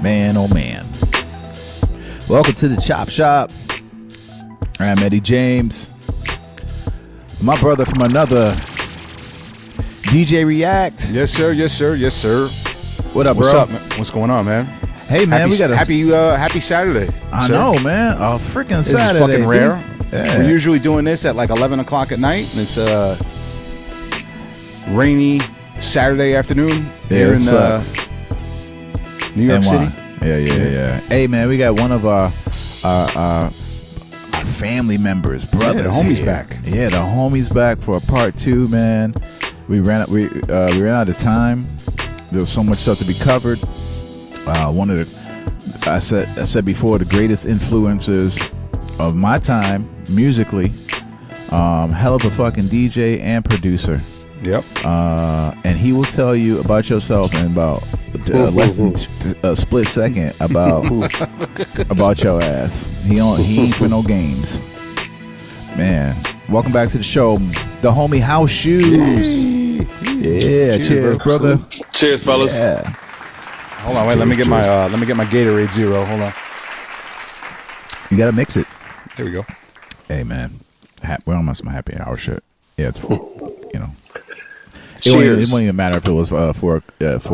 Man, oh man. Welcome to the Chop Shop. I'm Eddie James. My brother from another, DJ React. Yes, sir. Yes, sir. Yes, sir. What up, What's bro? up, man? What's going on, man? Hey, man, we got a happy Saturday. I know, man. A freaking This Saturday. is fucking rare. Yeah. We're usually doing this at like 11 o'clock at night, and it's a rainy Saturday afternoon here in New York City. Yeah. Hey, man, we got one of our family members, brothers. Yeah, the homie's here. back. Yeah, the homie's back for a part 2, man. We ran out of time. There was so much stuff to be covered. One of the I said before, the greatest influencers of my time musically. Hell of a fucking DJ and producer. Yep. And he will tell you about yourself in about less than a split second about your ass. He ain't for no games. Man, welcome back to the show. The homie House Shoes. Yeah, cheers, brother. Cheers, fellas. Yeah. Hold on, wait. Let me get my Gatorade Zero. Hold on. You gotta mix it. There we go. Hey, man. We're almost my happy hour shit. Yeah, it's you know. It won't even matter if it was 4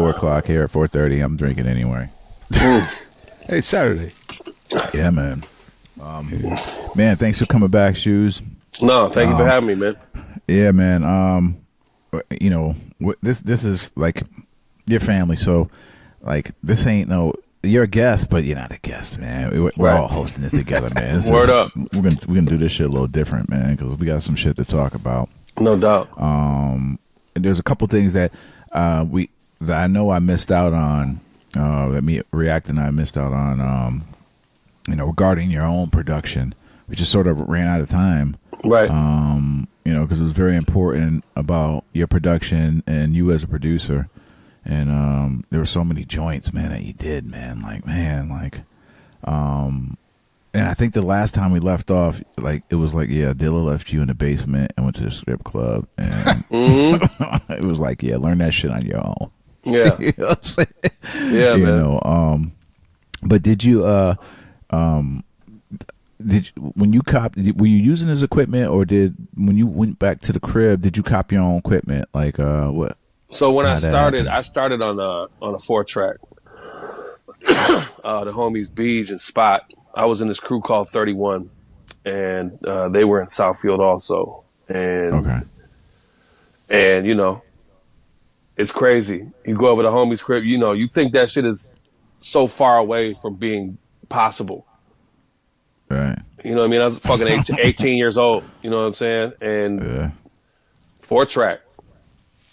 o'clock here at 4:30. I'm drinking anyway. Hey, it's Saturday. Yeah, man. Man, thanks for coming back, Shoes. No, thank you for having me, man. Yeah, man. You know, this is like your family, so like this ain't you're a guest, but you're not a guest, man. We're all hosting this together, man. Word up. We're gonna do this shit a little different, man, because we got some shit to talk about. No doubt. And there's a couple things that that I know I missed out on. That me React and I missed out on. Regarding your own production, we just sort of ran out of time. Right. Because it was very important about your production and you as a producer. And there were so many joints, man, that you did, man. And I think the last time we left off, it was Dilla left you in the basement and went to the strip club, and it was learn that shit on your own. Yeah. You know what I'm saying? Yeah, man. But did you when you were you using his equipment, or when you went back to the crib, did you cop your own equipment? What? So when I started on a 4-track. The homies Beej and Spot. I was in this crew called 31, and they were in Southfield also. And it's crazy. You go over to homie's crib, you think that shit is so far away from being possible. Right. You know what I mean? I was fucking 18 years old. You know what I'm saying? And 4-track.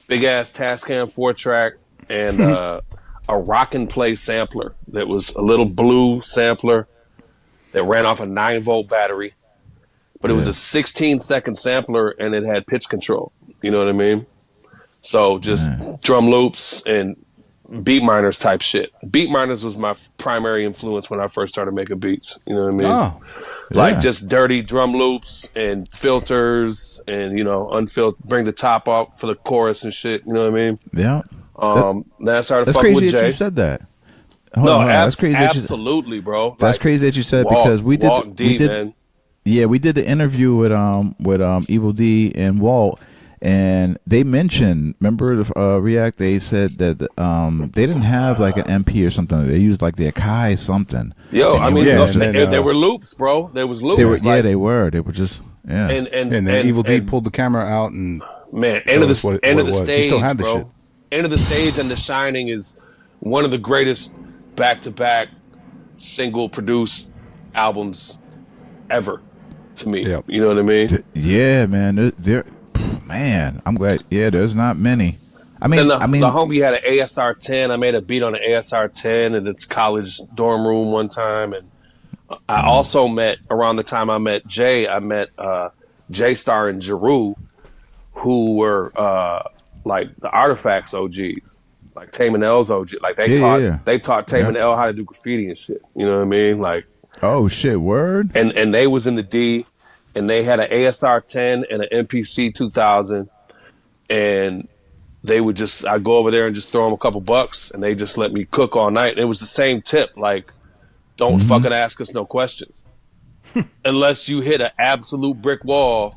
Big ass Tascam 4-track and a rock and play sampler that was a little blue sampler that ran off a 9-volt battery. But it was a 16-second sampler and it had pitch control. You know what I mean? So just drum loops and beat miners type shit. Beat miners was my primary influence when I first started making beats. You know what I mean? Oh. Just dirty drum loops and filters and, unfiltered, bring the top up for the chorus and shit. You know what I mean? Yeah. Then I started that's fucking crazy with that Jay. You said that. That's crazy. Absolutely, bro. That's crazy that you said, because we did, man. Yeah, we did the interview with Evil D and Walt, and they mentioned, remember the React? They said that they didn't have an MP or something. They used the Akai something. Yo, there were loops, bro. There was loops. They were. They were just And then Evil D pulled the camera out and end of the stage, he still had the bro. shit. End of the Stage and The Shining is one of the greatest back-to-back single produced albums ever to me. Yep. You know what I mean? Yeah, man. Man, I'm glad. Yeah, there's not many. The homie had an ASR 10. I made a beat on an ASR 10 in its college dorm room one time, and I also met, around the time I met Jay, J Star and Jeru, who were the Artifacts OGs. Like Tame and L's OG, they taught Tame and L how to do graffiti and shit. You know what I mean? Oh shit, word. And they was in the D, and they had an ASR 10 and an MPC 2000, and they would just, I'd go over there and just throw them a couple bucks, and they just let me cook all night. And it was the same tip, like, don't fucking ask us no questions. Unless you hit an absolute brick wall,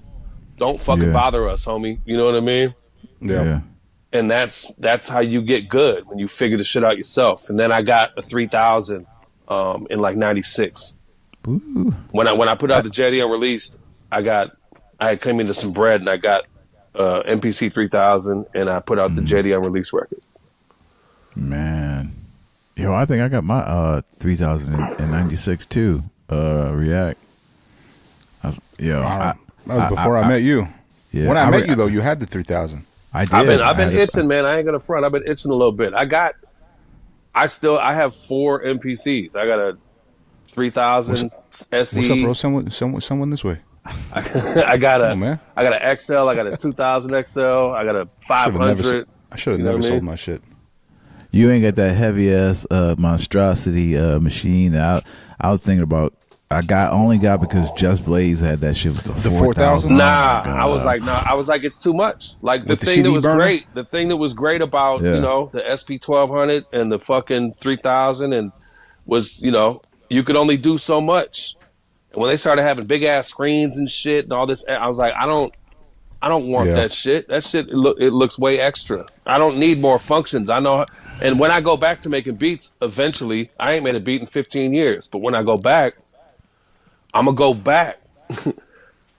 don't fucking bother us, homie. You know what I mean? Yeah. And that's how you get good, when you figure the shit out yourself. And then I got a 3000 in like 96. Ooh. When I put out the Jetty Unreleased, I came into some bread, and I got MPC 3000, and I put out the Jetty Unreleased record. Man, yo, I think I got my 3096 too. React. That was before I met you. Yeah, when I met you though, you had the 3000. I did. I've been itching, man. I ain't gonna front. I've been itching a little bit. I have 4 MPCs. I got a 3000 SE. What's up, bro? Someone this way. I got an XL. I got a 2000 XL. I got a 500. I should have never sold my shit. You ain't got that heavy ass monstrosity machine that I was thinking about. I only got because Just Blaze had that shit with the 4000. Nah, I was like, it's too much. Like the thing that was great about the SP 1200 and the fucking 3000 and was you could only do so much. And when they started having big ass screens and shit and all this, I was like, I don't want that shit. That shit it looks way extra. I don't need more functions. I know. And when I go back to making beats, eventually, I ain't made a beat in 15 years. But when I go back, I'm gonna go back.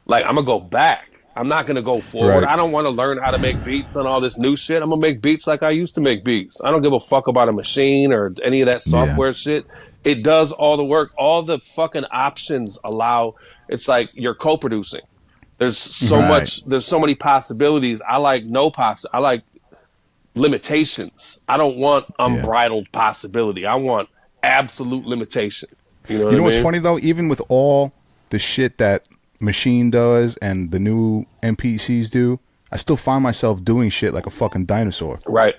Like, I'm gonna go back. I'm not gonna go forward. Right. I don't want to learn how to make beats and all this new shit. I'm gonna make beats like I used to make beats. I don't give a fuck about a machine or any of that software shit. It does all the work. All the fucking options allow. It's like you're co-producing. There's so much. There's so many possibilities. I like I like limitations. I don't want unbridled possibility. I want absolute limitation. You know what's funny though? Even with all the shit that Machine does and the new MPCs do, I still find myself doing shit like a fucking dinosaur. Right.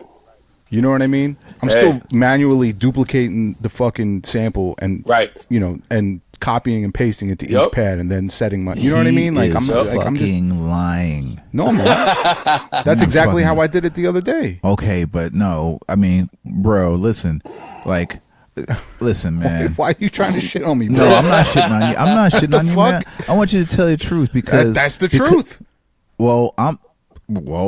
You know what I mean? I'm still manually duplicating the fucking sample and and copying and pasting it to each pad and then setting my. You know what I mean? Like I'm just lying. No, man. That's exactly how I did it the other day. Okay, but no, I mean, bro, listen, man. Why are you trying to shit on me, bro? No, I'm not shitting on you. I'm not shitting on you, man. I want you to tell the truth because that's the truth. Well,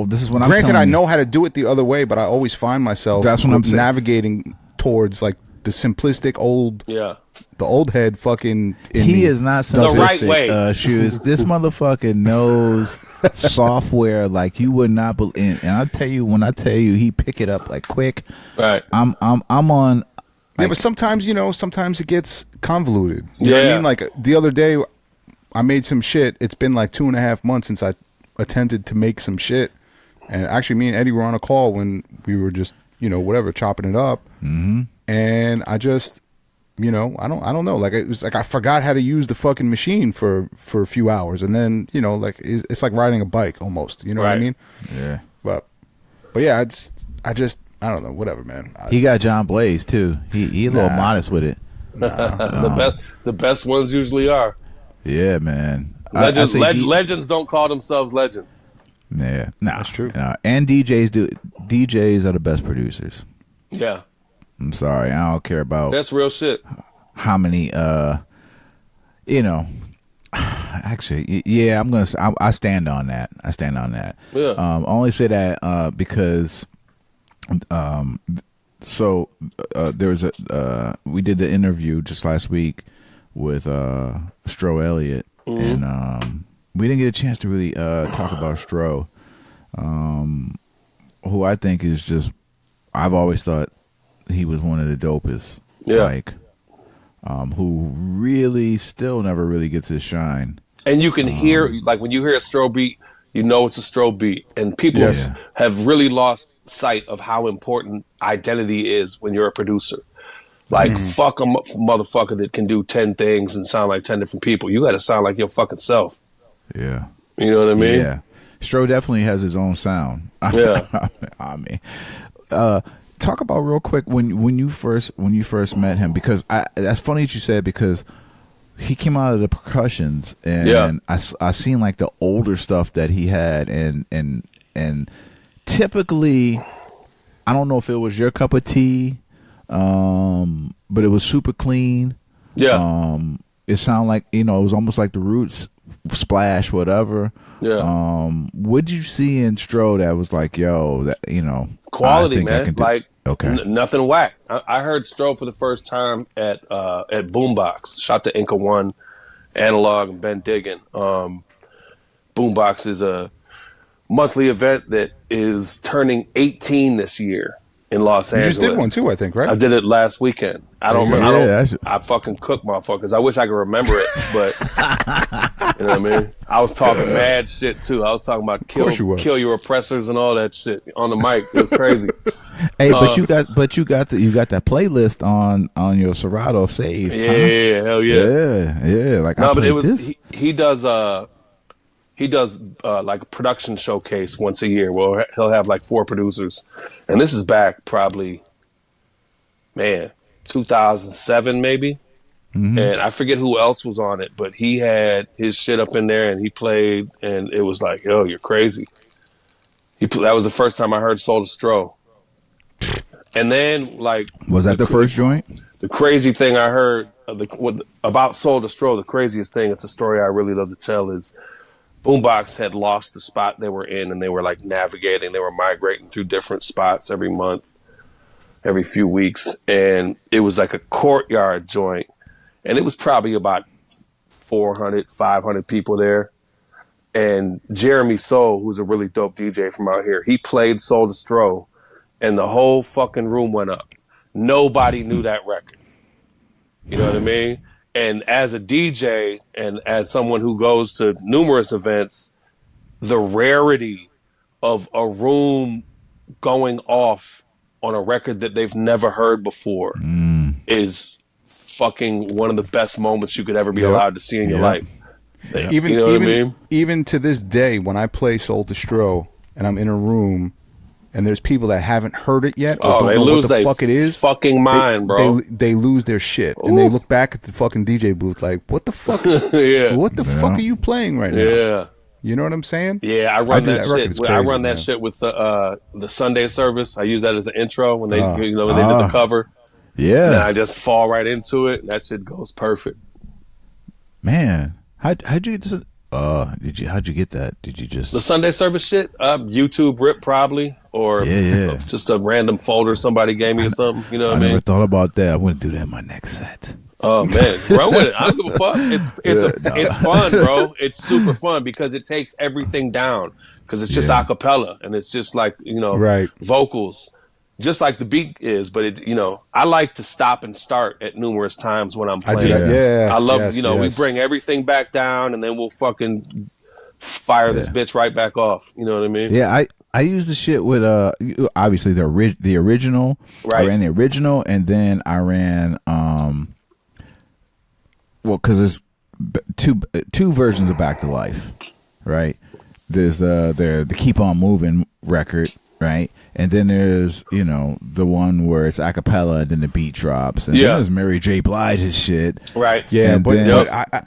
this is what I'm. Granted, I know how to do it the other way, but I always find myself navigating towards like the simplistic old, the old head fucking. He is not simplistic. The right way. Shoes. This motherfucker knows software like you would not believe. And I tell you, when I tell you, he pick it up like quick. Right. I'm on. Yeah, but sometimes sometimes it gets convoluted. You know what I mean? Like the other day, I made some shit. It's been like 2.5 months since I attempted to make some shit, and actually, me and Eddie were on a call when we were just whatever chopping it up, and I just I don't know. Like it was like I forgot how to use the fucking machine for a few hours, and then like it's like riding a bike almost. You know what I mean? Yeah. But yeah, I don't know, whatever, man. He got John Blaze too. He a little modest with it. The best ones usually are. Yeah, man. Legends don't call themselves legends. Yeah, that's true. And DJs do. DJs are the best producers. Yeah. I'm sorry, I don't care about. That's real shit. How many? Actually, yeah, I stand on that. Yeah. I only say that because. So there was we did the interview just last week with Stro Elliott, and we didn't get a chance to really talk about Stro, who I think is just, I've always thought he was one of the dopest, who really still never really gets his shine. And you can hear, like when you hear a Stro beat, you know it's a Stro beat, and people have really lost sight of how important identity is when you're a producer. Like, fuck a motherfucker that can do 10 things and sound like 10 different people. You got to sound like your fucking self. Yeah. You know what I mean? Yeah. Stro definitely has his own sound. Yeah. I mean, talk about real quick when you first met him, because that's funny that you said, because he came out of the percussions, and I seen like the older stuff that he had, and typically, I don't know if it was your cup of tea, but it was super clean. Yeah. It sounded like, it was almost like the Roots splash, whatever. Yeah. What'd you see in Stro that was like, yo, that quality, I think man. I can do. Like, okay. Nothing whack. I heard Stro for the first time at Boombox. Shout to Inca One, Analog, and Ben Diggin. Boombox is a monthly event that is turning 18 this year in Los Angeles. You just did one too, I think, right? I did it last weekend. I don't remember. I fucking cook motherfuckers. I wish I could remember it, but you know what I mean? I was talking mad shit too. I was talking about kill your oppressors and all that shit on the mic. It was crazy. Hey, but you got that playlist on your Serato saved. Yeah, hell yeah. Yeah. Like, no, but it was he does like a production showcase once a year where he'll have like 4 producers. And this is back probably, 2007 maybe. Mm-hmm. And I forget who else was on it, but he had his shit up in there and he played, and it was like, yo, you're crazy. That was the first time I heard Soul to Stro. And then, like... Was that the first joint? The crazy thing I heard about Soul to Stro, the craziest thing, it's a story I really love to tell, is Boombox had lost the spot they were in, and they were like navigating. They were migrating through different spots every month, every few weeks. And it was like a courtyard joint. And it was probably about 400, 500 people there. And Jeremy Soul, who's a really dope DJ from out here, he played Soul to Stro, and the whole fucking room went up. Nobody knew that record. You know what I mean? And as a DJ and as someone who goes to numerous events, the rarity of a room going off on a record that they've never heard before is fucking one of the best moments you could ever be allowed to see in your life. Even, you know what I mean? Even to this day, when I play Soul to Stro and I'm in a room and there's people that haven't heard it yet or don't know what the fuck it is, fucking mind, bro. They lose their shit. And they look back at the fucking DJ booth like, what the fuck? What the fuck are you playing right now? Yeah. You know what I'm saying? Yeah, I run that shit. Crazy, I run that shit with the Sunday service. I use that as an intro when they when they did the cover. Yeah. And I just fall right into it. And that shit goes perfect. Man, how'd you get this? How'd you get that? Did you just the Sunday service shit? YouTube rip probably, or just a random folder somebody gave me or something. You know what I mean? I never thought about that. I want to do that in my next set. Oh man, run with it. I don't give a fuck. It's fun, bro. It's super fun because it takes everything down because it's just a cappella and it's just like vocals. Just like the beat is, but I like to stop and start at numerous times when I'm playing. I do that. Yes, I love, we bring everything back down and then we'll fucking fire this bitch right back off. You know what I mean? Yeah, I use the shit with obviously the original. Right. I ran the original and then I ran because there's two versions of Back to Life, right? There's the Keep On Moving record, right? And then there's, the one where it's a cappella and then the beat drops. And then there's Mary J. Blige's shit. Right. Yeah, but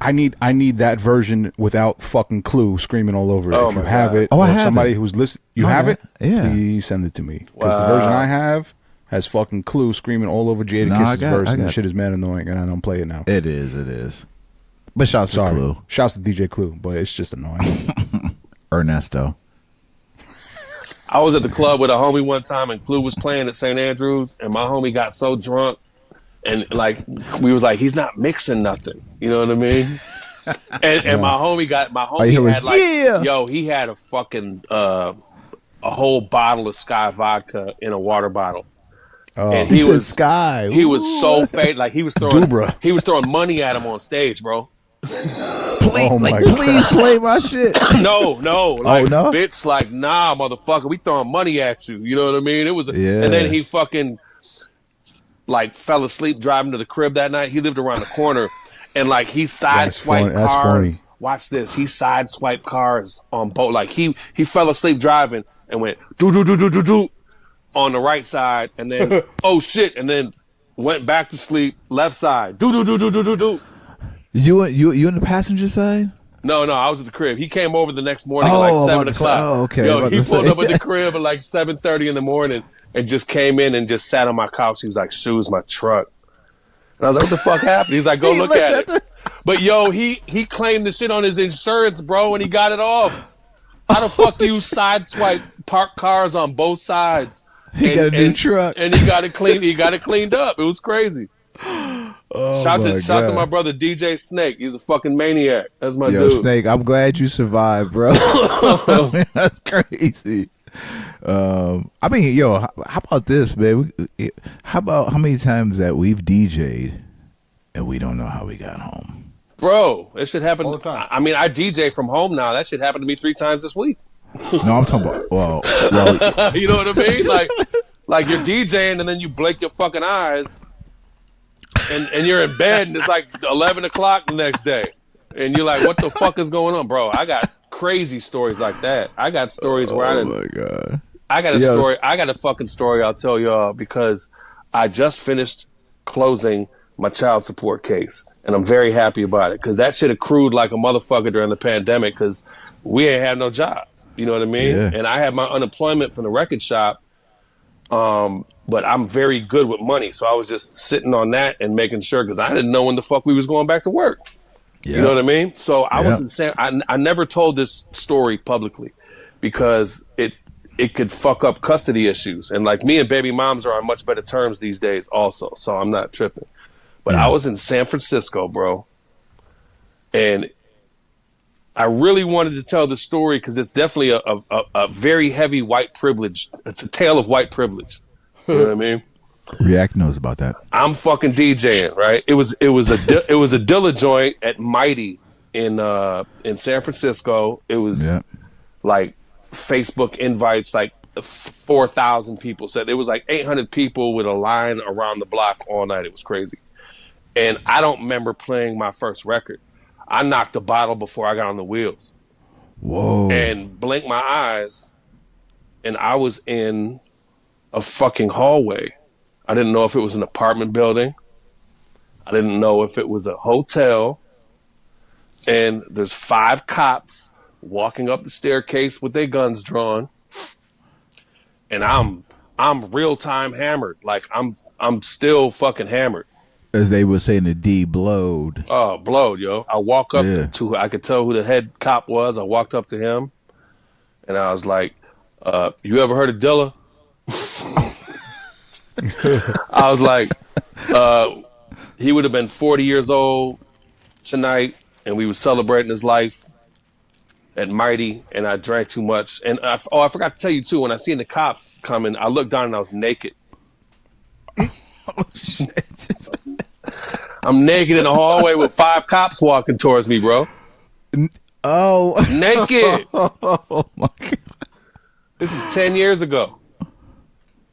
I need that version without fucking Clue screaming all over it. If you have it, or somebody who's listening, you have it? Yeah. Please send it to me. Because the version I have has fucking Clue screaming all over Jadakiss's verse, and that shit is mad annoying, and I don't play it now. It is. But shouts to Clue. Shouts to DJ Clue, but it's just annoying. Ernesto. I was at the club with a homie one time, and Clue was playing at St. Andrews, and my homie got so drunk, and we was like, he's not mixing nothing. You know what I mean? And my homie had he had a fucking a whole bottle of Sky vodka in a water bottle. Oh, and he was Sky. He was so fake, like he was throwing money at him on stage, bro. Please play my shit. No, bitch, like, nah, motherfucker, we throwing money at you. You know what I mean? It was, and then he fucking like fell asleep driving to the crib that night. He lived around the corner, and like he sideswiped cars. Watch this. He sideswiped cars on both. Like he fell asleep driving and went do on the right side, and then oh shit, and then went back to sleep left side do. You in the passenger side? No, I was at the crib. He came over the next morning at like 7 o'clock. Okay. Yo, he pulled up at the crib at like 7:30 in the morning and just came in and just sat on my couch. He was like, "Shoes, my truck." And I was like, "What the fuck happened?" He's like, "Go look at it." But yo, he claimed the shit on his insurance, bro, and he got it off. How the fuck do you sideswipe parked cars on both sides? He got a new truck, and he got it cleaned. He got it cleaned up. It was crazy. Shout to my brother DJ Snake. He's a fucking maniac. That's my dude. Snake, I'm glad you survived, bro. That's crazy. I mean, yo, how about this, man? How many times that we've DJ'd and we don't know how we got home? Bro, it should happen all the time. I mean, I DJ from home now. That shit happened to me 3 times this week. No, I'm talking about well you know what I mean? Like you're DJing and then you blink your fucking eyes and you're in bed and it's like 11 o'clock the next day. And you're like, what the fuck is going on? Bro, I got crazy stories like that. I got stories where oh my God. I got a story. I got a fucking story I'll tell y'all because I just finished closing my child support case. And I'm very happy about it because that shit accrued like a motherfucker during the pandemic because we ain't had no job. You know what I mean? Yeah. And I had my unemployment from the record shop. But I'm very good with money. So I was just sitting on that and making sure because I didn't know when the fuck we was going back to work. Yeah. You know what I mean? So I was I never told this story publicly because it could fuck up custody issues. And like me and baby moms are on much better terms these days also. So I'm not tripping. But I was in San Francisco, bro. And I really wanted to tell the story because it's definitely a very heavy white privilege. It's a tale of white privilege. You know what I mean? React knows about that. I'm fucking DJing, right? It was a Dilla joint at Mighty in San Francisco. It was like Facebook invites, like 4,000 people said. It was like 800 people with a line around the block all night. It was crazy. And I don't remember playing my first record. I knocked a bottle before I got on the wheels. Whoa. And blinked my eyes, and I was in a fucking hallway. I didn't know if it was an apartment building. I didn't know if it was a hotel. And there's 5 cops walking up the staircase with their guns drawn. And I'm real-time hammered. Like, I'm still fucking hammered. As they would say in the D, blowed. Oh, blowed, yo. I walk up to, I could tell who the head cop was. I walked up to him, and I was like, you ever heard of Dilla? I was like, he would have been 40 years old tonight, and we were celebrating his life at Mighty, and I drank too much. And I forgot to tell you, too, when I seen the cops coming, I looked down and I was naked. Oh, shit. I'm naked in the hallway with 5 cops walking towards me, bro. Oh. Naked. Oh, my God. This is 10 years ago.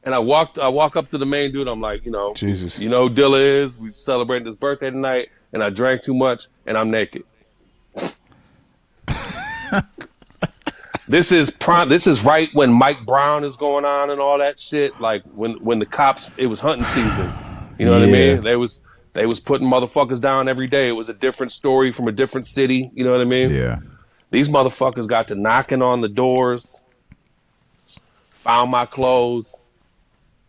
And I walk up to the main dude. I'm like, Jesus. You know who Dilla is? We celebrating his birthday tonight, and I drank too much, and I'm naked. This is right when Mike Brown is going on and all that shit. Like when the cops, it was hunting season. You know what I mean? They was putting motherfuckers down every day. It was a different story from a different city. You know what I mean? Yeah. These motherfuckers got to knocking on the doors, found my clothes.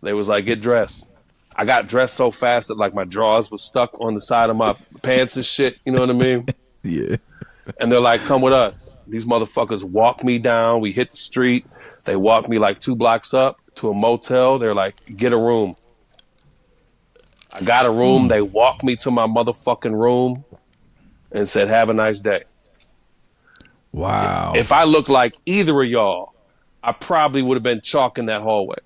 They was like, get dressed. I got dressed so fast that like my drawers was stuck on the side of my pants and shit. You know what I mean? Yeah. And they're like, come with us. These motherfuckers walk me down. We hit the street. They walk me like 2 blocks up to a motel. They're like, get a room. I got a room. They walked me to my motherfucking room and said, have a nice day. Wow. If I looked like either of y'all, I probably would have been chalking that hallway.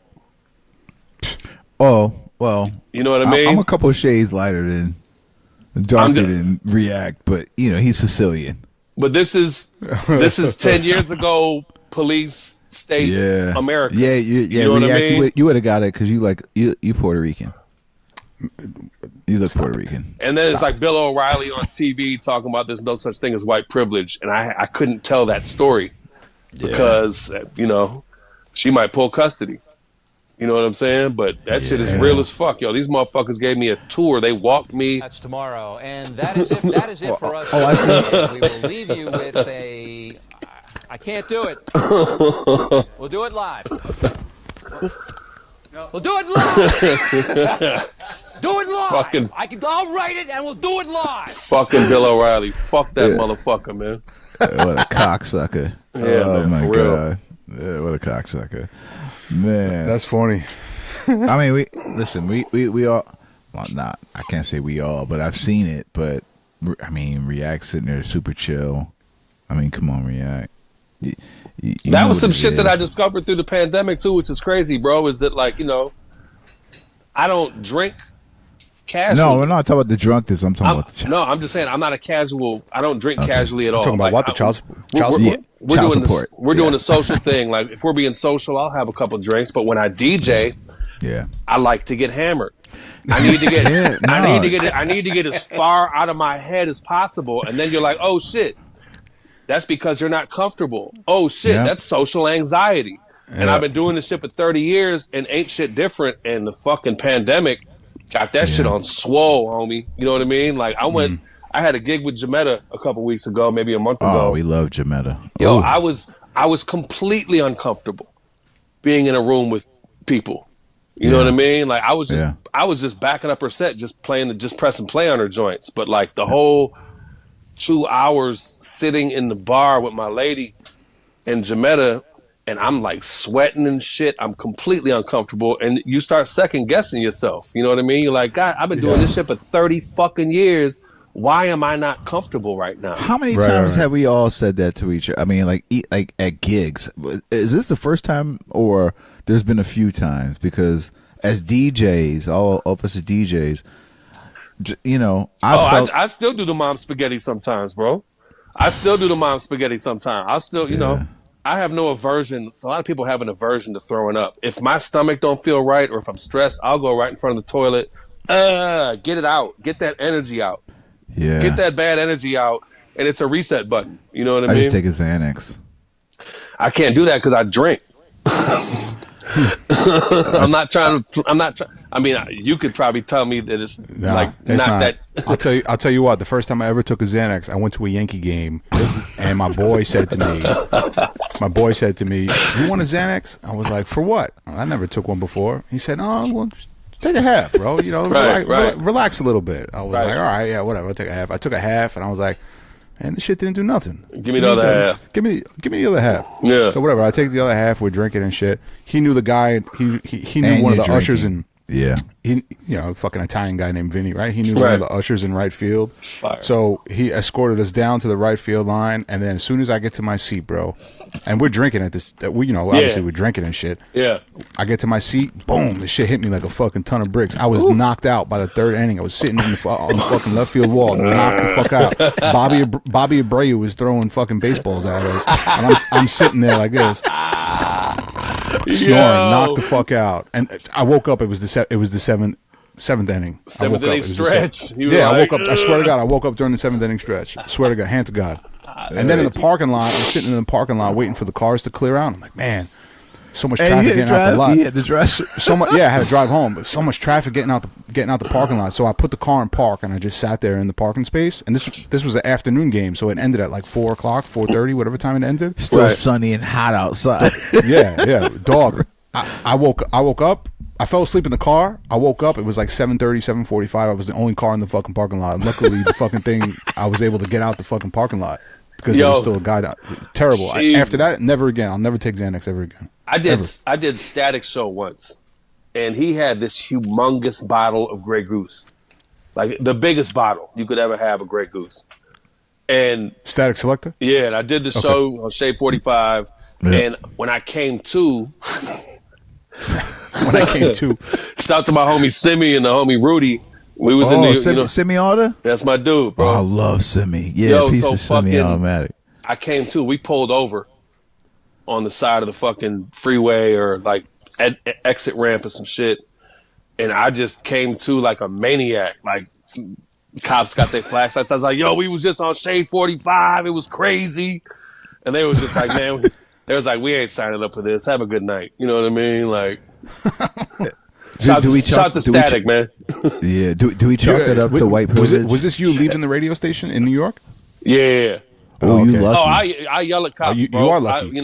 Oh, well. You know what I mean? I'm a couple of shades lighter darker than React, but, he's Sicilian. But this is 10 years ago, police, state, America. Yeah, you know what I mean? You would have got it because you Puerto Rican. You look Puerto Rican. And then it's like Bill O'Reilly on TV talking about there's no such thing as white privilege. And I couldn't tell that story because, she might pull custody. You know what I'm saying? But that shit is real as fuck, yo. These motherfuckers gave me a tour. They walked me. That's tomorrow, and that is it. That is it for us. And we will leave you with a. I can't do it. We'll do it live. We'll do it live. Do it live. Fucking, I'll write it and we'll do it live. Fucking Bill O'Reilly. Fuck that motherfucker, man. What a cocksucker. Yeah, oh, man, my for God. Yeah, what a cocksucker. Man. That's funny. I mean, we all, well, not, I can't say we all, but I've seen it. But, I mean, React sitting there super chill. I mean, come on, React. You that was some shit that I discovered through the pandemic, too, which is crazy, bro, is that, like, you know, I don't drink casually. No, we're not talking about the drunkenness. I'm talking about the No, I'm just saying I'm not a casual. I don't drink casually at all. Talking about like, what? The child support? We're doing the social thing. Like, if we're being social, I'll have a couple drinks. But when I DJ, I like to get hammered. I need to get I need to get as far out of my head as possible. And then you're like, oh shit. That's because you're not comfortable. Oh shit, that's social anxiety. And I've been doing this shit for 30 years and ain't shit different. And the fucking pandemic got that shit on swole, homie. You know what I mean? Like, I had a gig with Jametta a couple weeks ago, maybe a month ago. Oh, we love Jametta. Yo, I was completely uncomfortable being in a room with people. You know what I mean? Like, I was just backing up her set, just pressing play on her joints. But like the whole 2 hours sitting in the bar with my lady and Jametta, and I'm like sweating and shit. I'm completely uncomfortable. And you start second guessing yourself. You know what I mean? You're like, God, I've been doing this shit for 30 fucking years. Why am I not comfortable right now? How many times have we all said that to each other? I mean, like at gigs. Is this the first time, or there's been a few times? Because as DJs, all of us are DJs, you know, I still do the mom spaghetti sometimes, bro. I still do the mom spaghetti sometimes. I still, you know, I have no aversion. So a lot of people have an aversion to throwing up. If my stomach don't feel right, or if I'm stressed, I'll go right in front of the toilet. Get it out. Get that energy out. Yeah. Get that bad energy out, and it's a reset button. You know what I mean? I just take a Xanax. I can't do that because I drink. I'm not trying. I mean, you could probably tell me that it's not that. I'll tell you what. The first time I ever took a Xanax, I went to a Yankee game, and my boy said to me, "You want a Xanax?" I was like, "For what?" I never took one before. He said, "Oh, well, just take a half, bro. You know, relax a little bit." I was like, "All right, yeah, whatever. I'll take a half." I took a half, and I was like, "Man, this shit didn't do nothing. Give me the other half. Give me the other half." Yeah. So whatever. I take the other half. We're drinking and shit. He knew the guy. He knew one of the ushers in. Yeah. He, you know, fucking Italian guy named Vinny, right? He knew one of the ushers in right field. Fire. So he escorted us down to the right field line, and then as soon as I get to my seat, bro, and we're drinking at this, obviously we're drinking and shit. Yeah. I get to my seat, boom, the shit hit me like a fucking ton of bricks. I was knocked out by the third inning. I was sitting on the fucking left field wall, knocked the fuck out. Bobby Abreu was throwing fucking baseballs at us, and I'm sitting there like this. Snoring, knocked the fuck out, and I woke up. It was the seventh inning. Seventh inning stretch. I woke up. I swear to God, I woke up during the seventh inning stretch. I swear to God, hand to God. And then in the parking lot, I'm sitting in the parking lot waiting for the cars to clear out. I'm like, man, so much traffic getting out the lot. You had to drive. So much. Yeah, I had to drive home, but so much traffic getting out the parking lot. So I put the car in park, and I just sat there in the parking space. And this was an afternoon game, so it ended at like 4 o'clock, 4:30, whatever time it ended. Still sunny and hot outside. Yeah, dog. I woke up. I fell asleep in the car. I woke up. It was like 7:30, 7:45. I was the only car in the fucking parking lot. Luckily, the fucking thing, I was able to get out the fucking parking lot because there was still a guy out. Terrible. After that, never again. I'll never take Xanax ever again. I did Static Show once, and he had this humongous bottle of Grey Goose, like the biggest bottle you could ever have of Grey Goose. And Static Selector. Yeah, and I did the show on Shade 45, and when I came to. Shout out to my homie Simi and the homie Rudy. We was in the Simi Auto? That's my dude, bro. Oh, I love Simi. Yeah, piece of Simi automatic. I came to. We pulled over on the side of the fucking freeway or like exit ramp or some shit, and I just came to like a maniac. Like cops got their flashlights. I was like, "Yo, we was just on Shade 45. It was crazy," and they was just like, "Man." They was like, "We ain't signing up for this. Have a good night." You know what I mean? Like, Shout out to Static, man. Yeah. Do we chalk that up to white privilege? Was this you leaving the radio station in New York? Yeah. Oh, okay. you lucky. Oh, I yell at cops, bro. You are lucky.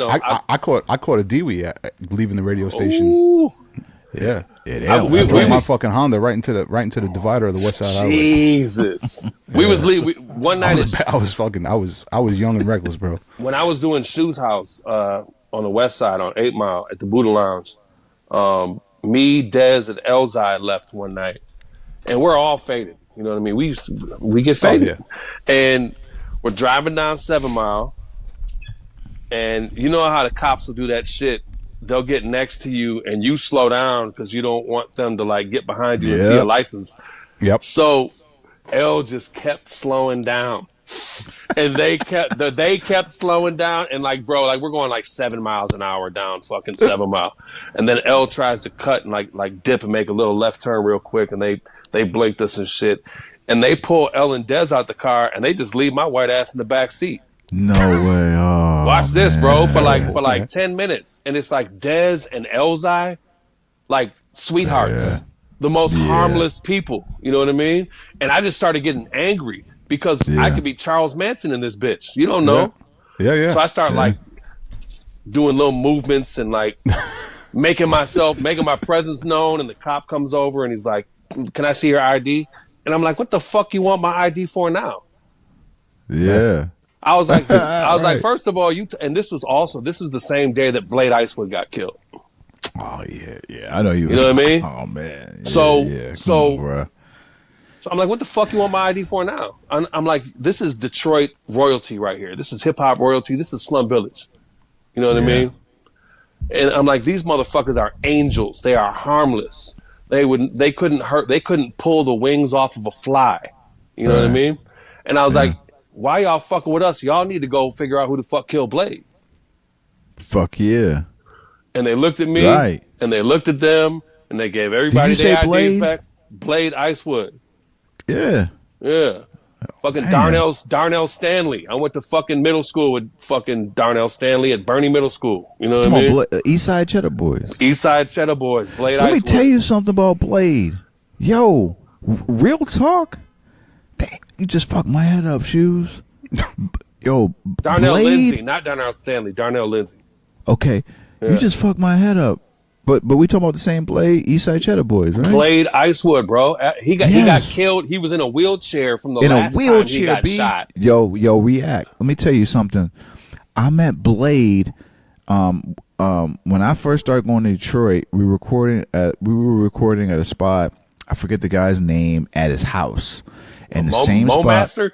I caught a Dewey at leaving the radio station. Ooh. Yeah. I drove my fucking Honda right into the divider of the West Side Highway. Jesus. We was one night. I was young and reckless, bro. When I was doing Shoes House on the West Side on 8 Mile at the Buddha Lounge, me, Dez, and Elzai left one night, and we're all faded. You know what I mean? We get faded, and we're driving down 7 Mile, and you know how the cops will do that shit. They'll get next to you and you slow down because you don't want them to like get behind you and see a license. Yep. So L just kept slowing down, and they kept slowing down, and like, bro, like we're going like 7 miles an hour down fucking 7 Mile, and then L tries to cut and like dip and make a little left turn real quick, and they blinked us and shit, and they pull L and Dez out the car, and they just leave my white ass in the back seat. No way. Oh, watch this, bro, for like 10 minutes. And it's like Dez and Elzai, like sweethearts, the most harmless people. You know what I mean? And I just started getting angry because I could be Charles Manson in this bitch. You don't know. Yeah. So I start like doing little movements and like making my presence known. And the cop comes over and he's like, "Can I see your ID?" And I'm like, "What the fuck you want my ID for now?" Yeah. I was like, like, first of all, and this was the same day that Blade Icewood got killed. Oh yeah. I know you. You know what I mean? Oh man. So I'm like, what the fuck you want my ID for now? I'm like, this is Detroit royalty right here. This is hip hop royalty. This is Slum Village. You know what I mean? And I'm like, these motherfuckers are angels. They are harmless. They couldn't hurt. They couldn't pull the wings off of a fly. You know what I mean? And I was like, why y'all fucking with us? Y'all need to go figure out who the fuck killed Blade. Fuck yeah. And they looked at me, and they looked at them, and they gave everybody their IDs back. Blade Icewood. Yeah. Yeah. Fucking Darnell Stanley. I went to fucking middle school with fucking Darnell Stanley at Bernie Middle School. You know what I mean? Eastside Cheddar Boys. Eastside Cheddar Boys. Blade Let Icewood. me tell you something about Blade. Yo, real talk. Damn, you just fucked my head up, Shoes. Yo, Darnell Blade? Lindsay, not Darnell Stanley. Darnell Lindsay. Okay, you just fucked my head up. But we talking about the same Blade, Eastside Cheddar Boys, right? Blade Icewood, bro. He got killed. He was in a wheelchair from the last time he got shot. Yo, react. Let me tell you something. I met Blade. When I first started going to Detroit, we were recording at a spot. I forget the guy's name, at his house. And the same spot. Master?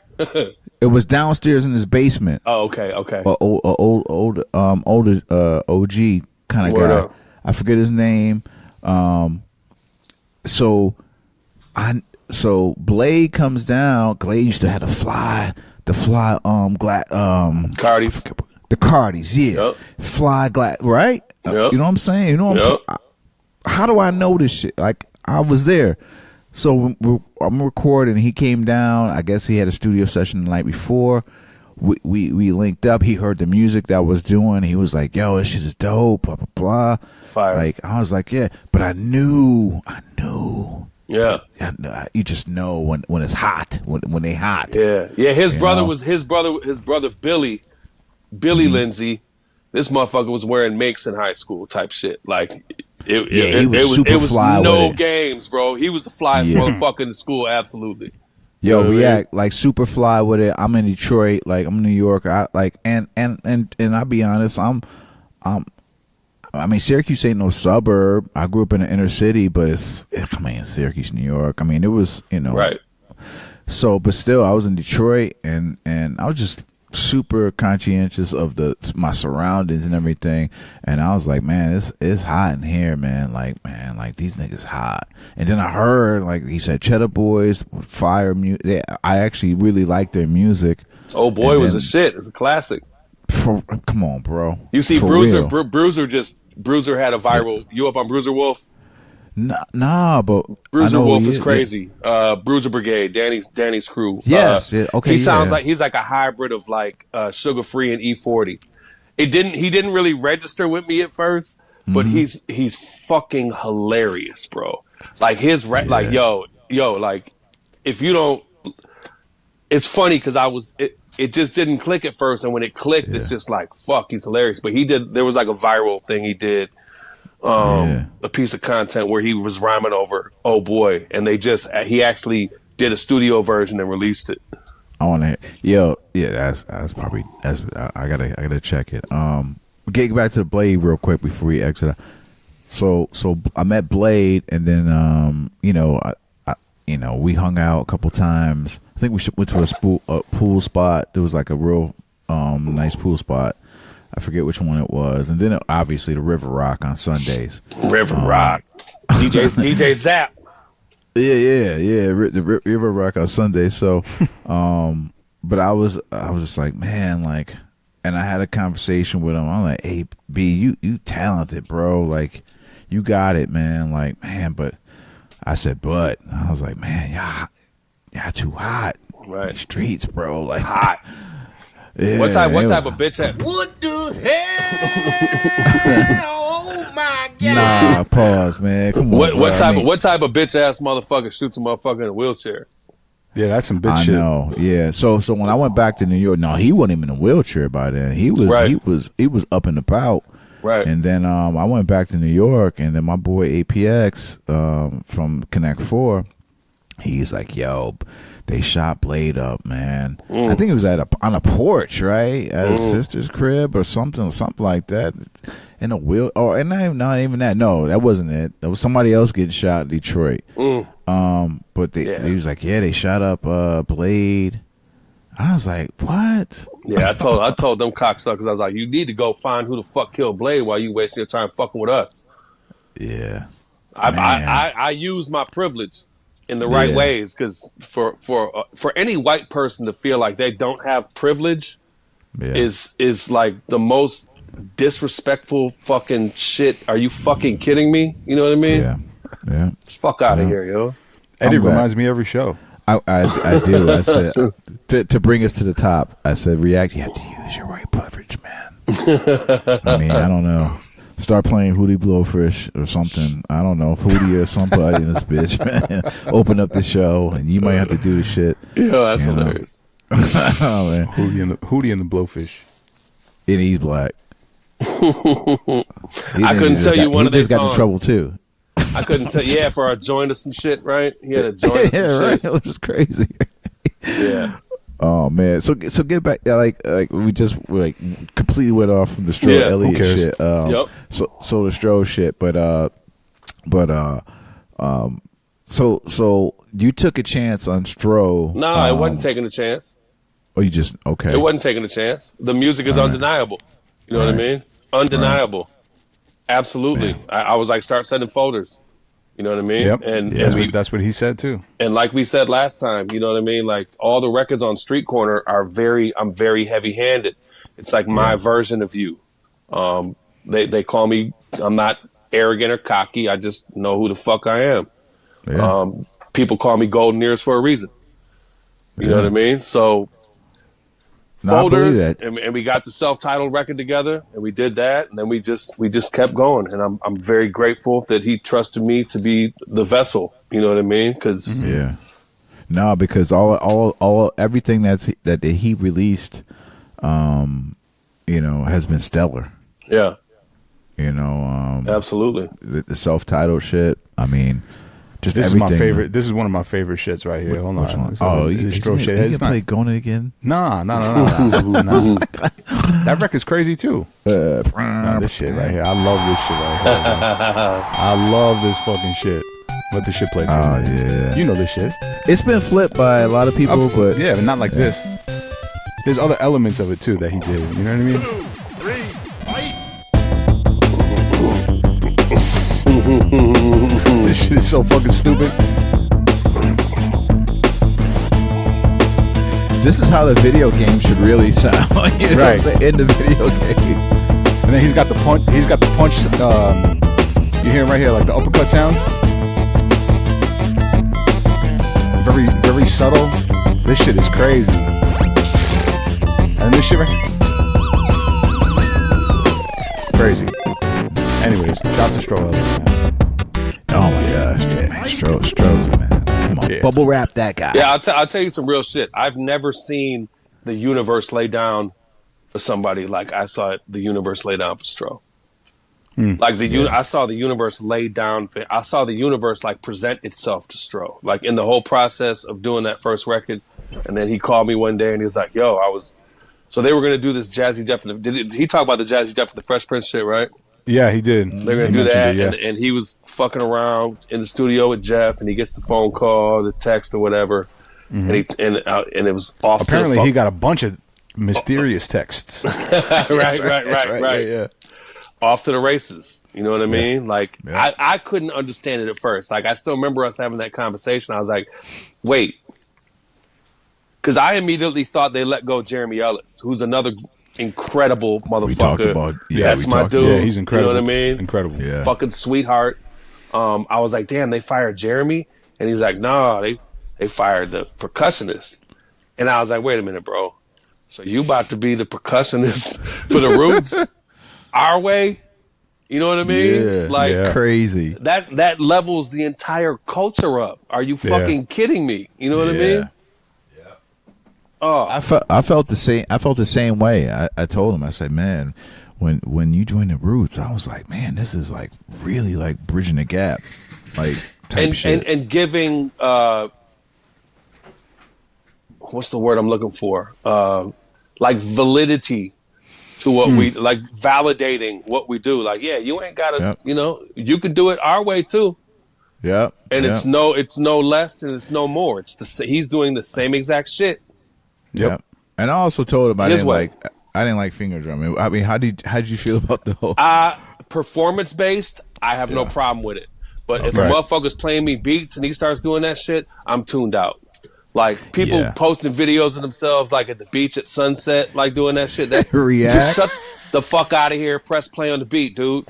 It was downstairs in his basement. Oh, okay. Older OG kind of guy. Up. I forget his name. So Blade comes down. Blade used to have the Cardis. The Cardis, yeah. Yep. Fly glass, right? Yep. You know what I'm saying? You know what I'm saying? How do I know this shit? Like, I was there. So I'm recording. He came down. I guess he had a studio session the night before. We linked up. He heard the music that I was doing. He was like, "Yo, this shit is dope." Blah blah blah. Fire. Like, I was like, "Yeah," but I knew. Yeah. You just know when it's hot. When they hot. Yeah. His brother Billy Lindsay. This motherfucker was wearing makes in high school type shit. Like. It was fly no games, bro. He was the flyest motherfucker in the school, absolutely. Yo, you know react like super fly with it. I'm in Detroit, like I'm in New York. I like and I'll be honest, I mean Syracuse ain't no suburb. I grew up in the inner city, but it's Syracuse, New York. I mean, it was, right. So, but still, I was in Detroit, and I was just super conscientious of my surroundings and everything, and I was like, man, it's hot in here, man. Like these niggas hot. And then I heard, like he said, Cheddar Boys, fire music. I actually really like their music. Oh boy, was a shit. It's a classic. Come on, bro. You see, Bruiser had a viral. You up on Bruiser Wolf? Nah, but Bruiser Wolf is crazy. Bruiser Brigade, Danny's crew. Yes, okay. He sounds like he's like a hybrid of like Sugar Free and E40. He didn't really register with me at first, but he's fucking hilarious, bro. Like his like yo, like if you don't, it's funny because it just didn't click at first, and when it clicked, it's just like fuck, he's hilarious. But there was like a viral thing he did, a piece of content where he was rhyming over "Oh Boy," and he actually did a studio version and released it. I want to, that's probably I gotta check it. Getting back to the Blade real quick before we exit. So I met Blade, and then we hung out a couple times. I think we went to a pool spot. There was like a real nice pool spot. I forget which one it was, and then obviously the River Rock on Sundays. River Rock, DJ Zap. Yeah. The River Rock on Sunday. So, but I was just like, man, like, and I had a conversation with him. I'm like, hey, B, you talented, bro. Like, you got it, man. Like, man, but I said, but I was like, man, y'all too hot. Right. The streets, bro. Like, hot. Yeah, what type of bitch? What the hell? Oh my God! Nah, pause, man. Come on. What type of bitch ass motherfucker shoots a motherfucker in a wheelchair? Yeah, that's some bitch shit. I know. Yeah. So when I went back to New York, no, he wasn't even in a wheelchair by then. He was up and about. Right. And then I went back to New York, and then my boy APX from Connect 4, he's like, yo, they shot Blade up, man. I think it was on a porch, right? At his sister's crib or something like that. In a wheel, and not even that. No, that wasn't it. That was somebody else getting shot in Detroit. But he was like, they shot up Blade. I was like, what? Yeah, I told them cocksuckers, I was like, you need to go find who the fuck killed Blade while you wasting your time fucking with us. Yeah. I use my privilege in the right ways, because for any white person to feel like they don't have privilege is like the most disrespectful fucking shit. Are you fucking kidding me? You know what I mean? Yeah. Fuck out of here, yo. Eddie reminds me every show. I do. I said to bring us to the top. I said, React. You have to use your right privilege, man. I mean, I don't know. Start playing Hootie Blowfish or something. I don't know, Hootie or somebody in this bitch, man. Open up the show, and you might have to do the shit. Yeah, that's hilarious. Oh, man. Hootie and the Blowfish. And he's black. I couldn't tell you one of these songs. He just got in trouble too. I couldn't tell. Yeah, for a joint or some shit, right? He had a joint or some shit. Right. It was crazy. Yeah. Oh man. So get back. Like we completely went off from the Stroh Elliott shit. Yep. So the Stroh shit, so you took a chance on Stroh. No, I wasn't taking a chance. Oh, you just okay. It wasn't taking a chance. The music is undeniable. You know what I mean? Undeniable. Right. Absolutely. I was like, start sending folders. You know what I mean? Yep. And that's what he said too. And like we said last time, you know what I mean? Like all the records on Street Corner I'm very heavy handed. It's like my version of you. They call me, I'm not arrogant or cocky. I just know who the fuck I am. Yeah. People call me Golden Ears for a reason. You know what I mean? So folders, and we got the self-titled record together, and we did that, and then we just kept going, and I'm very grateful that he trusted me to be the vessel. You know what I mean? Because because all everything that he released, has been stellar. Yeah, absolutely. The self-titled shit. I mean. This is my favorite. This is one of my favorite shits right here. Hold on. Oh, you can play Going It Again? No. That record's crazy too. This shit right here. I love this shit right here. I love this fucking shit. Let this shit play. Yeah. You know this shit. It's been flipped by a lot of people, but but not like this. There's other elements of it too that he did. You know what I mean? 2, 3, fight. This shit is so fucking stupid. This is how the video game should really sound. You know what I'm saying? In the video game. And then he's got the punch. You hear him right here, like the uppercut sounds. Very, very subtle. This shit is crazy. And this shit right crazy. Anyways, shouts to Stroh, man. Oh my gosh, man. Stroh, man. Come on, bubble wrap that guy. Yeah, I'll tell you some real shit. I've never seen the universe lay down for somebody like I saw the universe lay down for Stroh. Like I saw the universe lay down. I saw the universe like present itself to Stroh, like in the whole process of doing that first record. And then he called me one day and he was like, "Yo, so they were gonna do this Jazzy Jeff. Did he talk about the Jazzy Jeff and the Fresh Prince shit, right? Yeah, he did. They're gonna do that, and he was fucking around in the studio with Jeff, and he gets the phone call, the text, or whatever, and it was off. Apparently, he got a bunch of mysterious texts. right. Yeah. Off to the races. You know what I mean? Like, I couldn't understand it at first. Like, I still remember us having that conversation. I was like, wait. Because I immediately thought they let go Jeremy Ellis, who's another incredible motherfucker. We talked about, that's my dude. Yeah, he's incredible. You know what I mean? Incredible. Yeah. Fucking sweetheart. I was like, damn, they fired Jeremy? And he was like, nah, they fired the percussionist. And I was like, wait a minute, bro. So you about to be the percussionist for the Roots our way? You know what I mean? Yeah, crazy. That levels the entire culture up. Are you fucking kidding me? You know what I mean? Yeah. Oh, I felt the same. I felt the same way. I told him. I said, man, when you joined the Roots, I was like, man, this is like really like bridging the gap, like type shit. And giving what's the word I'm looking for? Like validity to what we like, validating what we do. Like, yeah, you ain't gotta, you can do it our way too. Yeah. And it's no less and it's no more. He's doing the same exact shit. Yep. And I also told him I didn't like finger drumming. I mean, how did you feel about the whole performance based? I have no problem with it. But if a motherfucker's playing me beats and he starts doing that shit, I'm tuned out. Like, people posting videos of themselves, like, at the beach at sunset, like, doing that shit. Just shut the fuck out of here. Press play on the beat, dude.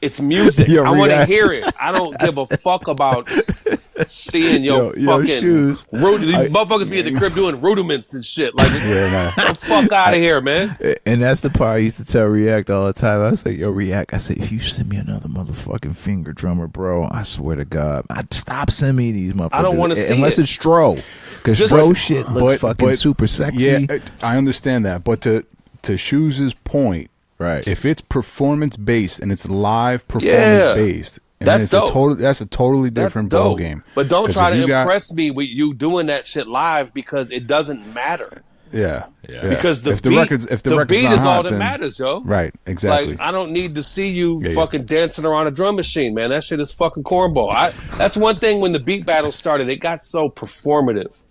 It's music. I want to hear it. I don't give a fuck about seeing your fucking shoes. These motherfuckers be at the crib doing rudiments and shit. Like, get the fuck out of here, man. And that's the part I used to tell React all the time. I was like, yo, React, I said, if you send me another motherfucking finger drummer, bro, I swear to God, I'd stop sending me these motherfuckers. I don't want to see unless it's Stroh. Because Stroh shit looks fucking super sexy. Yeah, I understand that. But to Shoes' point, right. If it's performance based and it's live performance based, that's dope. That's a totally different ball game. But don't try to impress me with you doing that shit live, because it doesn't matter. Yeah. Because the beat is all that matters, yo. Right. Exactly. Like, I don't need to see you fucking dancing around a drum machine, man. That shit is fucking cornball. That's one thing. When the beat battle started, it got so performative.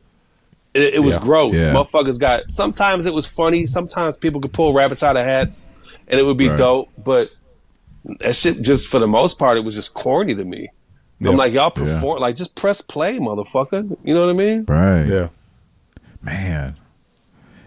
It was gross. Motherfuckers got. Sometimes it was funny. Sometimes people could pull rabbits out of hats. And it would be dope, but that shit, just for the most part, it was just corny to me. I'm like, y'all perform, like, just press play, motherfucker. You know what I mean? Right. Yeah. Man.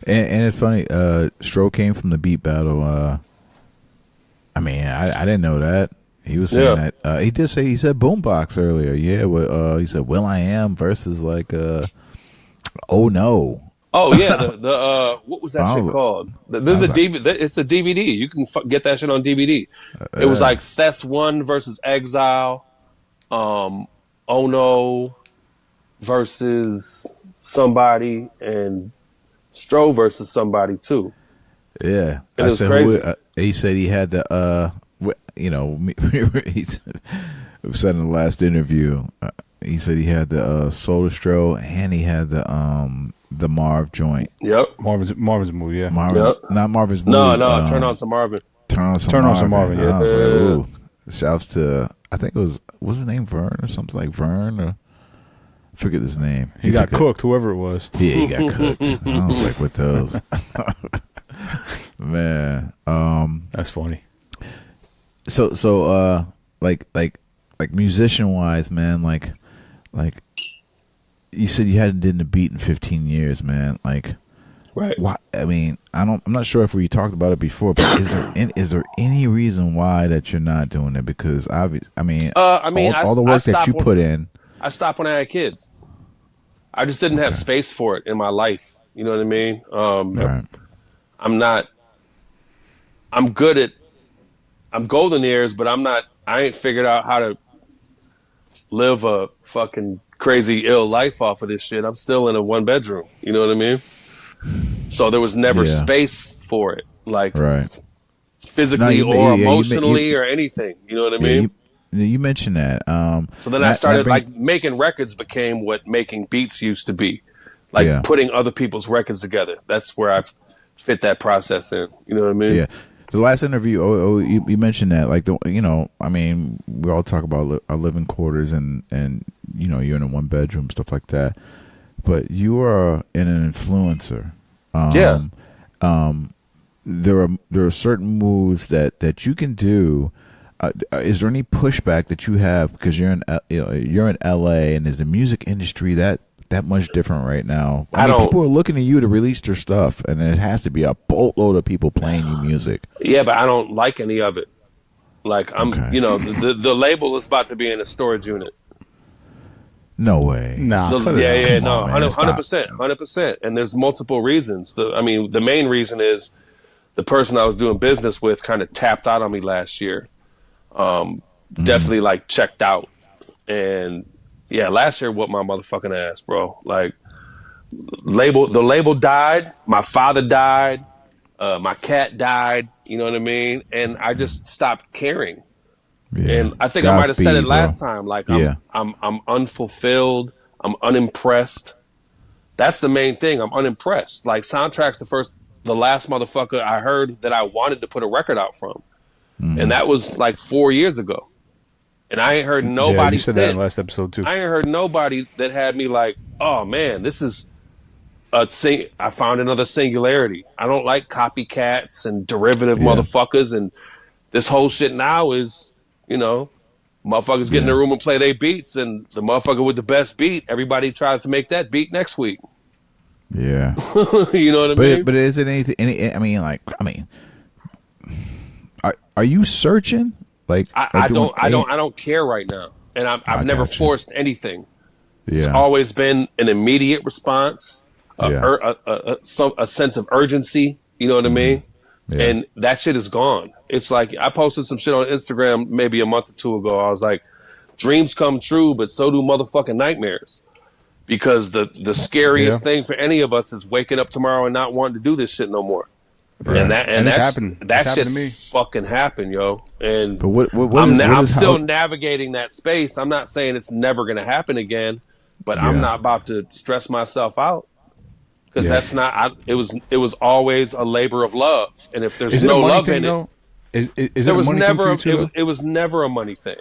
And it's funny, Stroh came from the beat battle. I mean, I didn't know that. He was saying that. He said Boombox earlier. Yeah. He said Will I Am versus like, Oh No. Oh yeah, the what was that shit called? There's a DVD. It's a DVD. You can get that shit on DVD. It was like Thes 1 versus Exile, Oh No versus somebody, and Stroh versus somebody too. Yeah, and it was crazy. He said he had the he said in the last interview. He said he had the Solar Stroh and he had the Marv joint. Yep. Marvin's movie, yeah. Not Marvin's movie. No, Turn On Some Marvin. Turn on some Marvin, yeah. Like, ooh. Shouts to, I think it was his name Vern or something, like Vern, or I forget his name. He got cooked, whoever it was. Yeah, he got cooked. I was like, with those. Man. That's funny. So like musician wise, man, like you said you hadn't done the beat in 15 years, man. Like, right? Why? I mean, I'm not sure if we talked about it before, but is there any reason why that you're not doing it? Because all the work that you put in. I stopped when I had kids. I just didn't have space for it in my life. You know what I mean? Right. I'm good at I'm golden ears, but I ain't figured out how to live a fucking crazy ill life off of this shit. I'm still in a 1-bedroom. You know what I mean? So there was never space for it, like physically or emotionally or anything. You know what I mean? You mentioned that. So then I started like making records became what making beats used to be, like putting other people's records together. That's where I fit that process in. You know what I mean? Yeah. The last interview, you mentioned that, like, I mean, we all talk about our living quarters and you're in a 1-bedroom, stuff like that. But you are an influencer. There are certain moves that you can do. Is there any pushback that you have because you're in LA, and is the music industry that much different right now? I mean, people are looking at you to release their stuff, and it has to be a boatload of people playing you music. Yeah, but I don't like any of it. Like the label is about to be in a storage unit. No way. Nah. 100%. And there's multiple reasons. The main reason is the person I was doing business with kind of tapped out on me last year. Definitely like checked out. And yeah, last year whooped my motherfucking ass, bro. Like the label died, my father died, my cat died, you know what I mean? And I just stopped caring. Yeah. And I think I might have said it last time. Like I'm unfulfilled, I'm unimpressed. That's the main thing. I'm unimpressed. Like Soundtrack's the last motherfucker I heard that I wanted to put a record out from. And that was like 4 years ago. And I ain't heard nobody you said that in the last episode too. I ain't heard nobody that had me like, oh man, this is I found another singularity. I don't like copycats and derivative motherfuckers. And this whole shit now is, motherfuckers get in the room and play their beats, and the motherfucker with the best beat, everybody tries to make that beat next week. Yeah. You know what I mean? But is it are you searching? Like I don't care right now, and I've never forced anything. Yeah. It's always been an immediate response, a sense of urgency. You know what I mean? Yeah. And that shit is gone. It's like I posted some shit on Instagram maybe a month or two ago. I was like, dreams come true, but so do motherfucking nightmares. Because the scariest thing for any of us is waking up tomorrow and not wanting to do this shit no more. Right. And that's happened. That shit fucking happened, yo. And but I'm still navigating that space. I'm not saying it's never going to happen again, but I'm not about to stress myself out because that's not. It was always a labor of love, and if there's no love in it, it was never a money thing.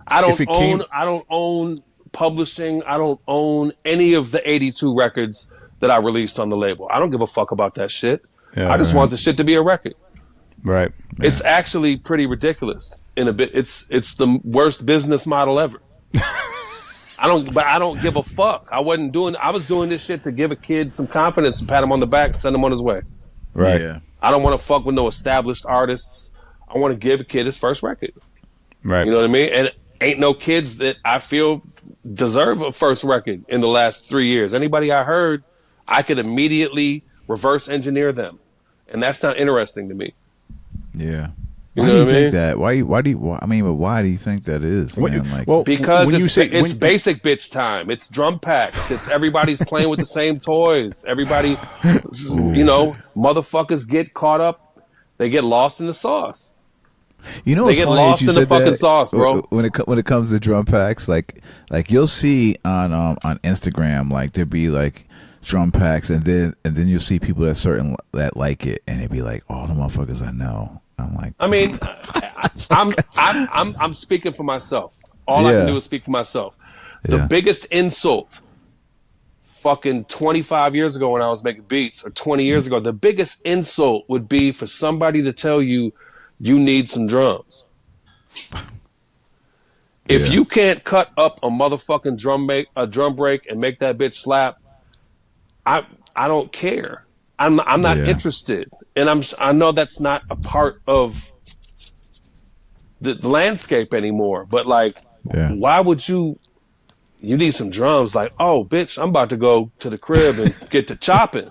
I don't own publishing. I don't own any of the 82 records that I released on the label. I don't give a fuck about that shit. I just want the shit to be a record. Right. Yeah. It's actually pretty ridiculous in a bit. It's the worst business model ever. I don't give a fuck. I was doing this shit to give a kid some confidence and pat him on the back and send him on his way. Right. Yeah. I don't want to fuck with no established artists. I want to give a kid his first record. Right. You know what I mean? And ain't no kids that I feel deserve a first record in the last 3 years. Anybody I heard, I could immediately reverse engineer them, and that's not interesting to me. Yeah. Why do you think that? Why do you think that is? Man? Because it's basic bitch time. It's drum packs. It's everybody's playing with the same toys. Everybody, motherfuckers get caught up. They get lost in the sauce. They get lost in the fucking sauce, bro. When it comes to drum packs, like you'll see on Instagram, like there'd be like drum packs, and then you'll see people that like it, and it'd be like, oh, the motherfuckers I know. I'm like, I mean, I'm speaking for myself. All I can do is speak for myself. The biggest insult, fucking 25 years ago when I was making beats, or 20 years ago, the biggest insult would be for somebody to tell you need some drums. If you can't cut up a motherfucking drum break and make that bitch slap, I don't care. I'm not interested, and I know that's not a part of the landscape anymore. But like, why would you need some drums? Like, oh, bitch, I'm about to go to the crib and get to chopping.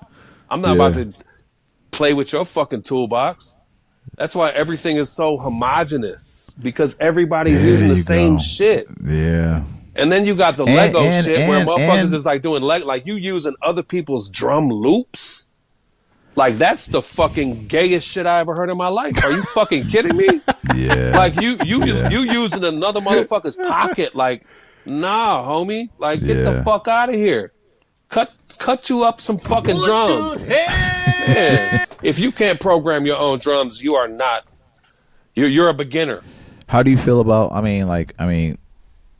I'm not about to play with your fucking toolbox. That's why everything is so homogenous, because everybody's using the same shit. Yeah. And then you got the Lego shit where motherfuckers is like doing like you using other people's drum loops. Like that's the fucking gayest shit I ever heard in my life. Are you fucking kidding me? Yeah. Like you using another motherfucker's pocket. Like, nah, homie. Like get the fuck out of here. Cut you up some fucking drums. Man, if you can't program your own drums, you are not. You're a beginner. How do you feel about?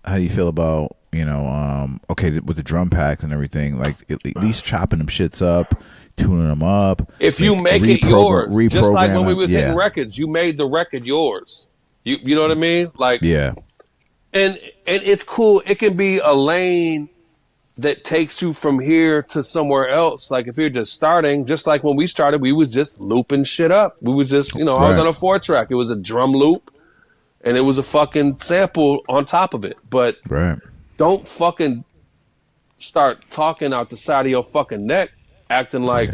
How do you feel about, okay, with the drum packs and everything, like at least chopping them shits up, tuning them up. If you make it yours, just like when we was hitting records, you made the record yours. You know what I mean? Like, yeah. And it's cool. It can be a lane that takes you from here to somewhere else. Like if you're just starting, just like when we started, we was just looping shit up. We was just, I was on a 4-track. It was a drum loop. And it was a fucking sample on top of it. But don't fucking start talking out the side of your fucking neck, acting like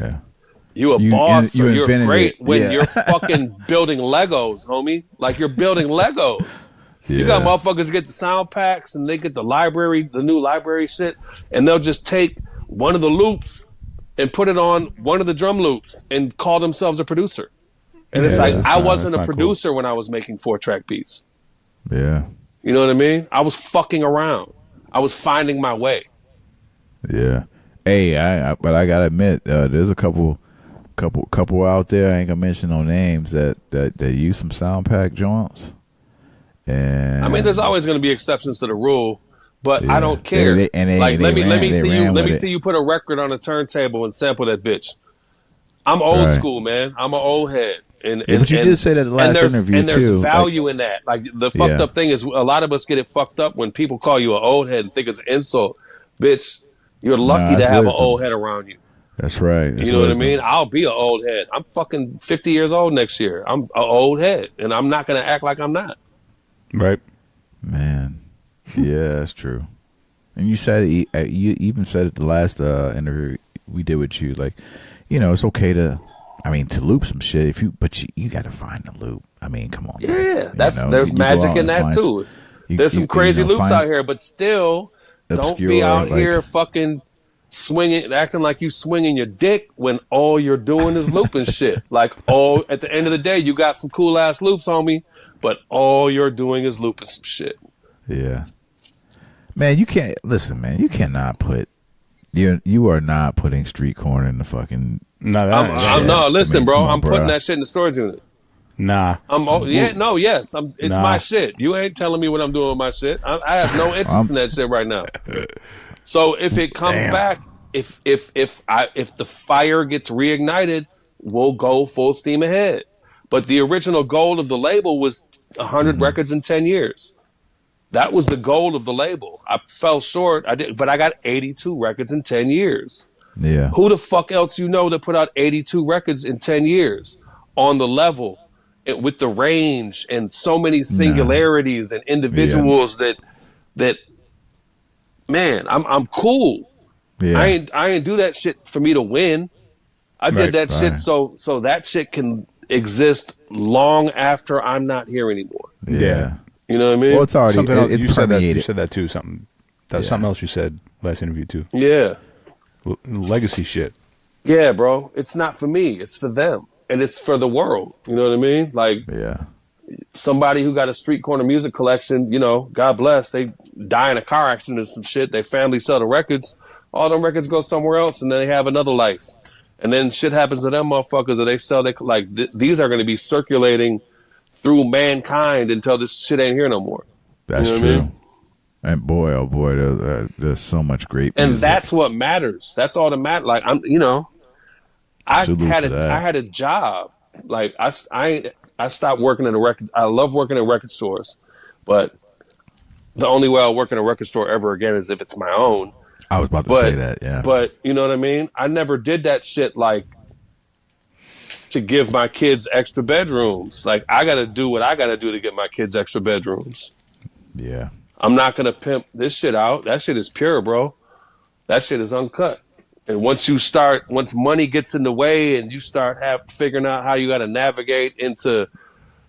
you a boss or you're great when you're fucking building Legos, homie. Like you're building Legos. Yeah. You got motherfuckers get the sound packs and they get the new library shit, and they'll just take one of the loops and put it on one of the drum loops and call themselves a producer. And it's like, I wasn't a producer when I was making 4-track beats. Yeah. You know what I mean? I was fucking around. I was finding my way. Yeah. Hey, but I gotta admit, there's a couple out there, I ain't gonna mention no names, that use some sound pack joints. And I mean, there's always gonna be exceptions to the rule, but I don't care. Let me see you put a record on a turntable and sample that bitch. I'm old school, man. I'm an old head. But you did say that in the last interview, and there's value in that. Like the fucked up thing is, a lot of us get it fucked up when people call you an old head and think it's an insult. Bitch, you're lucky to have an old head around you. That's right. You know what I mean? I'll be an old head. I'm fucking 50 years old next year. I'm an old head, and I'm not going to act like I'm not. Right. Man. Yeah, that's true. And you said you even said it the last interview we did with you, like, it's okay to loop some shit but you got to find the loop. I mean, come on. Yeah, there's magic in that too. There's some crazy loops out here, but still, don't be out here fucking swinging, acting like you swinging your dick when all you're doing is looping shit. Like at the end of the day, you got some cool ass loops, homie, but all you're doing is looping some shit. Yeah, man, you can't listen, man. You cannot put you are not putting street corn in the fucking. No, listen, bro. I'm putting that shit in the storage unit. Nah. It's my shit. You ain't telling me what I'm doing with my shit. I have no interest in that shit right now. So if it comes back, if the fire gets reignited, we'll go full steam ahead. But the original goal of the label was 100 records in 10 years. That was the goal of the label. I fell short. But I got 82 records in 10 years. Yeah. Who the fuck else that put out 82 records in 10 years on the level with the range and so many singularities and individuals that man, I'm cool. Yeah. I ain't do that shit for me to win. I did that shit so that shit can exist long after I'm not here anymore. Yeah. You know what I mean? Well, it's already something else, it's you said that. You said that too. Something else you said last interview too. Yeah. Legacy shit. Yeah, bro. It's not for me. It's for them, and it's for the world. You know what I mean? Like, somebody who got a street corner music collection. God bless. They die in a car accident or some shit. Their family sell the records. All them records go somewhere else, and then they have another life. And then shit happens to them motherfuckers, or they sell. These are going to be circulating through mankind until this shit ain't here no more. That's true. I mean? And boy, oh boy, there's so much great music. And that's what matters. That's all that matters. Like I had a job. Like I stopped working in a record. I love working in record stores, but the only way I'll work in a record store ever again is if it's my own. I was about to say that, yeah. But you know what I mean? I never did that shit like to give my kids extra bedrooms. Like I got to do what I got to do to get my kids extra bedrooms. Yeah. I'm not going to pimp this shit out. That shit is pure, bro. That shit is uncut. And once money gets in the way and you start figuring out how you got to navigate into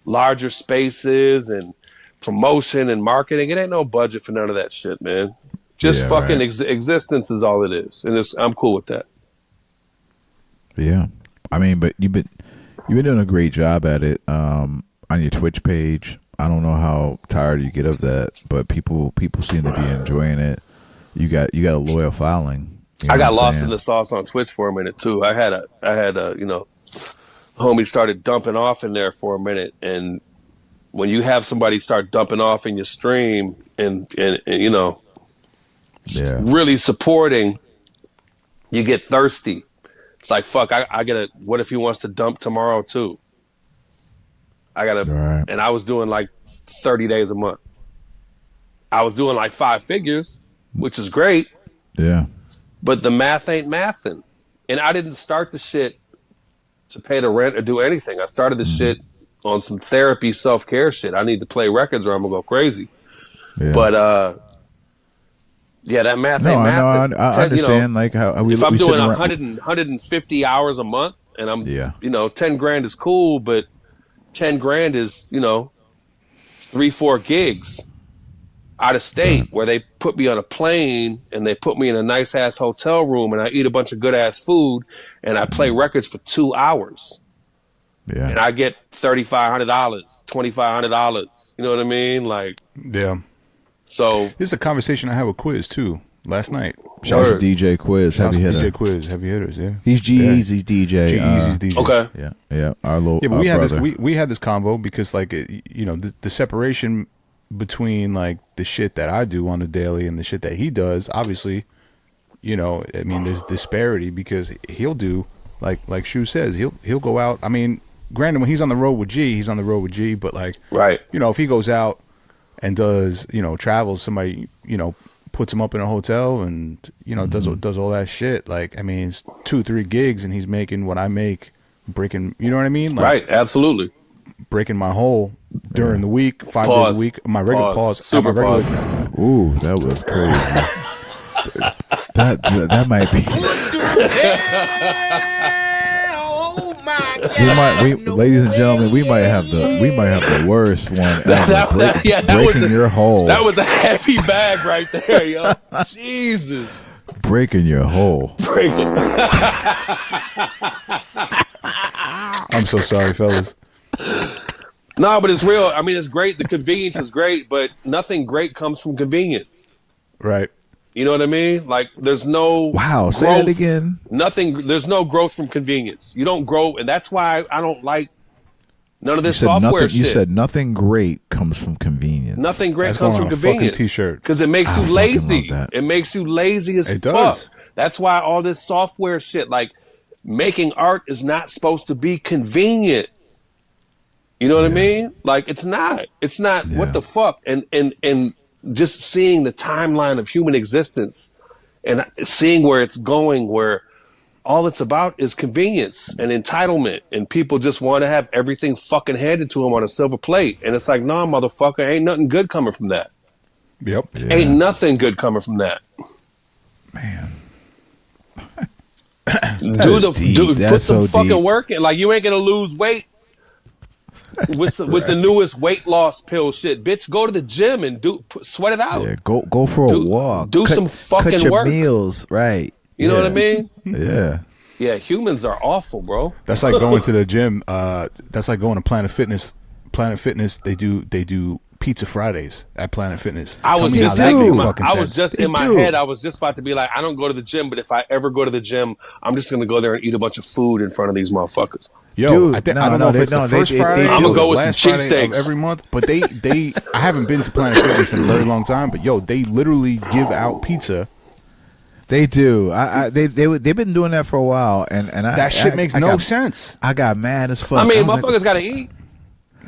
larger spaces and promotion and marketing, it ain't no budget for none of that shit, man. Just fucking existence is all it is. And I'm cool with that. Yeah. I mean, but you've been doing a great job at it on your Twitch page. I don't know how tired you get of that, but people seem to be enjoying it. You got a loyal following. You know I got lost in the sauce on Twitch for a minute too. I had a homie started dumping off in there for a minute, and when you have somebody start dumping off in your stream and you know, really supporting, you get thirsty. It's like, fuck, I gotta, what if he wants to dump tomorrow too? And I was doing like 30 days a month. I was doing like 5 figures, which is great. Yeah. But the math ain't mathing. And I didn't start the shit to pay the rent or do anything. I started the shit on some therapy, self-care shit. I need to play records or I'm going to go crazy. Yeah. But, that math ain't mathing. No, I understand, like how we. If I'm doing 150 hours a month and I'm, 10 grand is cool, but 10 grand is, 3-4 gigs out of state where they put me on a plane and they put me in a nice ass hotel room and I eat a bunch of good ass food and I play records for 2 hours. Yeah. And I get $3,500, $2,500. You know what I mean? Like, yeah. So this is a conversation I had with Quiz too last night. Shout out to DJ Quiz, heavy hitter. DJ Quiz, heavy hitters. Yeah. He's G-Eazy's DJ. G-Eazy's DJ. Okay. Yeah. Our little. Yeah, but we had this. We had this convo because, like, the separation between like the shit that I do on the daily and the shit that he does, obviously, I mean, there's disparity because he'll do like Shu says, he'll go out. I mean, granted, when he's on the road with G, he's on the road with G, but like, right, if he goes out and does, travels, somebody, puts him up in a hotel and does all that shit. Like, I mean, it's 2-3 gigs and he's making what I make, breaking. You know what I mean? Like, right, absolutely. Breaking my hole during the week, 5 days a week. My regular pause. Super my regular pause. Ooh, that was crazy. that might be. Oh my God! Ladies and gentlemen, we might have the worst one ever. Breaking your hole. That was a heavy bag right there, yo. Jesus. Breaking your hole. Breaking. I'm so sorry, fellas. No, but it's real. I mean, it's great. The convenience is great, but nothing great comes from convenience. Right. You know what I mean? Like, there's no wow. Say growth, that again. Nothing. There's no growth from convenience. You don't grow, and that's why I don't like none of this software shit. You said nothing great comes from convenience. Nothing great that's comes from convenience. T-shirt because it makes you lazy. It makes you lazy as fuck. Does. That's why all this software shit, like making art, is not supposed to be convenient. You know what I mean? Like, it's not. It's not. What the fuck? And just seeing the timeline of human existence and seeing where it's going, where all it's about is convenience and entitlement, and people just want to have everything fucking handed to them on a silver plate. And it's like, nah, motherfucker, ain't nothing good coming from that. Yep. Yeah. Ain't nothing good coming from that. Man. Put some fucking work in. Like, you ain't gonna lose weight with the newest weight loss pill shit. Bitch, go to the gym and sweat it out. Yeah, go for a walk. Do some fucking cut your work. meals, right? You know what I mean? Yeah. Yeah, humans are awful, bro. That's like going to the gym. That's like going to Planet Fitness. Planet Fitness, they do Pizza Fridays at Planet Fitness. I was just in my head. I was just about to be like, I don't go to the gym, but if I ever go to the gym, I'm just gonna go there and eat a bunch of food in front of these motherfuckers. Yo, I don't know if it's the first Friday. I'm gonna go with some cheesesteaks every month. But they I haven't been to Planet Fitness in a very long time. But yo, they literally give out pizza. They do. They've been doing that for a while, and that shit makes no sense. I got mad as fuck. I mean, motherfuckers gotta eat.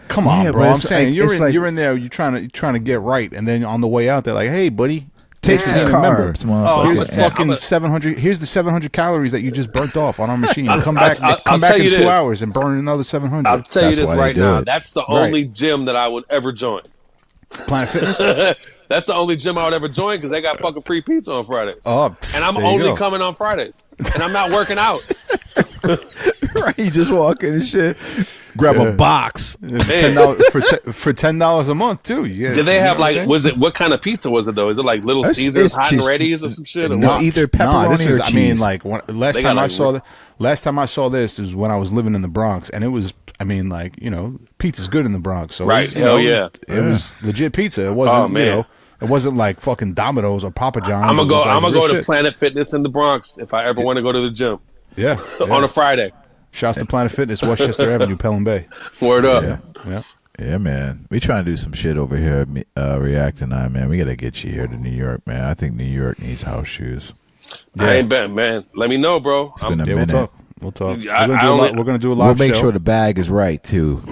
Come on, bro. I'm saying you're in there. You're trying to get right, and then on the way out, they're like, "Hey, buddy, take some carbs, motherfucker. Here's fucking 700. Here's the 700 calories that you just burnt off on our machine. Come back in 2 hours and burn another 700." I'll tell you this right now. That's the only gym that I would ever join. Planet Fitness? That's the only gym I would ever join because they got fucking free pizza on Fridays. Oh, and I'm only coming on Fridays. And I'm not working out. Right, you just walk in and shit. Grab a box. $10 for $10 a month too. Yeah. Did they have like? Was it what kind of pizza was it though? Is it like Little Caesars hot and ready's or some shit? It's either pepperoni this is, or cheese. I mean, like last time I saw this is when I was living in the Bronx, and it was. I mean, like pizza's good in the Bronx, so right? It was legit pizza. It wasn't it wasn't like fucking Domino's or Papa John's. I'm gonna go to Planet Fitness in the Bronx if I ever want to go to the gym. Yeah. On a Friday. Shouts to Planet Fitness, Westchester Avenue, Pelham Bay. Word up. Yeah, man. We trying to do some shit over here, React and I, man. We got to get you here to New York, man. I think New York needs house shoes. Yeah. I ain't bet, man. Let me know, bro. It's been a minute. We'll talk. We're going to do a live show. We'll make sure the bag is right, too.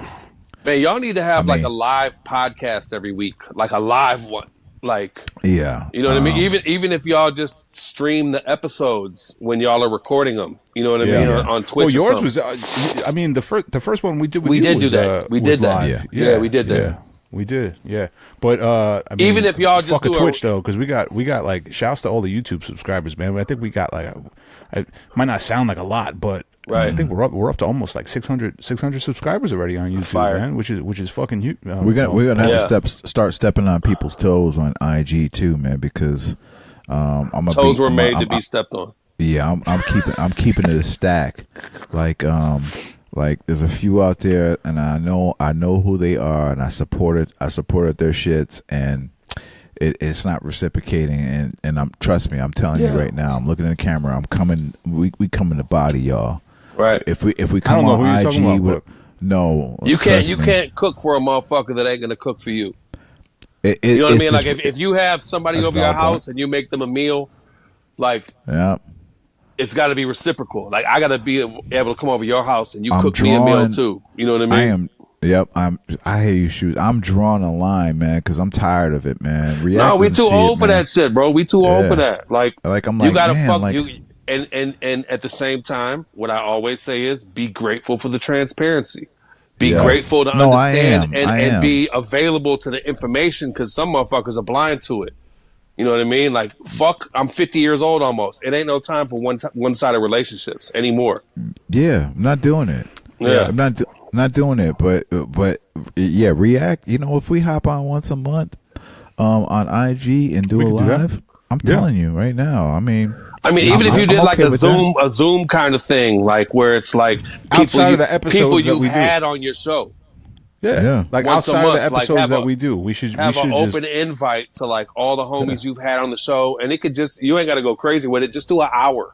Man, y'all need to have like a live podcast every week. Like a live one. Like, yeah, you know what I mean? Even if y'all just stream the episodes when y'all are recording them, you know what I mean? On Twitch. Well, yours was, I mean, the first one we did with we you did was, do that. We did that. Live. Yeah, we did that. Yeah. We did, yeah. But I mean, even if y'all just fuck do a Twitch though, because we got like shouts to all the YouTube subscribers, man. I think we got like, it might not sound like a lot, but I think we're up to almost like 600 subscribers already on YouTube, man. Which is fucking huge. We're gonna have to start stepping on people's toes on IG too, man, because toes were made to be stepped on. Yeah, I'm keeping it a stack. Like there's a few out there, and I know who they are, and I supported their shits, and it's not reciprocating, and trust me, I'm telling you right now, I'm looking in the camera, I'm coming, we coming to body y'all. Right. If we come on IG, no, you can't cook for a motherfucker that ain't gonna cook for you. You know what I mean? Like if you have somebody over your house and you make them a meal, like it's got to be reciprocal. Like I got to be able to come over your house and you cook me a meal too. You know what I mean? I hear you, shoot. I'm drawing a line, man, because I'm tired of it, man. No, we too old for that shit, bro. We too old for that. Like I'm like, you gotta man, fuck like, you. And at the same time, what I always say is be grateful for the transparency. Be grateful to understand and be available to the information, because some motherfuckers are blind to it. You know what I mean? Like, fuck, I'm 50 years old almost. It ain't no time for one-sided relationships anymore. Yeah, I'm not doing it. Yeah, I'm not doing it. But yeah, React. You know, if we hop on once a month on IG and do a live, I'm telling you right now. I mean, even if you did like a Zoom kind of thing, like where it's like outside of the episodes you've had on your show. Yeah. Like once outside a month, of the episodes that we do, we should have an open invite to like all the homies you've had on the show, and it could just, you ain't got to go crazy with it. Just do an hour.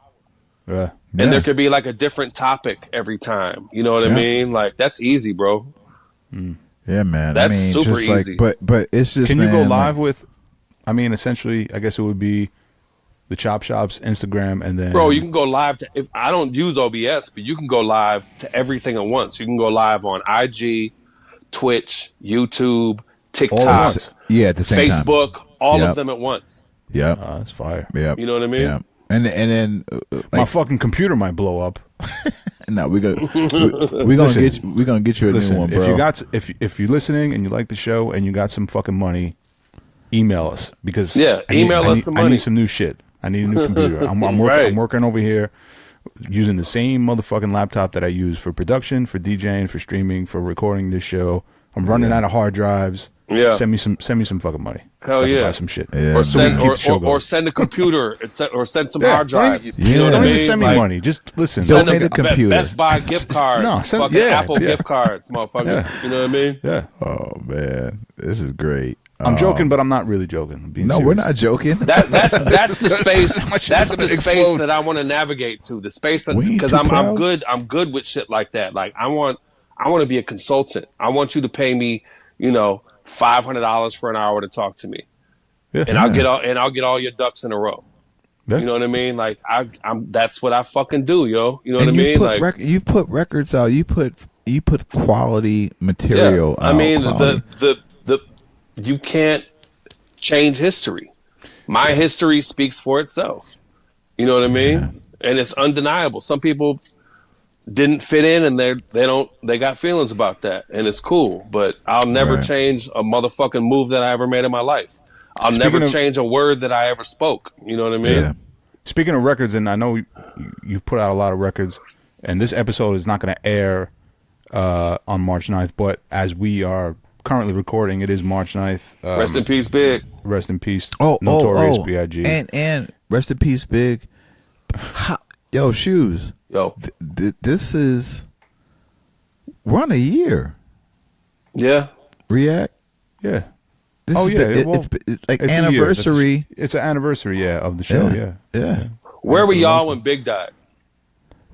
And there could be like a different topic every time. You know what I mean? Like that's easy, bro. Yeah, man. That's super easy. But it's just. Can you go live with? I mean, essentially, I guess it would be the Chop Shop's Instagram, and then bro, you can go live to. If I don't use OBS, but you can go live to everything at once. You can go live on IG, Twitch, YouTube, TikTok, at the same time. Facebook, all of them at once. Yeah, that's fire. Yeah, you know what I mean. Yeah, and then my fucking computer might blow up. No, we're gonna get you a new one, bro. If you're listening and you like the show and you got some fucking money, email us, because email us some money. I need some new shit. I need a new computer. I'm working over here using the same motherfucking laptop that I use for production, for DJing, for streaming, for recording this show. I'm running out of hard drives. Yeah. Send me some fucking money. Hell yeah. Buy some shit. Yeah. Or send a computer or send some hard drives. You know what I mean? Send me money. Just listen. Send a computer. Best Buy gift cards. Apple gift cards, motherfucker. Yeah. You know what I mean? Yeah. Oh man, this is great. I'm joking, but I'm not really joking. No, we're not joking. That's the space. That's the space that I want to navigate to. The space that's because I'm good. I'm good with shit like that. Like I want to be a consultant. I want you to pay me, $500 for an hour to talk to me, and I'll get all your ducks in a row. Yeah. You know what I mean? Like I'm. That's what I fucking do, yo. You know what I mean? Like you put records out. You put quality material out. I mean the you can't change history. My history speaks for itself. You know what I mean? Yeah. And it's undeniable. Some people didn't fit in, and they got feelings about that, and it's cool. But I'll never change a motherfucking move that I ever made in my life. I'll never change a word that I ever spoke. You know what I mean? Yeah. Speaking of records, and I know you've put out a lot of records, and this episode is not going to air on March 9th, but as we are currently recording, it is March 9th. Rest in peace, Big. Rest in peace, Notorious B.I.G. And rest in peace, Big. Yo, Shoes. Yo. This is... We're on a year. Yeah. React? Yeah. It's like anniversary. It's an anniversary, of the show, yeah. Where were y'all when Big died?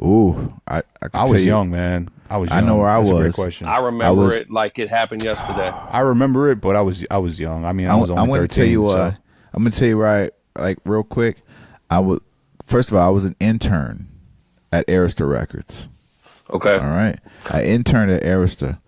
Ooh, I was young, man. I was young. I know where That's I was. A great question. I remember it like it happened yesterday. I remember it, but I was young. I mean, I was only 13. I'm going to tell you right, like real quick. First of all, I was an intern at Arista Records. Okay. All right. I interned at Arista.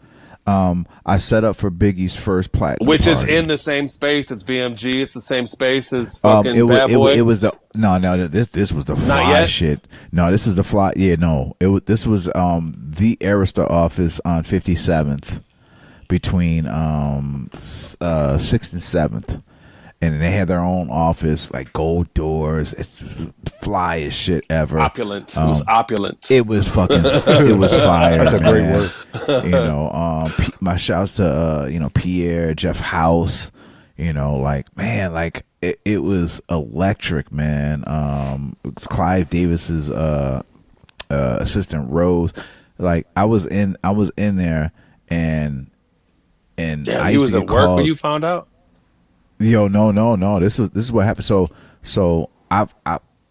I set up for Biggie's first platinum Which party. is in the same space as BMG. It's the same space as fucking Bad Boy. It was the this was the fly shit. No, this was the fly. Yeah, no. This was the Arista office on 57th between 6th and 7th. And they had their own office, like gold doors. It's just fly as shit ever. Opulent. It was opulent. It was fucking. It was fire. That's a great word. You know, my shouts to Pierre, Jeff House. You know, like man, like it was electric, man. Clive Davis's assistant Rose. Like I was in there, and Damn, I he used was to at get work calls. when you found out. Yo, no. This is what happened. So I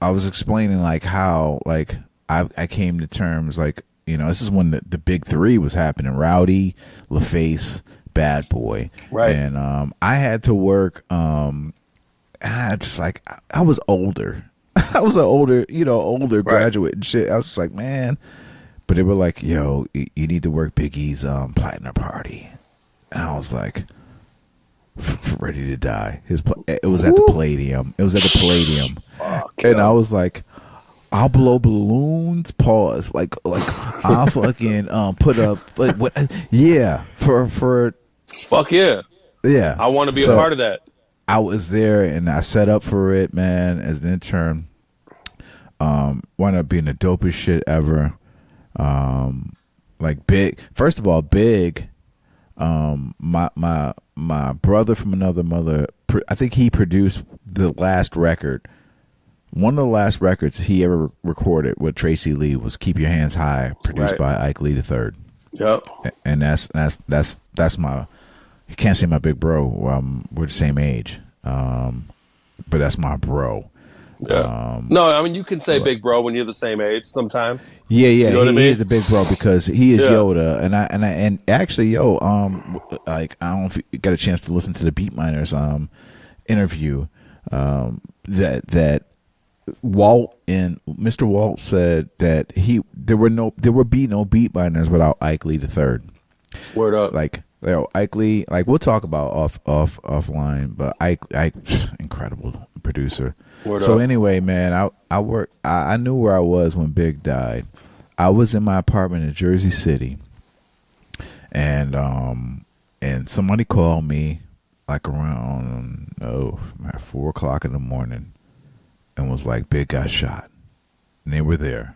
was explaining like how like I came to terms like this is when the big three was happening: Rowdy, LaFace, Bad Boy, right? And I had to work. Just like I was older. I was an older graduate and shit. I was just like, man. But they were like, yo, you need to work Biggie's platinum party, and I was like. Ready to die. It was at the Palladium. And I was like, I'll blow balloons. Pause. Like I'll fucking put up like what? Yeah, for fuck yeah. Yeah, I want to be a part of that. I was there and I set up for it, man, as an intern. Wound up being the dopest shit ever. Like Big. First of all, Big. My brother from another mother, I think he produced the last record. One of the last records he ever recorded with Tracy Lee was "Keep Your Hands High," produced by Ike Lee III. Yep. And that's my. You can't say my big bro. We're the same age, but that's my bro. Yeah. No, I mean you can say big bro when you're the same age sometimes. Yeah, you know he is the big bro because he is Yoda, and actually, like I don't know if you got a chance to listen to the Beatminers interview, that Walt and Mr. Walt said that there would be no Beatminers without Ike Lee III. Word up, like. Ike Lee, like we'll talk about offline, but Ike incredible producer. Anyway, man, I knew where I was when Big died. I was in my apartment in Jersey City, and somebody called me like around 4:00 in the morning, and was like, Big got shot, and they were there,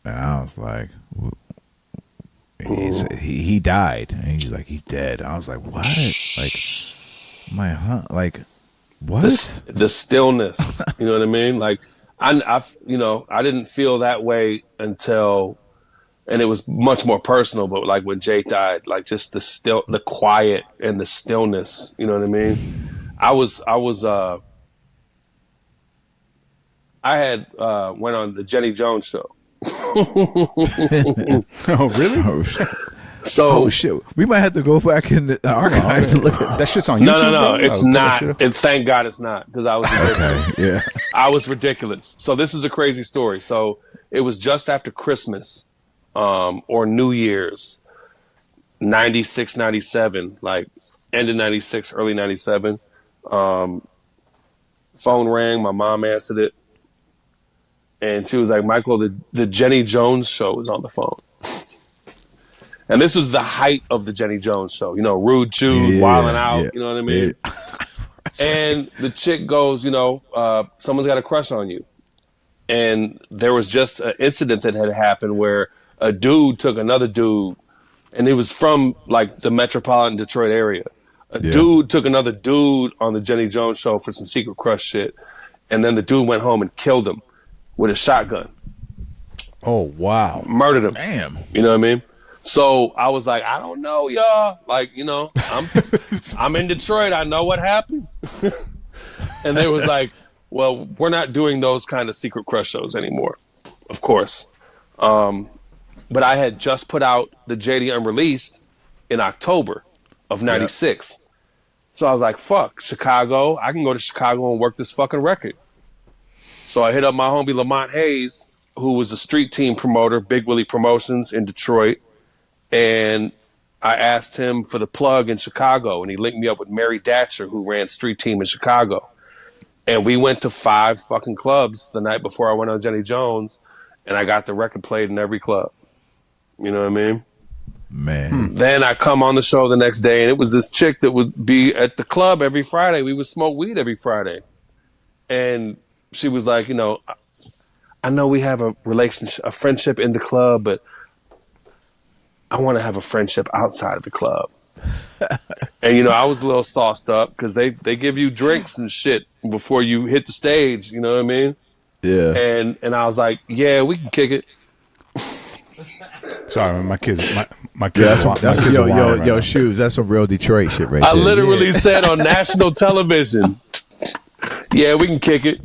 and I was like. He said he died, and he's like he's dead. I was like, what? Like, like, what? The stillness. You know what I mean? Like, I didn't feel that way until, and it was much more personal. But like when Jake died, like just the quiet and the stillness. You know what I mean? I had went on the Jenny Jones show. Oh really? Oh shit! So shit, we might have to go back in the archives to look at that. Shit's on YouTube. No, it's not. And thank God it's not because I was ridiculous. Okay, yeah, I was ridiculous. So this is a crazy story. So it was just after Christmas, or New Year's, 96, 97, like end of 96, early 97. Phone rang. My mom answered it. And she was like, Michael, the Jenny Jones show is on the phone. And this was the height of the Jenny Jones show. You know, Rude Jude, Wildin' Out, you know what I mean? Yeah. And the chick goes, you know, someone's got a crush on you. And there was just an incident that had happened where a dude took another dude, and he was from, like, the metropolitan Detroit area. A dude took another dude on the Jenny Jones show for some secret crush shit. And then the dude went home and killed him with a shotgun. Oh, wow. Murdered him. Damn. You know what I mean? So I was like, I don't know, y'all. Like, you know, I'm in Detroit. I know what happened. And they was like, well, we're not doing those kind of secret crush shows anymore, of course. But I had just put out the JD Unreleased in October of 96. Yeah. So I was like, fuck, Chicago. I can go to Chicago and work this fucking record. So I hit up my homie Lamont Hayes, who was a street team promoter, Big Willie Promotions in Detroit. And I asked him for the plug in Chicago, and he linked me up with Mary Datcher, who ran street team in Chicago. And we went to 5 fucking clubs the night before I went on Jenny Jones, and I got the record played in every club. You know what I mean? Man. Then I come on the show the next day, and it was this chick that would be at the club every Friday. We would smoke weed every Friday. And she was like, you know, I know we have a relationship, a friendship in the club, but I want to have a friendship outside of the club. And, you know, I was a little sauced up because they give you drinks and shit before you hit the stage. You know what I mean? Yeah. And I was like, yeah, we can kick it. Sorry, man, my kids. That's yo, Shoes. That's some real Detroit shit right there. I literally said on national television, yeah, we can kick it.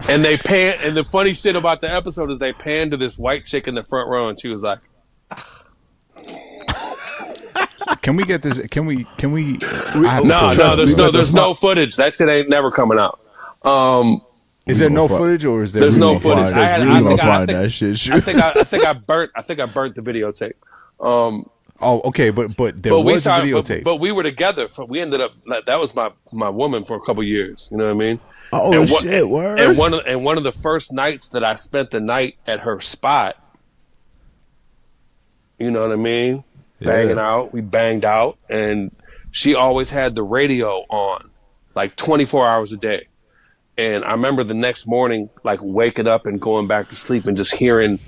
And they pan. And the funny shit about the episode is they panned to this white chick in the front row, and she was like, Can we get this? Can we? No, there's no footage. That shit ain't never coming out. Is there no footage, or is there? There's no footage. I think I burnt the videotape. Oh, okay, but there was a videotape. But we were together. We ended up. That was my woman for a couple years. You know what I mean? Oh shit! Word. And one of the first nights that I spent the night at her spot. You know what I mean? Banging out. We banged out, and she always had the radio on, like 24 hours a day. And I remember the next morning, like waking up and going back to sleep and just hearing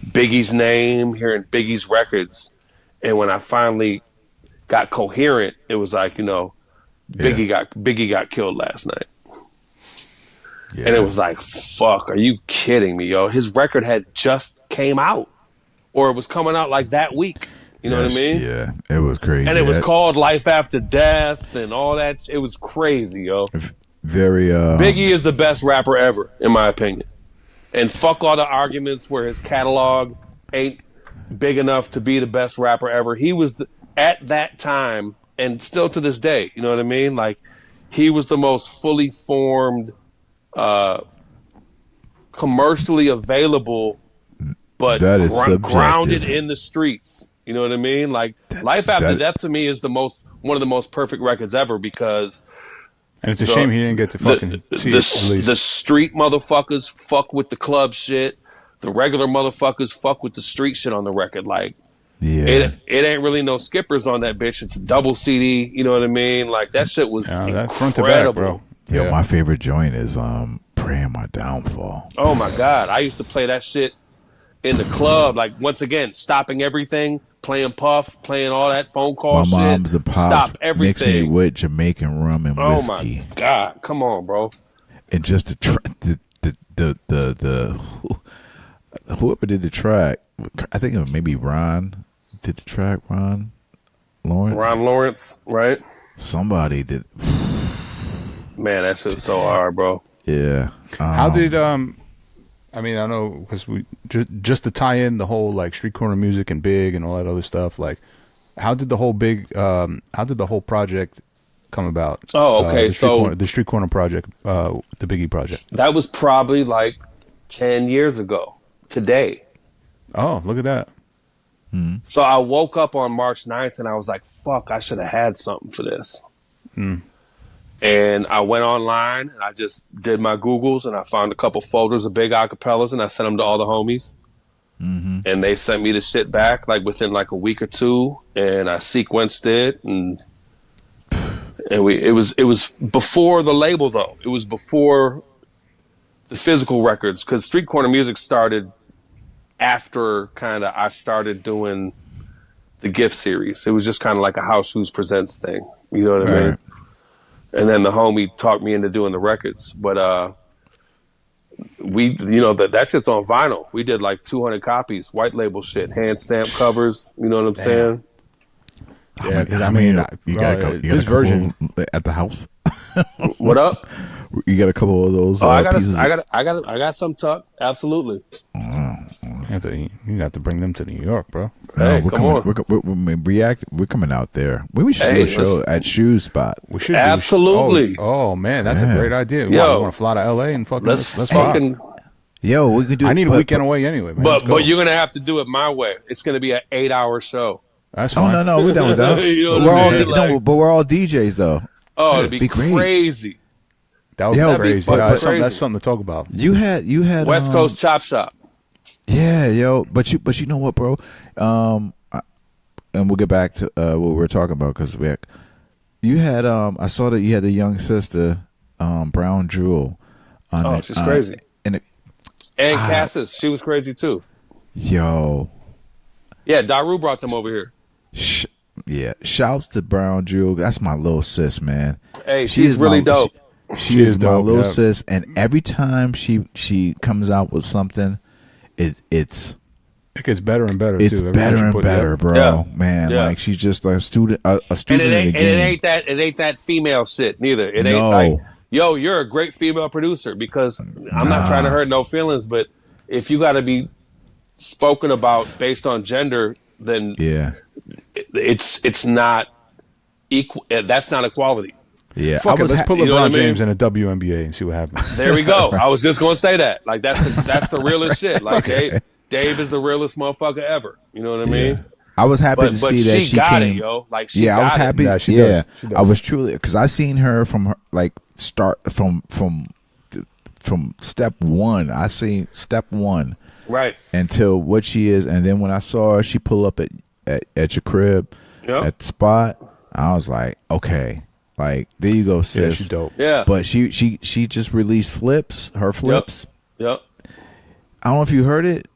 Biggie's name, hearing Biggie's records. And when I finally got coherent, it was like, you know, Biggie got killed last night. Yeah. And it was like, fuck, are you kidding me, yo? His record had just came out, or it was coming out like that week. You know what I mean? Yeah, it was crazy. And it was called Life After Death and all that. It was crazy, yo. Very Biggie is the best rapper ever, in my opinion. And fuck all the arguments where his catalog ain't big enough to be the best rapper ever. He was at that time, and still to this day, you know what I mean? Like, he was the most fully formed, commercially available, but grounded in the streets. You know what I mean? Like, Life After Death to me is one of the most perfect records ever, because and it's a shame he didn't get to fucking see it. The street motherfuckers fuck with the club shit. The regular motherfuckers fuck with the street shit on the record. Like, it ain't really no skippers on that bitch. It's a double CD. You know what I mean? Like, that shit was incredible. Front to back, bro. Yo, my favorite joint is "Praying My Downfall." Oh my god, I used to play that shit in the club. Like, once again, stopping everything, playing Puff, playing all that phone call shit. My mom's a pops stop everything. Mixed me with Jamaican rum and whiskey. Oh my god, come on, bro. And just whoever did the track, I think it was maybe Ron did the track. Ron Lawrence, right? Somebody did. Man, that shit's so hard, bro. Yeah. How did I mean, I know because we just to tie in the whole like street corner music and Big and all that other stuff. Like, how did the whole project come about? Oh, okay. The street corner project, the Biggie project. That was probably like 10 years ago today. Oh, look at that. Mm-hmm. So I woke up on March 9th and I was like, fuck, I should have had something for this. And I went online and I just did my Googles and I found a couple folders of big acapellas and I sent them to all the homies. Mm-hmm. And they sent me the shit back like within like a week or two, and I sequenced it and it was before the label though. It was before the physical records, because Street Corner Music started after kind of I started doing the gift series. It was just kind of like a House Shoes Presents thing. You know what I mean? And then the homie talked me into doing the records. But we, you know, that shit's on vinyl. We did like 200 copies, white label shit, hand stamp covers. You know what I'm saying? Yeah, because I mean, you got this version at the house. What up? You got a couple of those. Oh, I got some tucked. Absolutely. You have to bring them to New York, bro. Hey, we're come coming, on. We're coming out there. We should do a show at Shoes Spot. We should absolutely. Oh man, that's a great idea. You want to fly to LA and fucking let's fucking. Yo, we could do. I need a weekend away anyway, man. But you're gonna have to do it my way. It's gonna be an 8-hour show. That's fine. Oh no, we're done with that. But we're all DJs though. Oh, it'd be crazy. That would be crazy. That's something to talk about. You had West Coast Chop Shop. Yeah, yo, but you know what, bro? And we'll get back to what we were talking about, because you had I saw that you had the young sister, Brown Jewel. She's crazy. And Cassis, she was crazy too. Yo. Yeah, Daru brought them over here. Yeah, shouts to Brown Jewel. That's my little sis, man. Hey, she's really dope. She is my little sis, and every time she comes out with something, it gets better and better. It's too. better and better, bro. Yeah. Man, yeah. Like she's just a student in the game. And it ain't that female shit neither. It ain't like, yo, you're a great female producer, because I'm not trying to hurt no feelings, but if you got to be spoken about based on gender, then it's not equal. That's not equality. Yeah, let's put LeBron James in a WNBA and see what happens. There we go. I was just gonna say that. Like that's the realest shit. Like Dave is the realest motherfucker ever. You know what I mean? I was happy to see that she got came. It, yo. Like I was happy. Yeah, she does. I was truly, because I seen her from her, like start from step one. I seen step one until what she is, and then when I saw her, she pull up at your crib at the spot. I was like, okay. Like, there you go, sis. Yeah, she's dope. Yeah. But she just released her flips. Yep. I don't know if you heard it.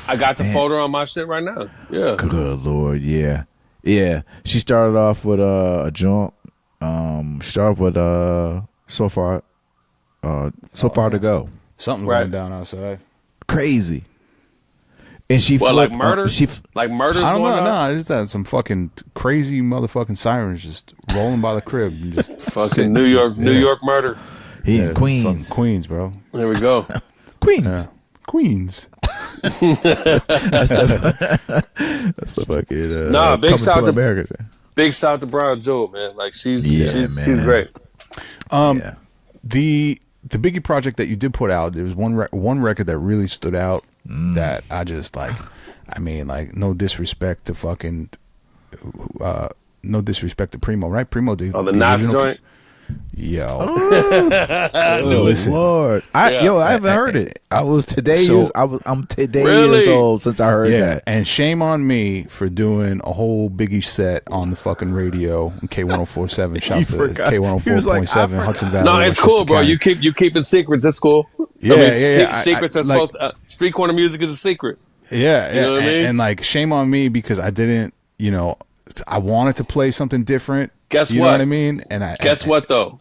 I got the folder on my shit right now. Yeah. Good Lord, yeah. Yeah. She started off with a jump. She started with so far to go. Something's going down outside. Crazy. And she flipped, like murder? Like murder's I don't going know. on? No, I just had some fucking crazy motherfucking sirens just rolling by the crib and just fucking New York murder. Queens. Queens, bro. There we go. Queens. Yeah. Queens. That's the fucking big shout to America. Big shout to Brown Jewel, man. Like she's great. The Biggie project that you did put out, there was one record that really stood out that I just like. I mean, like, no disrespect to fucking, no disrespect to Primo, right? Primo, the Knots joint. Yo, listen, Lord, I haven't heard it. I'm today years old since I heard that. And shame on me for doing a whole Biggie set on the fucking radio. K1047, shouts to K104.7 Hudson Valley. No, it's cool, bro. You keeping secrets. It's cool. Secrets are supposed. Street corner music is a secret. Yeah, you know what I mean? And like, shame on me because I didn't. I wanted to play something different. Guess you what? know what I mean? Guess what though?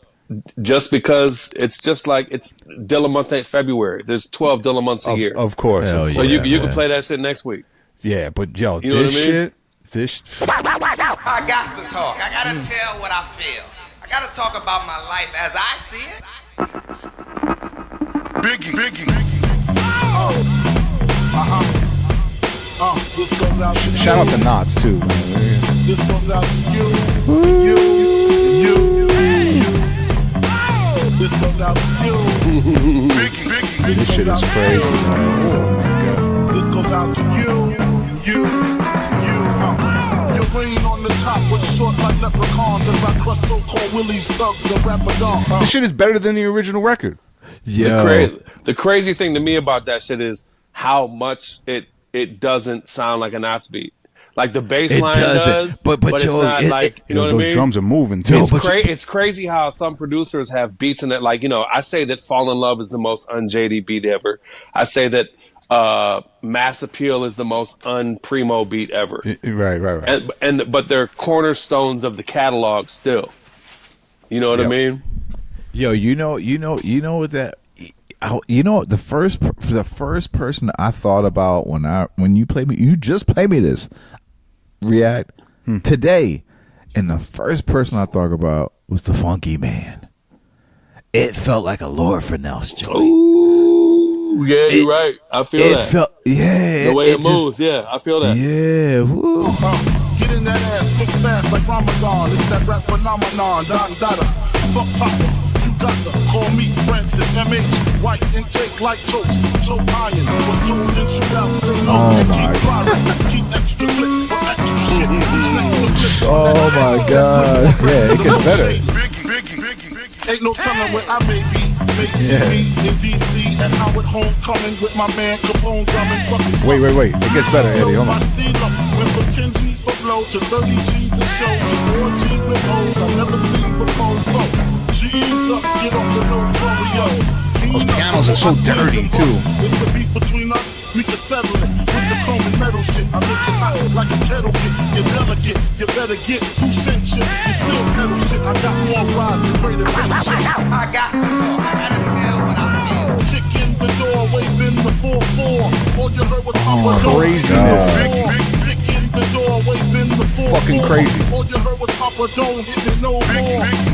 Just because it's just like it's Dilla month ain't February. There's 12 Dilla months a year. Of course. So you can play that shit next week. Yeah, but yo, you know this shit. I got to talk. I got to tell what I feel. I got to talk about my life as I see it. Biggie. This goes out to shout out to Knots too, man. This goes out to you. This goes out to you. This shit is crazy, man. Oh my God. This goes out to you. Your reign on the top was short like leprechauns as I crushed so-called willies, thugs, and rapadons. This shit is better than the original record. Yeah. The crazy thing to me about that shit is how much it doesn't sound like an ox beat. Like the bass line does, but it's not like, you know what I mean? Those drums are moving too. It's crazy how some producers have beats in it. Like, you know, I say that Fall in Love is the most un-JD beat ever. I say that Mass Appeal is the most un-Primo beat ever. Right. But they're cornerstones of the catalog still. You know what I mean? Yo, you know what that. You know the first person I thought about when you played me, you just played me this React today, and the first person I thought about was the Funky Man. It felt like a Lord Finesse joint. Ooh, yeah, you're right. I feel that. The way it moves, I feel that. Yeah. Woo. Get in that ass, quick fast like Ramadan. It's that rap phenomenon. Don Dada, fuck Papa. Got to call me Francis M.H. White intake like toast. So iron was told in shootouts. Stay low and keep firing. Keep extra clips for extra shit. Oh my God. Yeah, it gets better. Ain't no telling where I may be. May see me in D.C. and Howard Homecoming with my man Capone drumming. Wait. It gets better, Eddie. Hold on. Went from 10 G's for blow to 30 G's a show to more G's with O's I never seen before. So Jesus, get off the notorious. Those pianos are so dirty too. If the beef between us, we can settle it with the chrome and metal shit. I make it hot like a kettle kit. You're delicate, you better get 2 cent shit. You still pedal shit. I got more rides than great adventure. I got to talk. I gotta tell what I feel. Kick in the door, wave in the 4-4. All you heard was Papa Dog. Craziness. Kick in the door, wave in the 4-4. Fucking crazy. All you heard was Papa Don't hit me no more.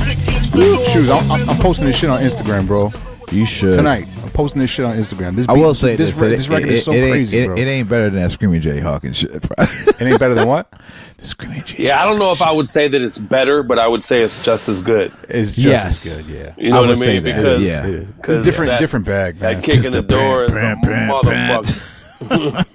Kick in the door. Shoes, I'm posting this shit on Instagram, bro. You should. Tonight. I'm posting this shit on Instagram. I will say this record is so crazy, bro. It ain't better than that Screaming Jay Hawkins shit. It ain't better than what? The Screaming Jay. Yeah, I don't know if I would say that it's better, but I would say it's just as good. It's just as good, yeah. You know what I mean? Because different bag, man. That kick in the door is a motherfucker.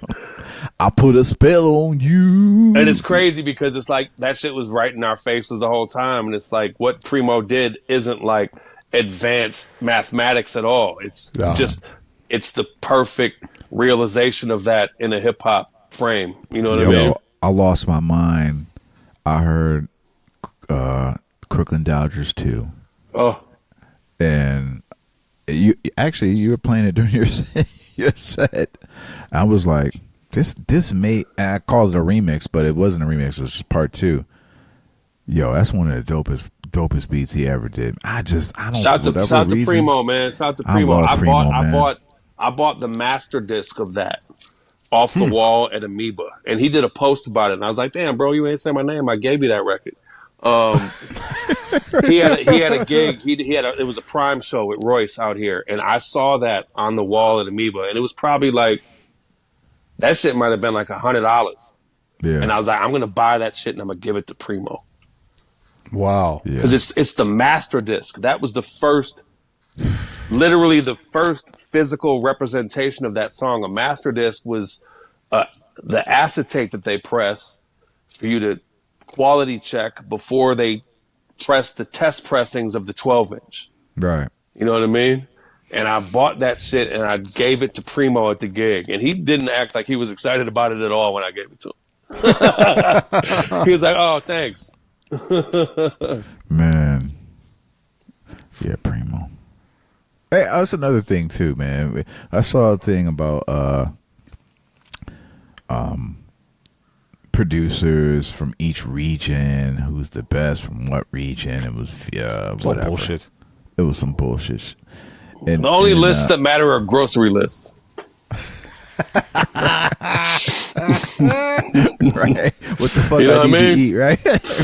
I put a spell on you. And it's crazy because it's like that shit was right in our faces the whole time. And it's like what Primo did isn't like advanced mathematics at all. It's just, it's the perfect realization of that in a hip hop frame. You know what I mean? I lost my mind. I heard Crooklyn Dodgers 2. Oh. And you were playing it during your set. I was like, this may, and I called it a remix, but it wasn't a remix. It was just part 2. Yo, that's one of the dopest beats he ever did. I don't. Shout to Primo, man. Shout to Primo. I bought the master disc of that off the wall at Amoeba, and he did a post about it. And I was like, damn, bro, you ain't say my name. I gave you that record. He had a gig. It was a Prime show with Royce out here, and I saw that on the wall at Amoeba, and it was probably like that shit might have been like $100. Yeah. And I was like, I'm gonna buy that shit and I'm gonna give it to Primo. Wow. Because it's the master disc. That was literally the first physical representation of that song. A master disc was the acetate that they press for you to quality check before they press the test pressings of the 12-inch. Right. You know what I mean? And I bought that shit and I gave it to Primo at the gig. And he didn't act like he was excited about it at all when I gave it to him. He was like, oh, thanks. Man. Yeah, Primo. Hey, that's another thing too, man. I saw a thing about producers from each region, who's the best from what region. It was whatever. Bullshit. It was some bullshit. The only lists that matter are grocery lists. Right? What the fuck I need to eat, right?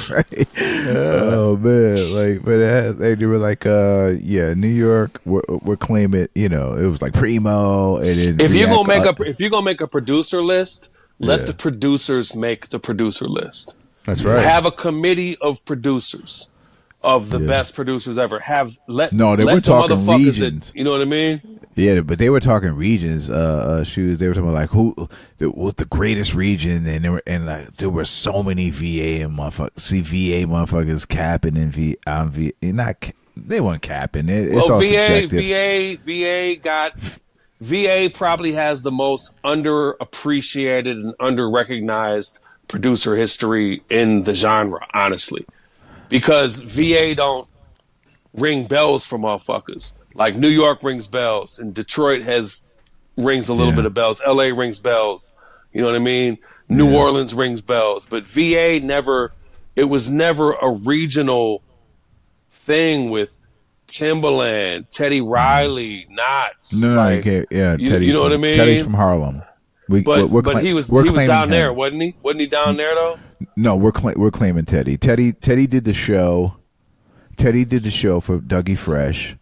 Right. Oh man, but they were like, New York, we're claiming, it was like Primo, and then if you're gonna make a producer list, let the producers make the producer list. That's right. Have a committee of producers. of the best producers ever. No, they were talking regions. You know what I mean? Yeah, but they were talking regions. Shoes. They were talking about like who was the greatest region, and there were so many VA and motherfuckers. See, VA motherfuckers capping and they weren't capping. It's all subjective. VA probably has the most underappreciated and underrecognized producer history in the genre, honestly, because VA don't ring bells for motherfuckers. Like New York rings bells, and Detroit rings a little bit of bells. LA rings bells. You know what I mean? New Orleans rings bells, but VA never. It was never a regional thing with Timbaland, Teddy Riley, Knots. No, Teddy's you know what I mean? Teddy's from Harlem. But he was down there, wasn't he? Wasn't he down there though? No, we're claiming Teddy. Teddy did the show. Teddy did the show for Dougie Fresh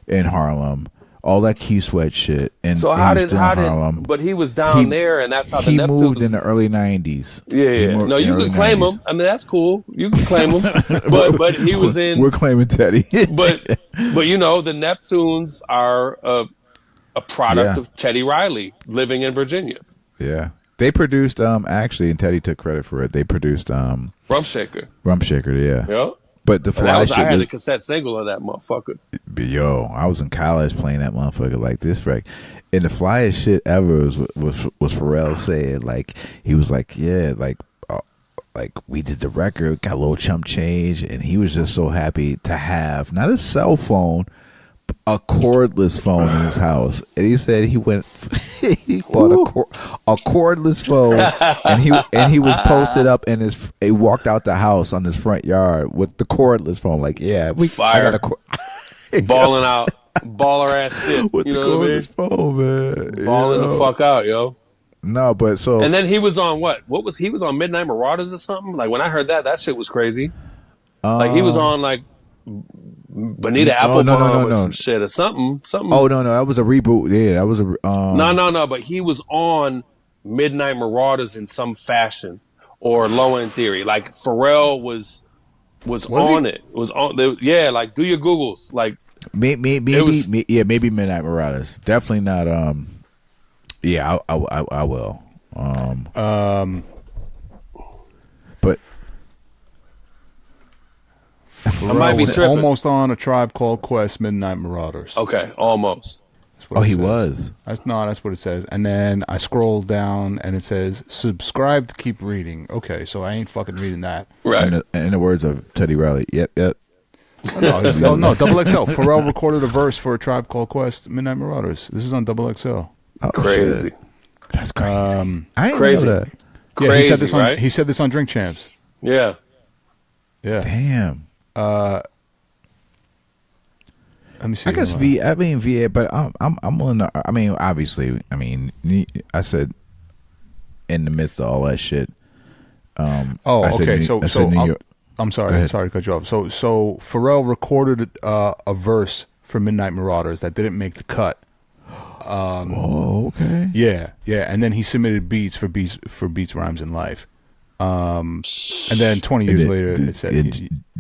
in Harlem. All that Q Sweat shit. And so Harlem. But he was down there, and that's how the Neptunes. He moved in the early '90s. Yeah. No, you can claim 90s. Him. I mean, that's cool. You can claim him. but he was in. We're claiming Teddy. but you know, the Neptunes are a product of Teddy Riley living in Virginia. Yeah. They produced actually, and Teddy took credit for it. They produced Rump Shaker. Yeah. Yep. But the fly shit I had the cassette single of that motherfucker. Yo, I was in college playing that motherfucker like this, Frank. And the flyest shit ever was Pharrell saying, like, he was like, yeah, like we did the record, got a little chump change, and he was just so happy to have not a cell phone, a cordless phone in his house. And he said he bought a cordless phone, and he was posted up in he walked out the house on his front yard with the cordless phone. Like, yeah, fire, balling out, baller ass shit. With you the know what I mean? Phone, man, balling the fuck out, yo. No, but so and then he was on what was he was on Midnight Marauders or something? Like when I heard that shit was crazy. Like he was on like Bonita Applebum or some shit or something. Oh no, that was a reboot. Yeah, that was a No, but he was on Midnight Marauders in some fashion or Low End Theory. Like Pharrell was on it. Was on like do your Googles. Like maybe Midnight Marauders. Definitely not yeah, I will. But I might be tripping. Almost on A Tribe Called Quest, Midnight Marauders. Okay, almost. He was. That's what it says. And then I scroll down and it says, subscribe to keep reading. Okay, so I ain't fucking reading that. Right. In the words of Teddy Riley. Yep. No, Double XL. Pharrell recorded a verse for A Tribe Called Quest, Midnight Marauders. This is on Double XL. Oh, crazy. Shit. That's crazy. I ain't crazy. know that. Yeah, crazy, he said this on Drink Champs. Yeah. Damn. Let me see. I guess VA, but I'm on the. I mean, obviously, I said in the midst of all that shit. Okay. I'm sorry to cut you off. So Pharrell recorded a verse for Midnight Marauders that didn't make the cut. Okay. Yeah, and then he submitted beats for Beats, Rhymes, and Life. And then 20 years later, it said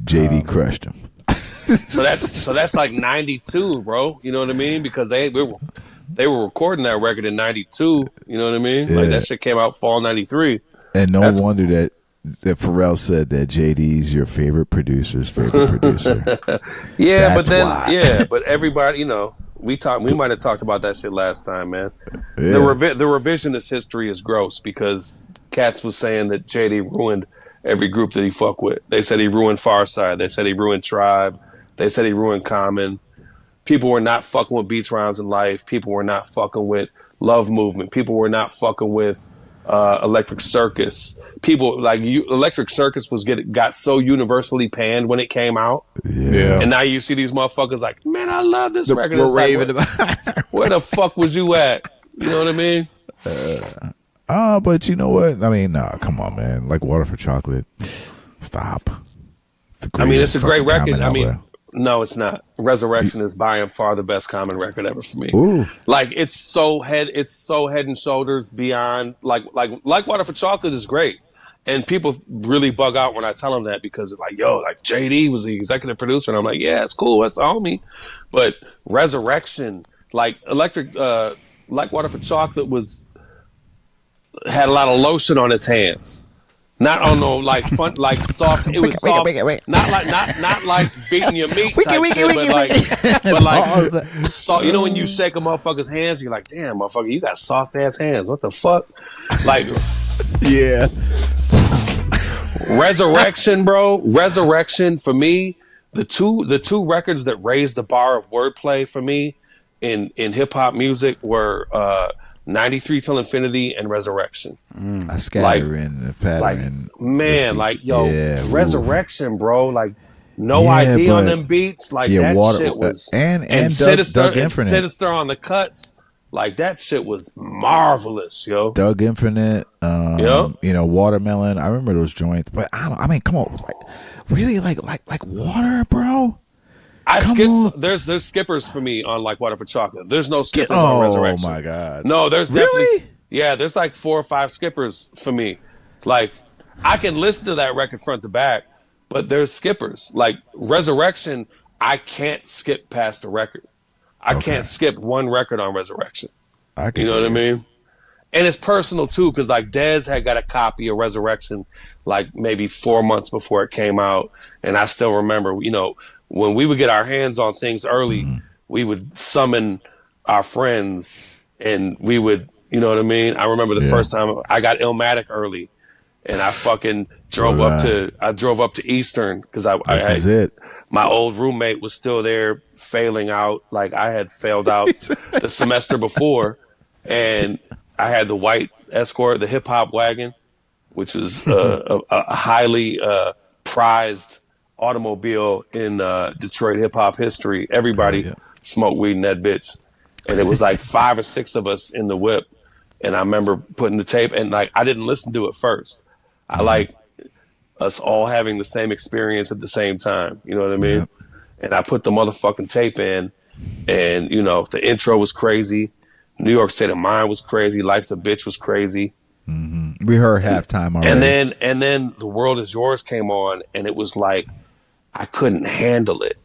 JD crushed him. So that's like 92, bro. You know what I mean? Because they were recording that record in 92. You know what I mean? Yeah. Like that shit came out fall 93. And no wonder that Pharrell said that JD's your favorite producer's favorite producer. Yeah, That's why. but everybody, you know, we might have talked about that shit last time, man. Yeah. The revisionist history is gross because Cats was saying that JD ruined every group that he fuck with. They said he ruined Farside. They said he ruined Tribe. They said he ruined Common. People were not fucking with Beats, Rhymes, and Life. People were not fucking with Love Movement. People were not fucking with Electric Circus. People like Electric Circus got so universally panned when it came out. Yeah. And now you see these motherfuckers like, man, I love this record. We're raving about where the fuck was you at? You know what I mean? But you know what? I mean, nah, come on, man. Like Water for Chocolate. Stop. It's a great record. No, it's not. Resurrection is by and far the best Common record ever for me. Ooh. Like it's so head and shoulders beyond like Water for Chocolate is great. And people really bug out when I tell them that because it's like, yo, like JD was the executive producer. And I'm like, yeah, it's cool. That's the homie. But Resurrection, like Electric, Like Water for Chocolate had a lot of lotion on its hands. Not on no like fun, like soft. It was soft. Not like beating your meat type shit, but like so, you know when you shake a motherfucker's hands, you're like, damn, motherfucker, you got soft ass hands. What the fuck? Like, yeah. Resurrection, bro. Resurrection for me. The two records that raised the bar of wordplay for me in hip hop music were 93 Till Infinity and Resurrection. I scatter in the pattern. Like, man, like, yo, Resurrection, bro. Like, no ID on them beats. Like, that shit was... And Sinister on the cuts. Like, that shit was marvelous, yo. Doug Infinite, you know, Watermelon. I remember those joints. But I mean, come on. Like, really? Like Water, bro? There's skippers for me on Like Water for Chocolate. There's no skippers on Resurrection. Oh my god. No, there's definitely there's like 4 or 5 skippers for me. Like I can listen to that record front to back, but there's skippers. Like Resurrection, I can't skip past the record. I can't skip one record on Resurrection. You know what I mean? And it's personal too, because like Dez had got a copy of Resurrection like maybe 4 months before it came out, and I still remember, you know, when we would get our hands on things early, we would summon our friends and we would, you know what I mean? I remember the first time I got Illmatic early and I fucking drove up to Eastern because my old roommate was still there failing out. Like I had failed out the semester before, and I had the white Escort, the hip hop wagon, which is a highly prized automobile in Detroit hip hop history. Everybody smoked weed in that bitch, and it was like 5 or 6 of us in the whip. And I remember putting the tape, and like I didn't listen to it first. I like us all having the same experience at the same time. You know what I mean? And I put the motherfucking tape in, and you know the intro was crazy. New York State of Mind was crazy. Life's a Bitch was crazy. We heard halftime already. And then The World Is Yours came on, and it was like I couldn't handle it.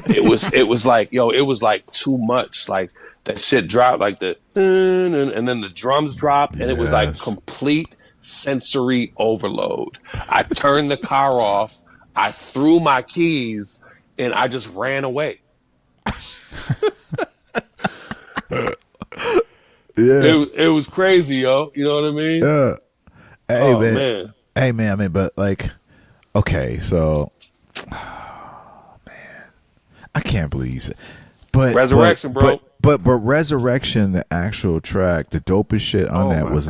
It was like, yo, it was like too much. Like that shit dropped, like the and then the drums dropped, and it was like complete sensory overload. I turned the car off, I threw my keys, and I just ran away. It was crazy, yo. You know what I mean? Hey man, I mean, but like, okay, so man, I can't believe you said, but Resurrection, bro. But Resurrection, the actual track, the dopest shit on that was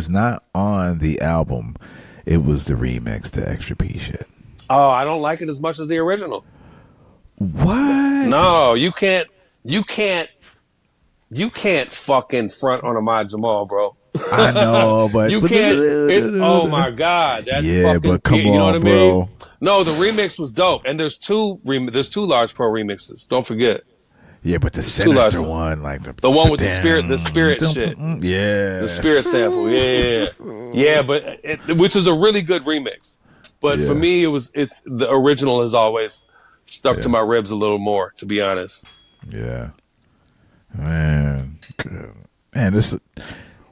not on the album. It was the remix, the Extra P shit. Oh, I don't like it as much as the original. What? No, you can't fucking front on Ahmad Jamal, bro. I know, but you can't. Oh my god, that fucking but come on, you know what I bro. mean? No, the remix was dope, and there's two Large Pro remixes. Don't forget. Yeah, but the Sinister one, like the one with the spirit shit. Yeah, the spirit sample. Yeah, but which is a really good remix. But for me, it's the original has always stuck to my ribs a little more, to be honest. Yeah, man, this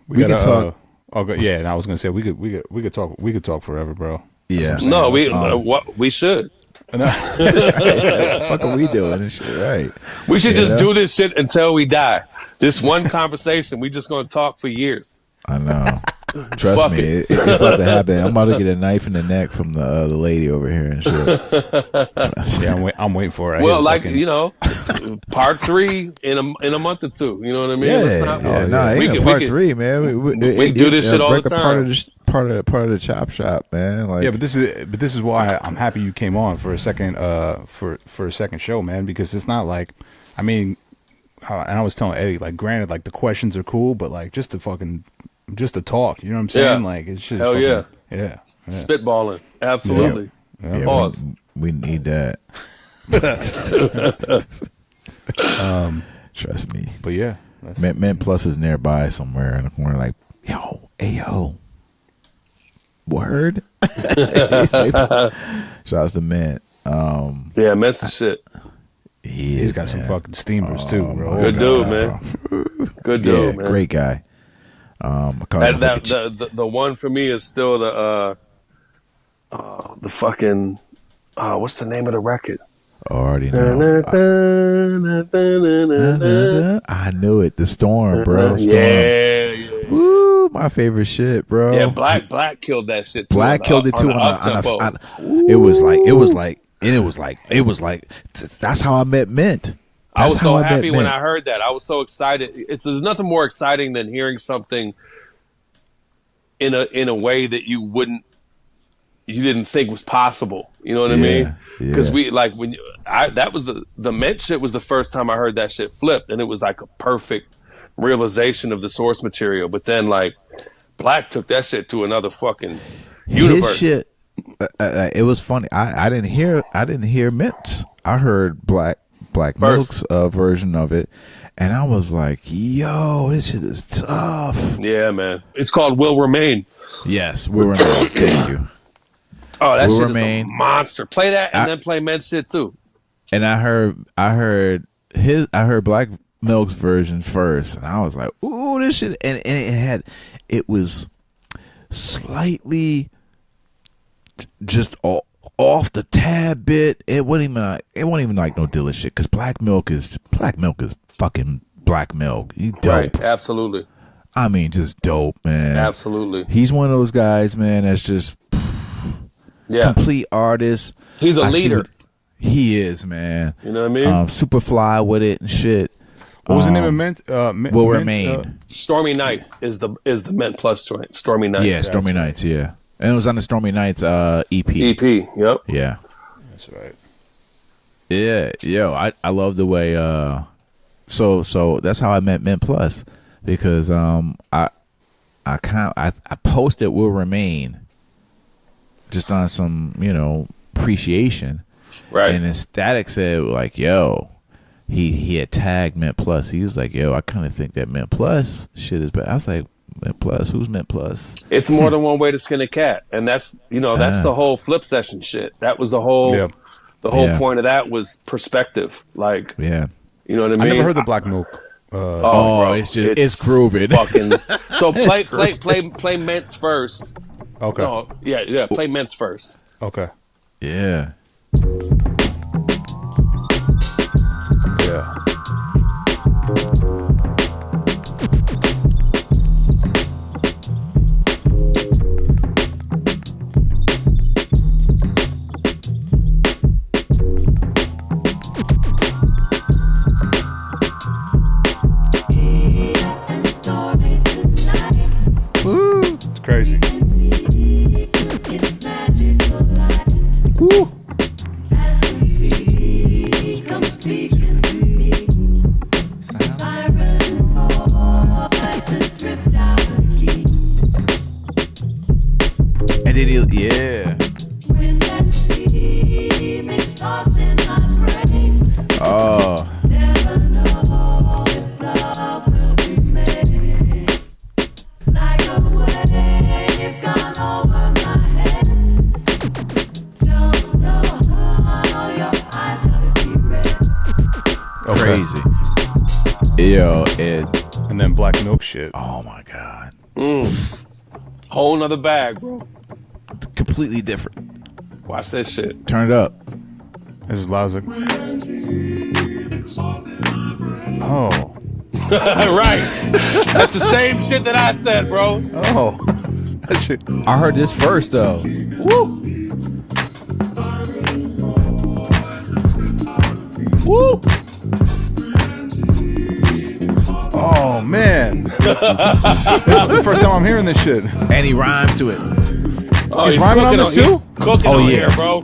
we can talk. And I was gonna say we could talk forever, bro. Yeah, no, we should. Fuck are we doing this shit, right? We should just do this shit until we die. This one conversation, we just gonna talk for years. I know. Trust me, it's about to happen. I'm about to get a knife in the neck from the lady over here and shit. Yeah, I'm waiting for it. Well, like you know, part 3 in a month or 2. You know what I mean? We can part 3, man. We do this shit all the time. Part of the chop shop, man. Like, yeah, but this is why I'm happy you came on for a second for a second show, man. Because it's not like, I mean, and I was telling Eddie, like, granted, like the questions are cool, but like just to talk, you know what I'm saying? Like it's just hell fucking, yeah, spitballing, absolutely. Yeah. Pause. We need that. Trust me. But yeah, Mint Plus is nearby somewhere in the corner. Like, yo, word. Shouts to Mint. Yeah, Ment's the shit. He's got some fucking steamers too, bro. Good dude, man. Good dude, man. Great guy. The one for me is still the fucking what's the name of the record? Already know. I knew it. The Storm, bro. Storm. Yeah. Woo, my favorite shit, bro. Yeah, Black killed that shit too. Black killed it too it was like that's how I met Mint. I was so happy when I heard that. I was so excited. There's nothing more exciting than hearing something in a way that you didn't think was possible. You know what I mean? Because that was the Mint shit was the first time I heard that shit flipped, and it was like a perfect realization of the source material. But then like Black took that shit to another fucking universe. His shit, it was funny. I didn't hear Mint's. I heard Black Milk's version of it, and I was like, yo, this shit is tough. Yeah, man. It's called Will Remain. Yes, Will Remain. Thank you. Oh, that shit is a monster. Play that and then play Mint shit too. And I heard Black Milk's version first, and I was like, ooh, this shit, and it was slightly just off the tad bit. It wasn't even like no Dilla shit, because Black Milk is fucking Black Milk. He's dope. Right, absolutely. I mean, just dope, man. Absolutely. He's one of those guys, man, that's just complete artist. He's a leader. He is, man. You know what I mean? Super fly with it and shit. What was the name of Mint? Will Remain. Stormy Nights is the Mint Plus joint. Stormy Nights. Yeah, Stormy Nights. Yeah, and it was on the Stormy Nights EP. EP. Yep. Yeah. That's right. Yeah, yo, I love the way. So that's how I met Mint Plus, because I posted Will Remain just on some appreciation, right? And then Static said like, yo. He had tagged Mint Plus. He was like, yo, I kind of think that Mint Plus shit is bad. I was like, Mint Plus? Who's Mint Plus? It's more than one way to skin a cat. And that's the whole flip session shit. That was the whole point of that was perspective. Like, you know what I mean? I never heard the Black Milk. Bro, it's grooving. So play Mint's first. Okay. No, yeah, play Mint's first. Okay. Yeah. Yeah. Woo. It's crazy. Woo. And then oh. Crazy. Yo, and then Black Milk shit. Oh my god. Whole nother bag, bro. It's completely different. Watch that shit. Turn it up. This is logic. Oh. Right. That's the same shit that I said, bro. Oh. That shit. I heard this first though. Woo. Woo. Oh man. This is the first time I'm hearing this shit. And he rhymes to it. Oh, he's rhyming on this too? He's cooking on here, bro.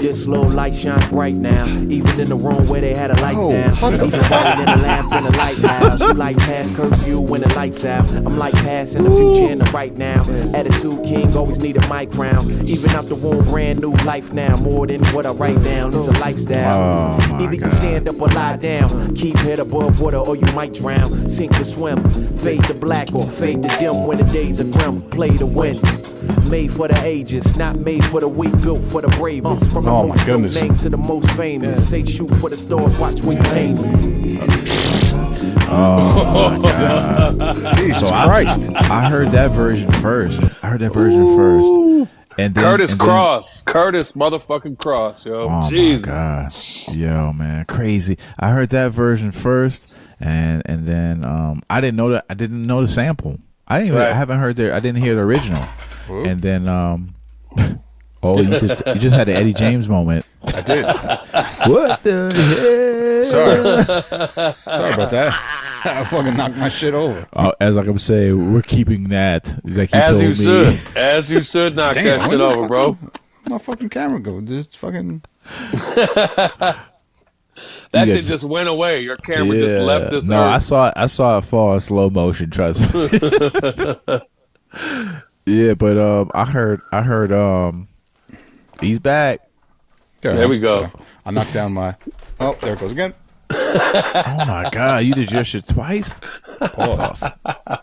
This little light shines bright now, even in the room where they had the lights down. Even brighter than a lamp in a lighthouse. You like past curfew when the lights out. I'm like passing the future in the right now. Attitude king, always need a mic crown. Even out the womb, brand new life now. More than what I write down, it's a lifestyle. Either you stand up or lie down. Keep head above water or you might drown. Sink or swim, fade to black or fade to dim. When the days are grim, play to win. Made for the ages, not made for the weak, built for the bravest. From the most known name to the most famous. Say shoot for the stars, watch when you aim. Oh my God. Jesus Christ. I heard that version first. And then, Curtis Cross. Curtis motherfucking Cross, yo. Oh Jesus. my God. Yo, man. Crazy. I heard that version first and then I didn't know the sample. I haven't heard I didn't hear the original. Ooh. And then you just had the Eddie James moment. I did. What the hell? Sorry about that. I fucking knocked my shit over. As I'm saying, we're keeping that. Like as you should knock that shit over, bro. My fucking camera go. Just fucking. That shit just went away. Your camera just left this. No, earth. I saw it fall in slow motion. Trust me. Yeah, but I heard he's back. There we go. I knocked down my. Oh, there it goes again. Oh my God! You did your shit twice. Pause. What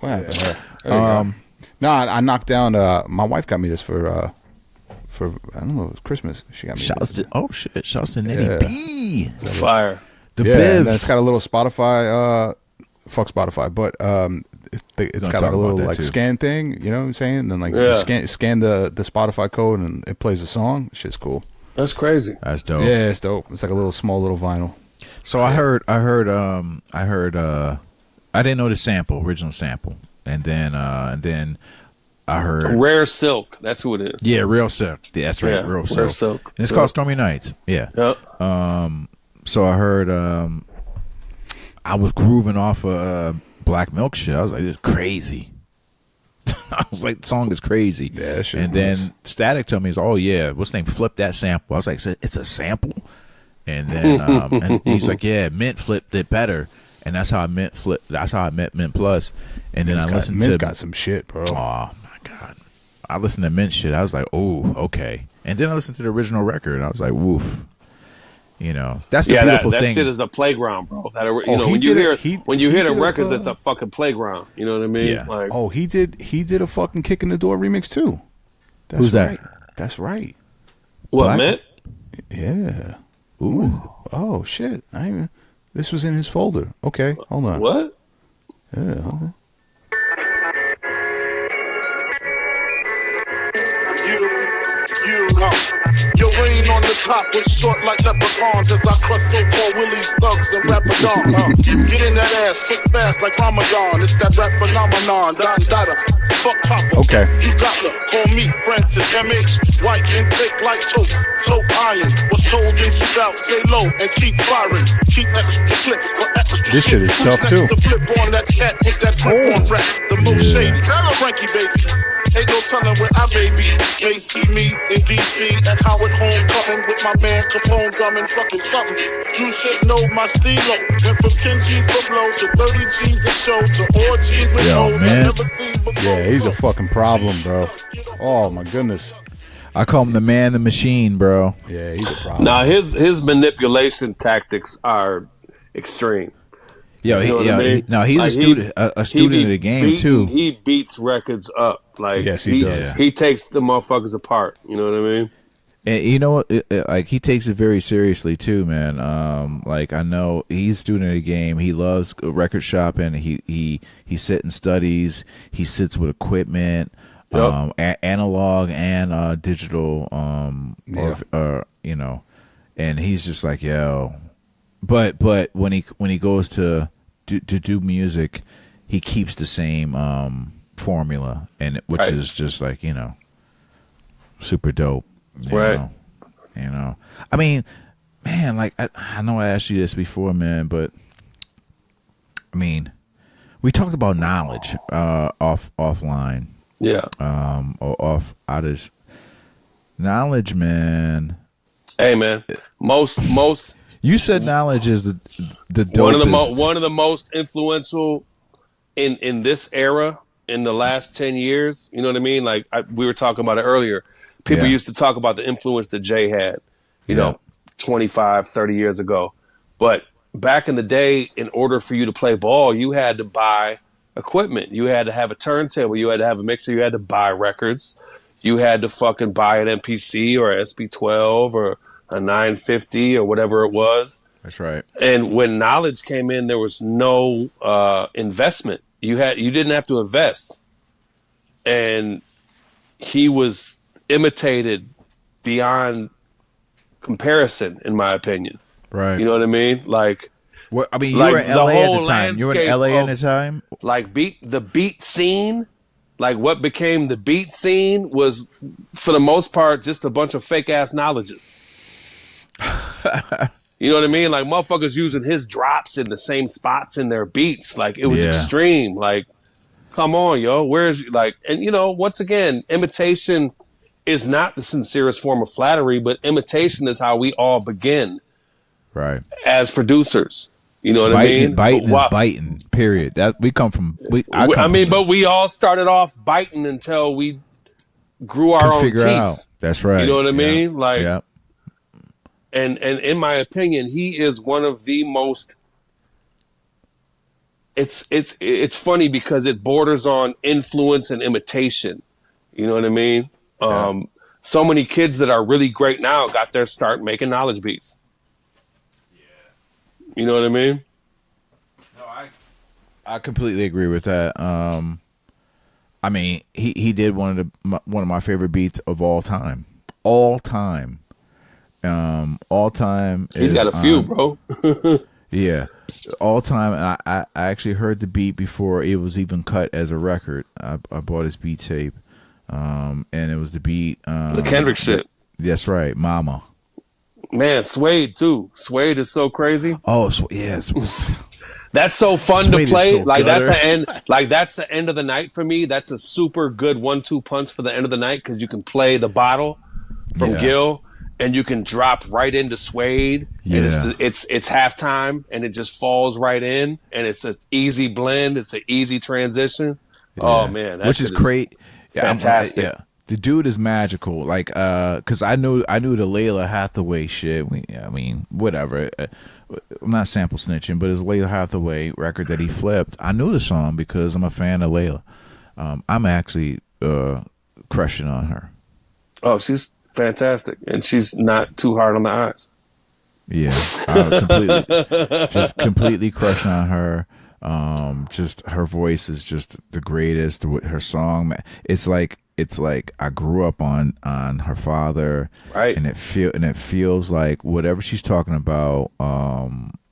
happened there? No, I knocked down. My wife got me this for I don't know, it was Christmas. She got me. Shouts to Nettie B. Fire. The bibs. It's got a little Spotify. Fuck Spotify, but it's got like a little like scan thing. You know what I'm saying? And then like you scan the Spotify code and it plays a song. Shit's cool. That's crazy. That's dope. Yeah, it's dope. It's like a small little vinyl. So I heard I didn't know the original sample. And then I heard Rare Silk. That's who it is. Yeah, Real Silk. Yeah, that's right. Yeah, Real Rare Silk. And it's called Stormy Nights. Yeah. Yep. So I heard I was grooving off of Black Milk shit. I was like, this is crazy. I was like, the song is crazy. Yeah, that shit and then Static told me, oh yeah, what's the name? Flip that sample. I was like, it's a sample. And then and he's like, yeah, Mint flipped it better. And that's how I met Mint Plus. And then Mint's got some shit, bro. Oh my God. I listened to Mint shit. I was like, oh, okay. And then I listened to the original record and I was like, woof. You know, that's the beautiful thing. That shit is a playground, bro. When you hear the records, it's a fucking playground. You know what I mean? Yeah. Like, he did a fucking Kick in the Door remix too. Who's that? That's right. What, Mint? Yeah. Ooh. Oh shit. This was in his folder. Okay, hold on. What? Yeah. Okay. Your reign on the top was short like leprechauns as I crush so-called Willie's thugs and rapadons. Get in that ass quick fast like Ramadan. It's that rap phenomenon. Don Dada, fuck Papa. Okay. You got to call me Francis MH. White intake like toast. Float iron. Was told in shootout, stay low and keep firing. Keep extra clips for extra This shit is tough too. To flip on that cat with that grip on rap. The most shady. Frankie baby. Ain't no telling where I may be. May see me in DC at Howard Homecoming with my man Capone drumming fucking something. You should know my stilo. Went from 10 G's for blow to 30 G's a show to all G's with hoes I never seen before. Yeah, he's a fucking problem, bro. Oh my goodness. I call him the man, the machine, bro. Yeah, he's a problem. Now his manipulation tactics are extreme. Yo, you know he's like, a student of the game too. He beats records up. Like, yes, he does. He takes the motherfuckers apart. You know what I mean? And you know what? Like, he takes it very seriously too, man. Like, I know he's a student of the game. He loves record shopping. He sits and studies. He sits with equipment, analog and digital. Or you know, and he's just like, yo. But when he goes to do music, he keeps the same formula, and which is just like, you know, super dope. You know. I mean, man, like I know I asked you this before, man, but I mean, we talked about knowledge offline. Yeah. Or off out of knowledge, man. Hey man, most You said knowledge is the dopest. one of the most influential in this era in the last 10 years. You know what I mean? Like we were talking about it earlier. People used to talk about the influence that Jay had, you know, 25, 30 years ago. But back in the day, in order for you to play ball, you had to buy equipment. You had to have a turntable. You had to have a mixer. You had to buy records. You had to fucking buy an MPC or a SP12 or a 950 or whatever it was. That's right. And when knowledge came in, there was no investment. You didn't have to invest. And he was imitated beyond comparison, in my opinion. Right. You know what I mean? Like, what I mean, you like were in LA at the time. You were in LA at the time. Like the beat scene, like what became the beat scene was, for the most part, just a bunch of fake ass knowledges. You know what I mean? Like motherfuckers using his drops in the same spots in their beats. Like it was extreme. Like, come on, yo, where's like, and you know, once again, imitation is not the sincerest form of flattery, but imitation is how we all begin. Right. As producers. You know what I mean? Biting is biting, period. That we come from. But we all started off biting until we grew our own teeth. Out. That's right. You know what I mean? Like, and in my opinion, he is one of the most. It's funny because it borders on influence and imitation. You know what I mean? So many kids that are really great now got their start making knowledge beats. You know what I mean? No, I completely agree with that. I mean, he did one of my favorite beats of all time. All time. He's got a few, bro. Yeah, all time. And I actually heard the beat before it was even cut as a record. I bought his beat tape, and it was the beat. The Kendrick shit. That's right, Mama. Man, Suede too. Suede is so crazy. Oh, yes. That's so fun Suede to play. So like that's the end. Like that's the end of the night for me. That's a super good 1-2 punch for the end of the night because you can play the bottle from Gil and you can drop right into Suede. Yeah. And it's halftime and it just falls right in and it's an easy blend. It's an easy transition. Yeah. Oh man, which is great. Fantastic. Yeah. The dude is magical, like, because I knew the Layla Hathaway shit. I mean, whatever. I'm not sample snitching, but his Layla Hathaway record that he flipped, I knew the song because I'm a fan of Layla. I'm actually crushing on her. Oh, she's fantastic, and she's not too hard on the eyes. Yeah, completely crushing on her. Just her voice is just the greatest. Her song, it's like I grew up on her father, right? And it feels like whatever she's talking about.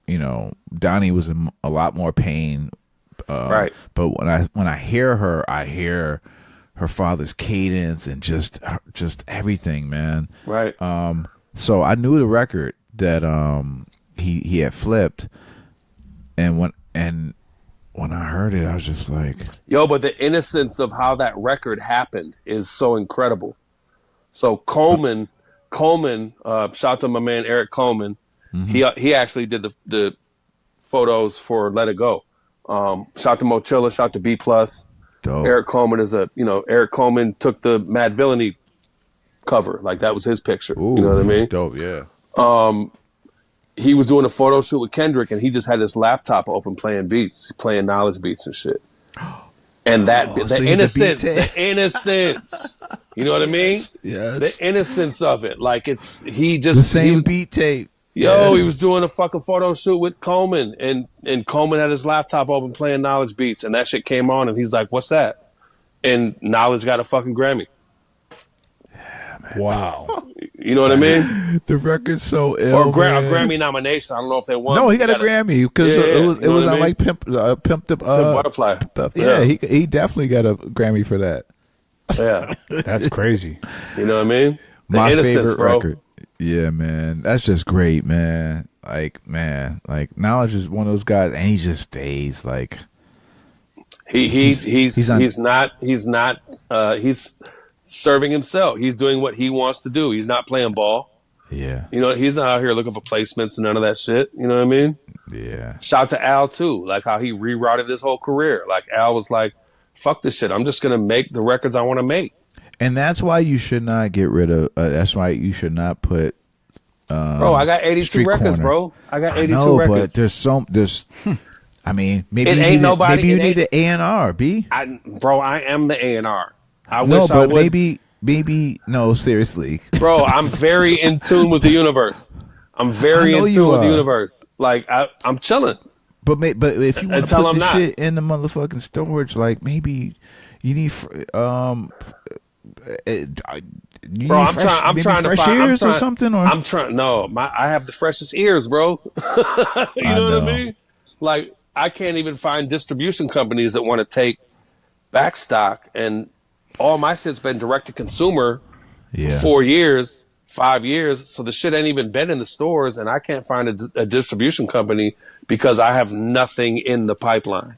You know, Donnie was in a lot more pain, right? But when I hear her, I hear her father's cadence and just everything, man. Right. So I knew the record that he had flipped, and when I heard it, I was just like, yo, but the innocence of how that record happened is so incredible. So Coleman, shout out to my man Eric Coleman. Mm-hmm. He actually did the photos for Let It Go. Shout out to Mochilla, shout out to B+. Dope. Eric Coleman Eric Coleman took the Mad Villainy cover. Like that was his picture. Ooh, you know what I mean? Dope, yeah. He was doing a photo shoot with Kendrick, and he just had his laptop open playing beats, playing knowledge beats and shit. And the innocence, you know what I mean? Yes. The innocence of it, like the same beat tape. Yo, he was doing a fucking photo shoot with Coleman, and Coleman had his laptop open playing knowledge beats, and that shit came on, and he's like, "What's that?" And Knowledge got a fucking Grammy. Yeah, man. Wow. You know what I mean? The record's so ill. Or a Grammy nomination. I don't know if they won. No, he got a Grammy because it was on like Pimp the Butterfly. Yeah, he definitely got a Grammy for that. Yeah, that's crazy. You know what I mean? My favorite record. Yeah, man, that's just great, man. Like Knowledge is one of those guys, and he just stays like he's serving himself. He's doing what he wants to do. He's not playing ball. Yeah. You know, he's not out here looking for placements and none of that shit. You know what I mean? Yeah. Shout out to Al too, like how he rerouted his whole career. Like Al was like, "Fuck this shit. I'm just gonna make the records I want to make." And that's why you should not get rid of. That's why you should not put. Bro, I got 82 records, corner. bro. I got 82 But records. there's. I mean, maybe It you ain't need nobody- maybe you it need ain't- an A&R, B. Bro, I am the A&R. I No, wish I but would. maybe no, seriously. Bro, I'm very in tune with the universe. I'm very I know in you tune with the are. Universe. Like I'm chilling. But if you want to Until put I'm the not. shit in the motherfucking storage, like maybe you need Bro, I'm trying to fresh find ears or something. Or I'm trying. No, I have the freshest ears, bro. You know what I mean? Like I can't even find distribution companies that want to take back stock, and all my shit's been direct to consumer for 4 years, 5 years. So the shit ain't even been in the stores, and I can't find a distribution company because I have nothing in the pipeline.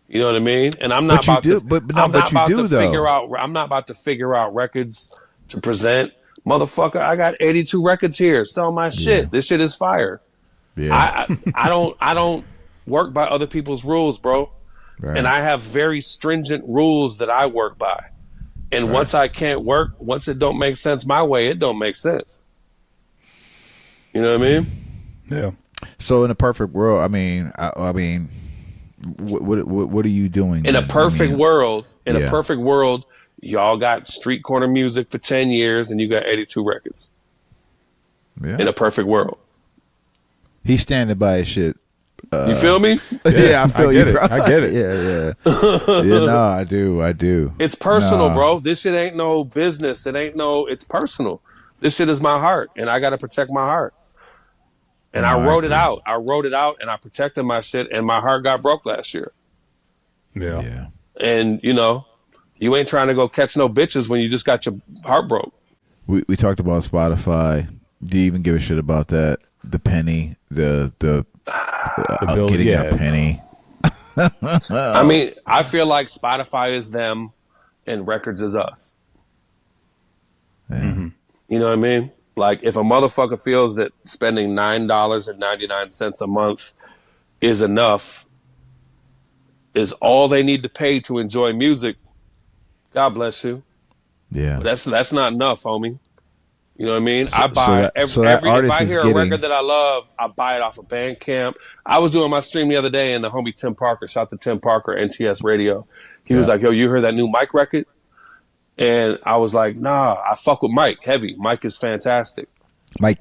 You know what I mean? And I'm not about to. I'm not about to figure out. I'm not about to figure out records to present. Motherfucker, I got 82 records here. Sell my shit. This shit is fire. Yeah. I don't work by other people's rules, bro. Right. And I have very stringent rules that I work by. And once I can't work, once it don't make sense my way, it don't make sense. You know what I mean? Yeah. So in a perfect world, I mean, what are you doing? In a perfect world, a perfect world, y'all got street corner music for 10 years and you got 82 records. Yeah. In a perfect world. He's standing by his shit. You feel me? Yeah, I feel you. I get it. Yeah. Yeah, no, I do. It's personal, bro. This shit ain't no business. It's personal. This shit is my heart, and I got to protect my heart. And I wrote it out. I wrote it out, and I protected my shit, and my heart got broke last year. Yeah. And, you know, you ain't trying to go catch no bitches when you just got your heart broke. We talked about Spotify. Do you even give a shit about that? The penny, the bill, getting a penny. I mean, I feel like Spotify is them and records is us. Mm-hmm. You know what I mean? Like, if a motherfucker feels that spending $9.99 a month is enough, is all they need to pay to enjoy music, God bless you. Yeah. But that's not enough, homie. You know what I mean? So- I buy so that every if artist I is hear getting- a record that I love, I buy it off of Bandcamp. I was doing my stream the other day, and the homie Tim Parker, shout out to Tim Parker, NTS Radio. He was like, "Yo, you heard that new Mike record?" And I was like, "Nah, I fuck with Mike heavy. Mike is fantastic." Mike,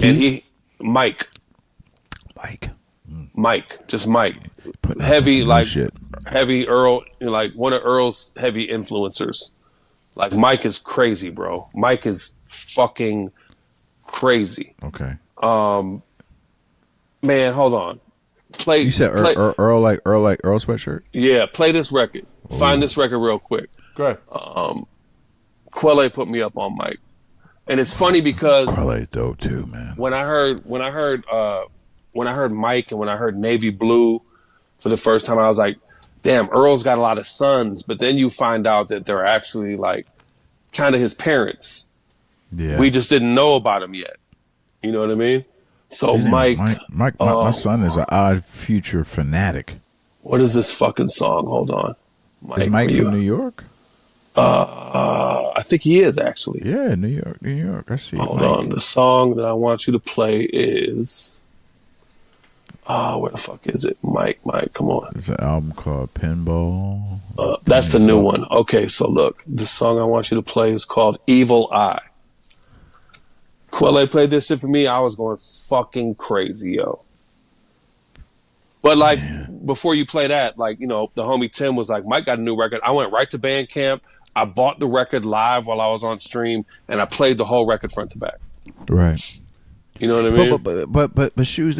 Mike, just Mike, Putting out heavy some new like shit. heavy Earl, you know, like one of Earl's heavy influencers. Like Mike is crazy, bro. Mike is fucking crazy. Okay. Man, hold on. You said Earl like Earl sweatshirt? Yeah, play this record. Find this record real quick. Go ahead. Quelle put me up on Mike, and it's funny because Quelle dope too, man. when I heard Mike and when I heard Navy Blue for the first time, I was like, damn, Earl's got a lot of sons. But then you find out that they're actually like kind of his parents. Yeah. We just didn't know about him yet. You know what I mean? So His name Mike, is Mike, my son is an Odd Future fanatic. what is this fucking song? Hold on. Is Mike from New York? I think he is actually. Yeah, New York. I see. Hold Mike. on. The song that I want you to play is. Where the fuck is it? Mike, come on. It's an album called Pinball. That's the new one. Okay, so look, the song I want you to play is called Evil Eye. Quelle played this shit for me. I was going fucking crazy, yo. But like, before you play that, like, you know, the homie Tim was like, Mike got a new record. I went right to Bandcamp. I bought the record live while I was on stream, and I played the whole record front to back. Right. You know what I mean? But shoes.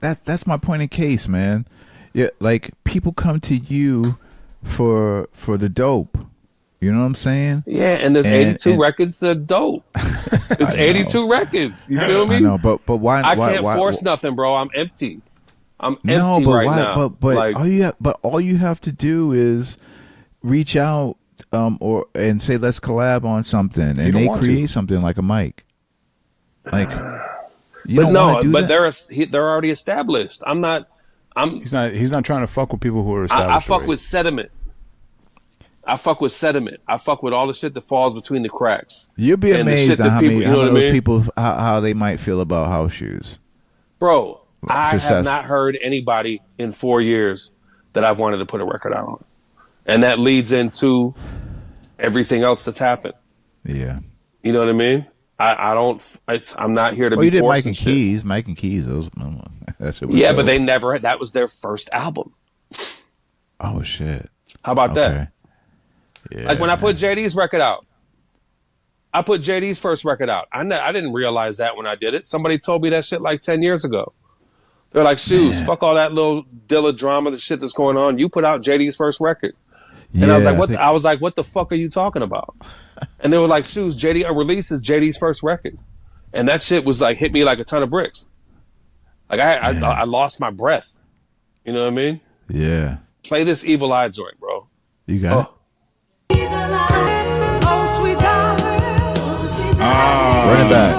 That's my point in case, man. Yeah, like people come to you for the dope. You know what I'm saying? Yeah, and there's 82 records that are dope. It's 82 records. You feel me? I know, but why? I can't force nothing, bro. I'm empty. I'm empty now. But like, all you have to do is reach out and say let's collab on something, and they create something like a mic. Like, you don't want to do that? But they're already established. He's not trying to fuck with people who are established. I fuck with sediment. I fuck with all the shit that falls between the cracks. You'll be amazed at how many of those people, how they might feel about house shoes. Bro, I have not heard anybody in 4 years that I've wanted to put a record out on. And that leads into everything else that's happened. Yeah. You know what I mean? I'm not here to be you did forcing Mike and Keys. Mike and Keys. That shit was yeah, dope. but they never, that was their first album. Oh, shit. How about that? Yeah, like when I put JD's record out, I put JD's first record out. I didn't realize that when I did it. Somebody told me that shit like 10 years ago. They're like, Shoes, fuck all that little Dilla drama, the shit that's going on. You put out JD's first record. And I was like, I was like, what the fuck are you talking about? And they were like, Shoes, JD releases JD's first record. And that shit was like, hit me like a ton of bricks. Like I lost my breath. You know what I mean? Yeah. Play this Evil Eye joint, bro. You got it? Run it back.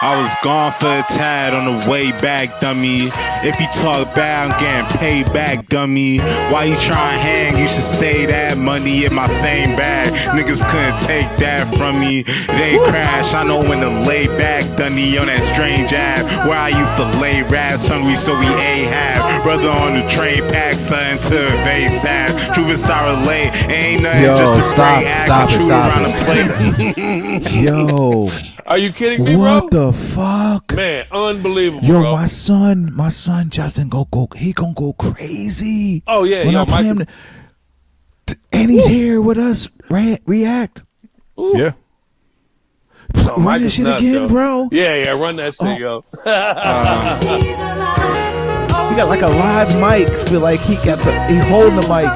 I was gone for a tad on the way back, dummy. If you talk bad, I'm getting paid back, dummy. Why you trying to hang? You should say that money in my same bag. Niggas couldn't take that from me. They crash. I know when to lay back, dummy, on that strange app where I used to lay rats hungry, so we half. Brother on the train, pack something to evade sad. Truth is I relate. Ain't nothing just a break act. I shoot around the plate. Yo. Are you kidding me, bro? What the fuck? Man, unbelievable, yo, bro. my son Justin he gonna go crazy. Oh, yeah. When Yo, I play him, and he's here with us, react. Ooh. Yeah. Run this shit nuts, again, yo. bro. Yeah, run that shit, yo. He got like a live mic. Feel like he holding the mic.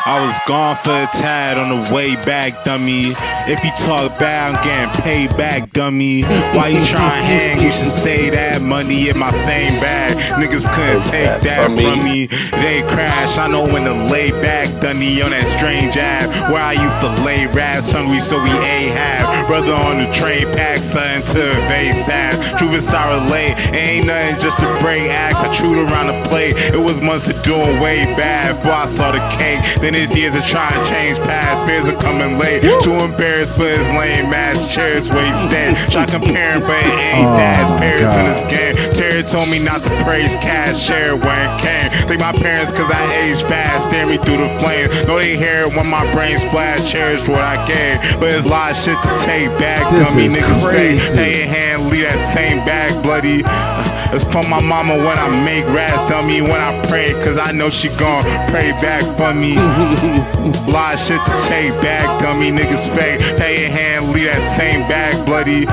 I was gone for a tad on the way back, dummy. If you talk bad, I'm getting paid back, dummy. Why you trying to hang? You should say that money in my same bag. Niggas couldn't take that from me. They crash. I know when to lay back, dummy, on that strange app where I used to lay rats hungry, so we half. Brother on the train, pack something to evade sad. Truth is I relate. Ain't nothing just to break acts. I chewed around the plate. It was months of doing way bad before I saw the cake. Then it's years of trying to change paths. Fears are coming late. Too embarrassed for his lame ass chairs where he stand. Try comparing, but it ain't that. Paris in this game. Terry told me not to praise cash share when it came. Think my parents cause I aged fast. Steer me through the flames. Know they hear it when my brain splash. Cherish what I gave. But it's a lot of shit to take back. Dummy niggas fake. Pay your hand, leave that same bag bloody. It's from my mama when I make rats, dummy, when I pray, cause I know she gon' pray back for me. Lot of shit to take back, dummy, niggas fake. Pay your hand, leave that same bag bloody.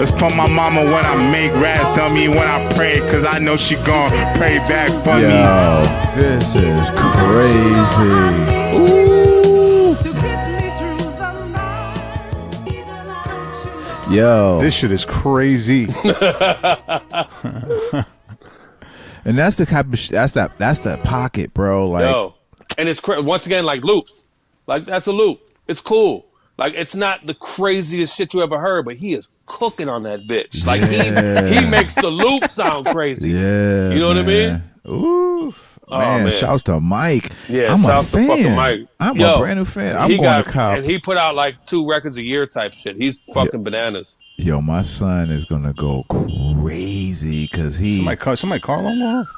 It's from my mama when I make rats, dummy, when I pray, cause I know she gon' pray back for me. Yo, this is crazy. Ooh. Yo, this shit is crazy. And that's the type of that's the pocket, bro. Like, yo, and it's once again like loops. Like that's a loop. It's cool. Like it's not the craziest shit you ever heard, but he is cooking on that bitch. Like he makes the loop sound crazy. Yeah, you know what I mean? Ooh. Man, shouts to Mike. Yeah, I'm shouts a fan. to fucking Mike. I'm a brand new fan. I'm going to cop. And he put out like 2 records a year type shit. He's fucking bananas. Yo, my son is gonna go crazy because somebody car alarm going off?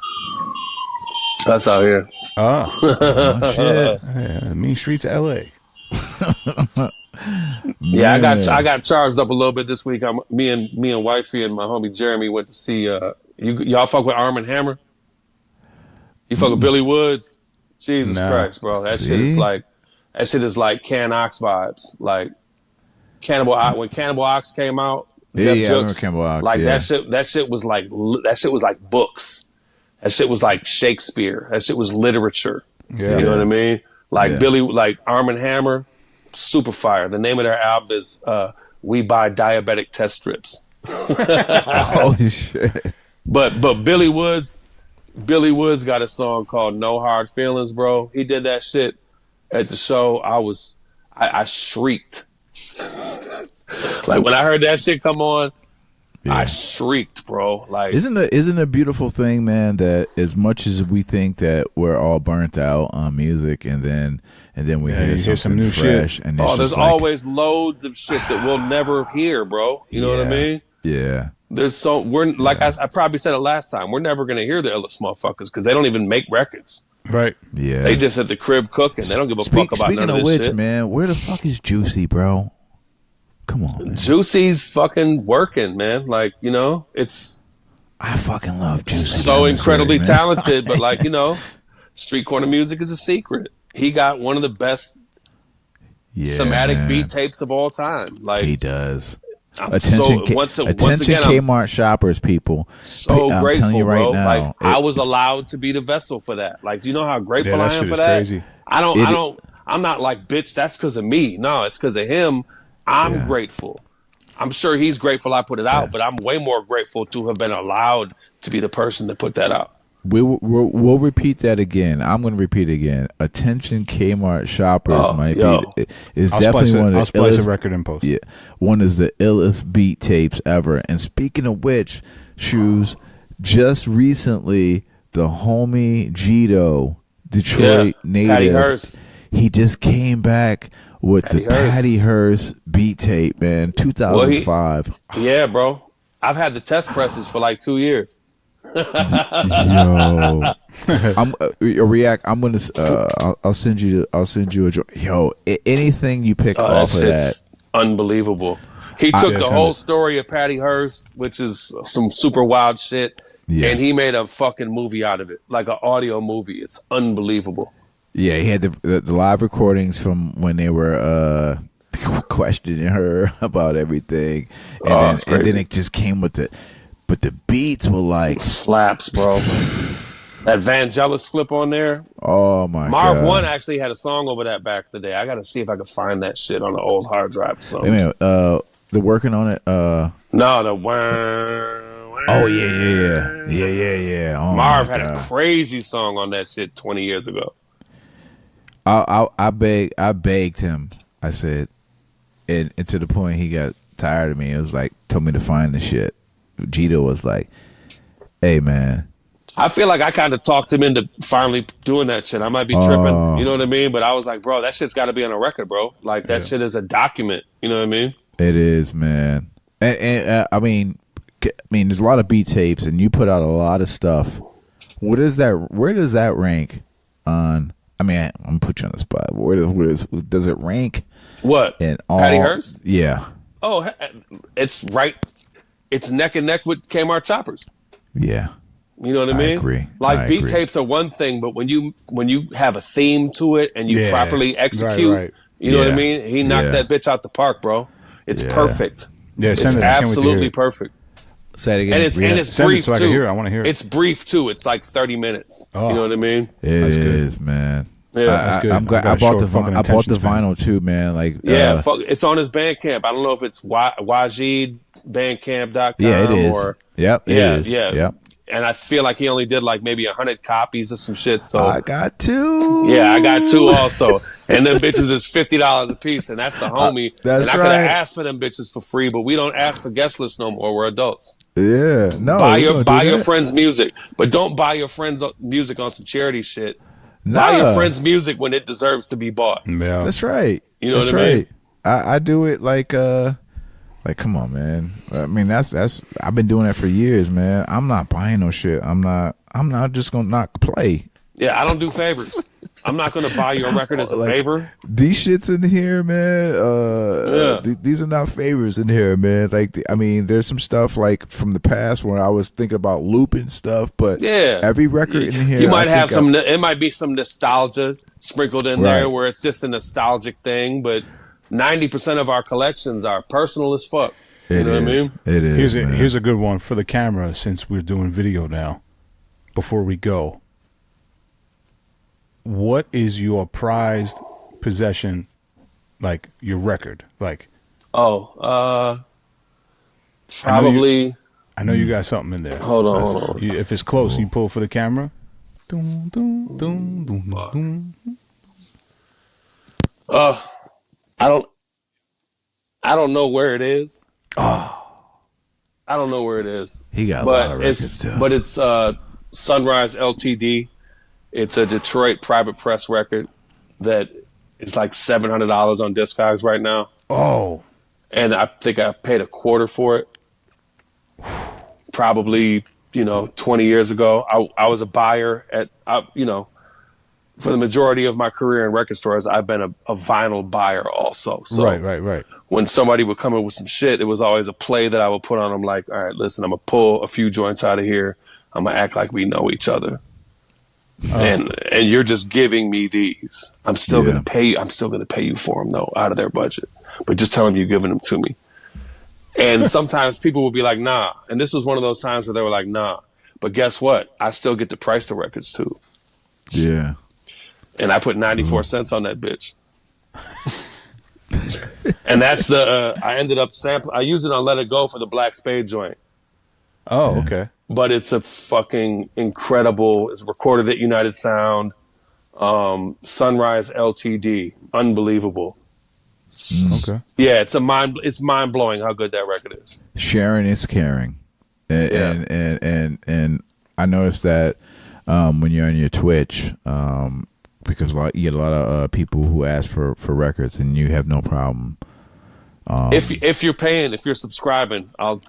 That's out here. Oh shit. Yeah, mean streets of LA. Yeah, I got charged up a little bit this week. Me and wifey and my homie Jeremy went to see y'all fuck with Arm & Hammer? You fuck with Billy Woods? Jesus Christ, bro. That shit is like Can Ox vibes. Like when Cannibal Ox came out, I remember Cannibal Ox. Like that shit was like books. That shit was like Shakespeare. That shit was literature. Yeah. You know what I mean? Like Billy, like Arm & Hammer, super fire. The name of their album is We Buy Diabetic Test Strips. Holy shit. But Billy Woods, Billy Woods got a song called "No Hard Feelings," bro. He did that shit at the show. I shrieked. Like when I heard that shit come on, I shrieked, bro. Like, isn't it a beautiful thing, man, that as much as we think that we're all burnt out on music, and then we hear some new fresh shit, and there's always loads of shit that we'll never hear, bro. You know what I mean? Yeah. We're like I probably said it last time. We're never gonna hear the illest motherfuckers because they don't even make records. Right. Yeah. They just at the crib cooking. They don't give a fuck about none of this which, shit. Man, where the fuck is Juicy, bro? Come on, man. Juicy's fucking working, man. Like, you know, I fucking love Juicy. So incredibly talented, but like, you know, street corner music is a secret. He got one of the best thematic beat tapes of all time. Like, he does. Attention, once again, Kmart shoppers, people. So I'm grateful, telling you right bro. now, like, I was allowed to be the vessel for that. Like, do you know how grateful I am for that? Crazy. I'm not like, bitch, that's because of me. No, it's because of him. I'm grateful. I'm sure he's grateful I put it out, but I'm way more grateful to have been allowed to be the person that put that out. We'll repeat that again. I'm going to repeat it again. Attention Kmart shoppers is definitely one of the I'll splice a record in post. Yeah, one is the illest beat tapes ever. And speaking of which, Shoes, just recently the homie Gito, Detroit native, Patty Hearst. He just came back with the Patty Hearst beat tape, man, 2005. Yeah, bro. I've had the test presses for like 2 years. Yo, I'm react. I'm gonna. I'll send you a. Yo, anything you pick off of that, unbelievable. He took the whole story of Patty Hearst, which is some super wild shit, and he made a fucking movie out of it, like an audio movie. It's unbelievable. Yeah, he had the live recordings from when they were questioning her about everything, and then it just came with it. But the beats were like slaps, bro. That Vangelis flip on there. Oh my god. Marv One actually had a song over that back in the day. I gotta see if I can find that shit on the old hard drive or something. Wait a minute, they're working on it. No, the Oh yeah. Oh, Marv had a crazy song on that shit 20 years ago. I begged him. I said, and to the point he got tired of me. It was like, told me to find the shit. Gito was like, hey man, I feel like I kind of talked him into finally doing that shit. I might be tripping, you know what I mean? But I was like, bro, that shit's got to be on a record, bro. Like that shit is a document, you know what I mean? It is, man. And I mean, there's a lot of beat tapes, and you put out a lot of stuff. Where does that rank on? I mean, I'm gonna put you on the spot. Does it rank? What? Patty Hearst? Yeah. Oh, it's right. It's neck and neck with Kmart choppers. Yeah. You know what I mean? Agree. Like beat tapes are one thing, but when you have a theme to it and you properly execute, you know what I mean? He knocked that bitch out the park, bro. It's perfect. Yeah, it's absolutely perfect. Say it again. And it's brief so I too. can hear it. I want to hear it. It's brief too. It's like 30 minutes. You know what I mean? It is, man. Yeah, that's good. I'm glad I bought the vinyl too, man. Like, it's on his Bandcamp. I don't know if it's wajidbandcamp.com. Yeah, it is. Or, it is. Yeah. And I feel like he only did like maybe 100 copies or some shit. So I got 2. Yeah, I got 2 also. And them bitches is $50 a piece, and that's the homie. That's and I could have asked for them bitches for free, but we don't ask for guest lists no more. We're adults. Yeah, no. Buy your friends' music, but don't buy your friends' music on some charity shit. Buy your friends' music when it deserves to be bought. Yeah, that's right. You know what I mean? I do it like come on, man. I mean, that's I've been doing that for years, man. I'm not buying no shit. I'm not just gonna not play. Yeah, I don't do favors. I'm not gonna buy your record as a favor. These shits in here, man. These are not favors in here, man. Like, I mean, there's some stuff like from the past where I was thinking about looping stuff, but every record in here, you might have some. It might be some nostalgia sprinkled in there, where it's just a nostalgic thing, but 90% of our collections are personal as fuck. You know what I mean? It is. Here's a good one for the camera, since we're doing video now. Before we go, what is your prized possession, like your record? Like, probably I know you got something in there. Hold on. If it's close, you pull for the camera. Dun, dun, dun, dun, dun. I don't know where it is. Oh. I don't know where it is. He got a lot of records too. But it's Sunrise Ltd. It's a Detroit private press record that is like $700 on Discogs right now. Oh. And I think I paid $250 for it. Probably, 20 years ago. I was a buyer for the majority of my career in record stores, I've been a vinyl buyer also. So right. When somebody would come in with some shit, it was always a play that I would put on them like, all right, listen, I'm going to pull a few joints out of here. I'm going to act like we know each other. And you're just giving me these. I'm still going to pay you. I'm still going to pay you for them, though, out of their budget. But just tell them you're giving them to me. And sometimes people will be like, nah. And this was one of those times where they were like, nah. But guess what? I still get to price the records, too. Yeah. And I put 94 cents on that bitch. And that's I ended up sampling. I used it on Let It Go for the Black Spade joint. Oh, okay. But it's a fucking incredible, it's recorded at United Sound. Sunrise Ltd. Unbelievable. Okay. Yeah, it's mind blowing how good that record is. Sharing is caring. And I noticed that when you're on your Twitch, because you get a lot of people who ask for records, and you have no problem. If you're paying, if you're subscribing, I'll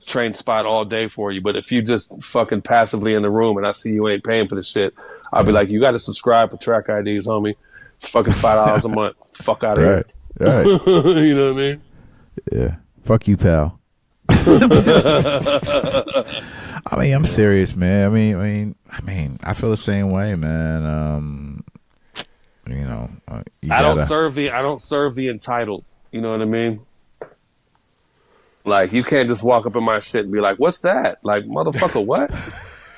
train spot all day for you. But if you just fucking passively in the room and I see you ain't paying for the shit, I'll be like, you got to subscribe for track IDs, homie. It's fucking $5 a month. Fuck out of here. Right. You know what I mean? Yeah. Fuck you, pal. I mean, I'm serious, man. I mean, I feel the same way, man. I don't serve the entitled. You know what I mean? Like, you can't just walk up in my shit and be like, "What's that?" Like, motherfucker, what?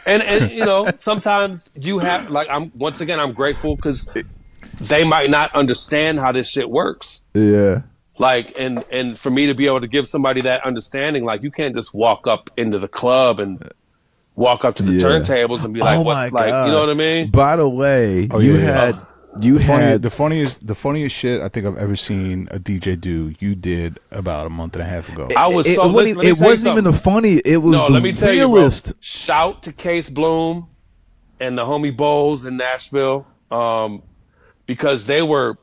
and sometimes you have I'm grateful because they might not understand how this shit works. Yeah. Like, and for me to be able to give somebody that understanding, like, you can't just walk up into the club and walk up to the turntables and be like, "What's like?" You know what I mean? By the way, the funniest shit I think I've ever seen a DJ do. You did about a month and a half ago. It wasn't even the funny. It was the let me tell realist. You, bro, shout to Case Bloom and the homie Bowles in Nashville, because they were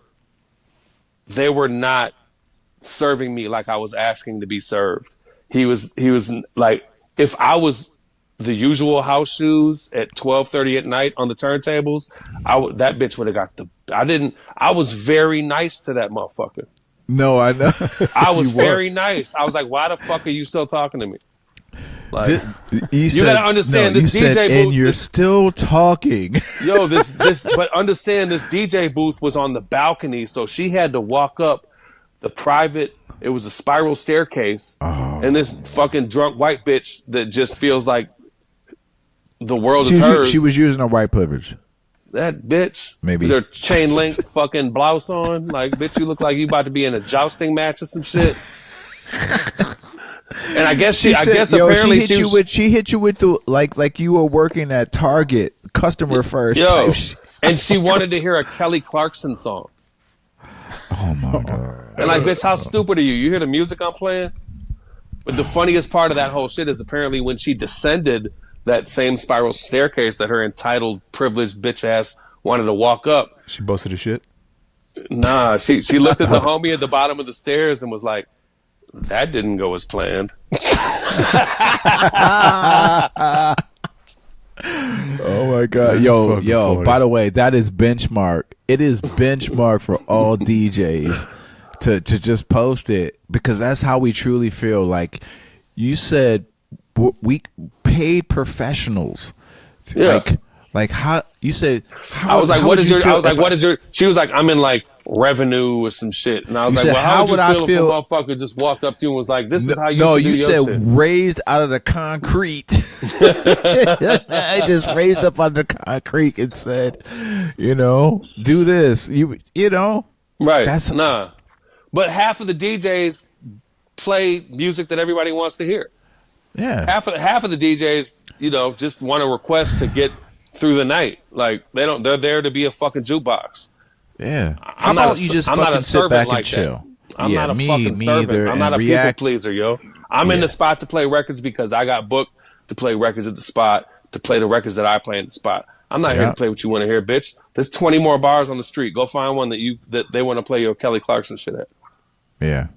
not serving me like I was asking to be served. He was like, if I was the usual house shoes at 12:30 at night on the turntables, that bitch would have got I was very nice to that motherfucker. No, I know. I was very nice. I was like, why the fuck are you still talking to me? Like, you gotta understand this DJ booth. And you're still talking. Yo, but understand this DJ booth was on the balcony, so she had to walk up the private. It was a spiral staircase, and this fucking drunk white bitch that just feels like the world is hers. She was using her white privilege. That bitch, maybe with her chain link fucking blouse on, like, bitch, you look like you about to be in a jousting match or some shit. And I guess she hit you with the like you were working at Target, customer first. Yo, and she wanted to hear a Kelly Clarkson song. Oh my god! And like, bitch, how stupid are you? You hear the music I'm playing? But the funniest part of that whole shit is apparently when she descended that same spiral staircase that her entitled, privileged bitch ass wanted to walk up. She busted her shit? Nah, she looked at the homie at the bottom of the stairs and was like, that didn't go as planned. Oh my god. Yo, funny. By the way, that is benchmark. It is benchmark for all DJs to just post it, because that's how we truly feel. Like you said, we paid professionals. Like how you said. I was like, what is your? She was like, I'm in like revenue or some shit, and I was like, well, how would you feel if a motherfucker just walked up to you and was like, this is how you? No, you said shit. Raised out of the concrete. I just raised up under concrete and said, do this. You know, right? But half of the DJs play music that everybody wants to hear. Yeah. Half of the DJs, just want a request to get through the night. Like they're there to be a fucking jukebox. Yeah. I'm not a servant like that. I'm not a fucking servant. I'm not a people pleaser, yo. I'm in the spot to play records because I got booked to play records at the spot, to play the records that I play in the spot. I'm not here to play what you want to hear, bitch. There's 20 more bars on the street. Go find one that they want to play your Kelly Clarkson shit at. Yeah.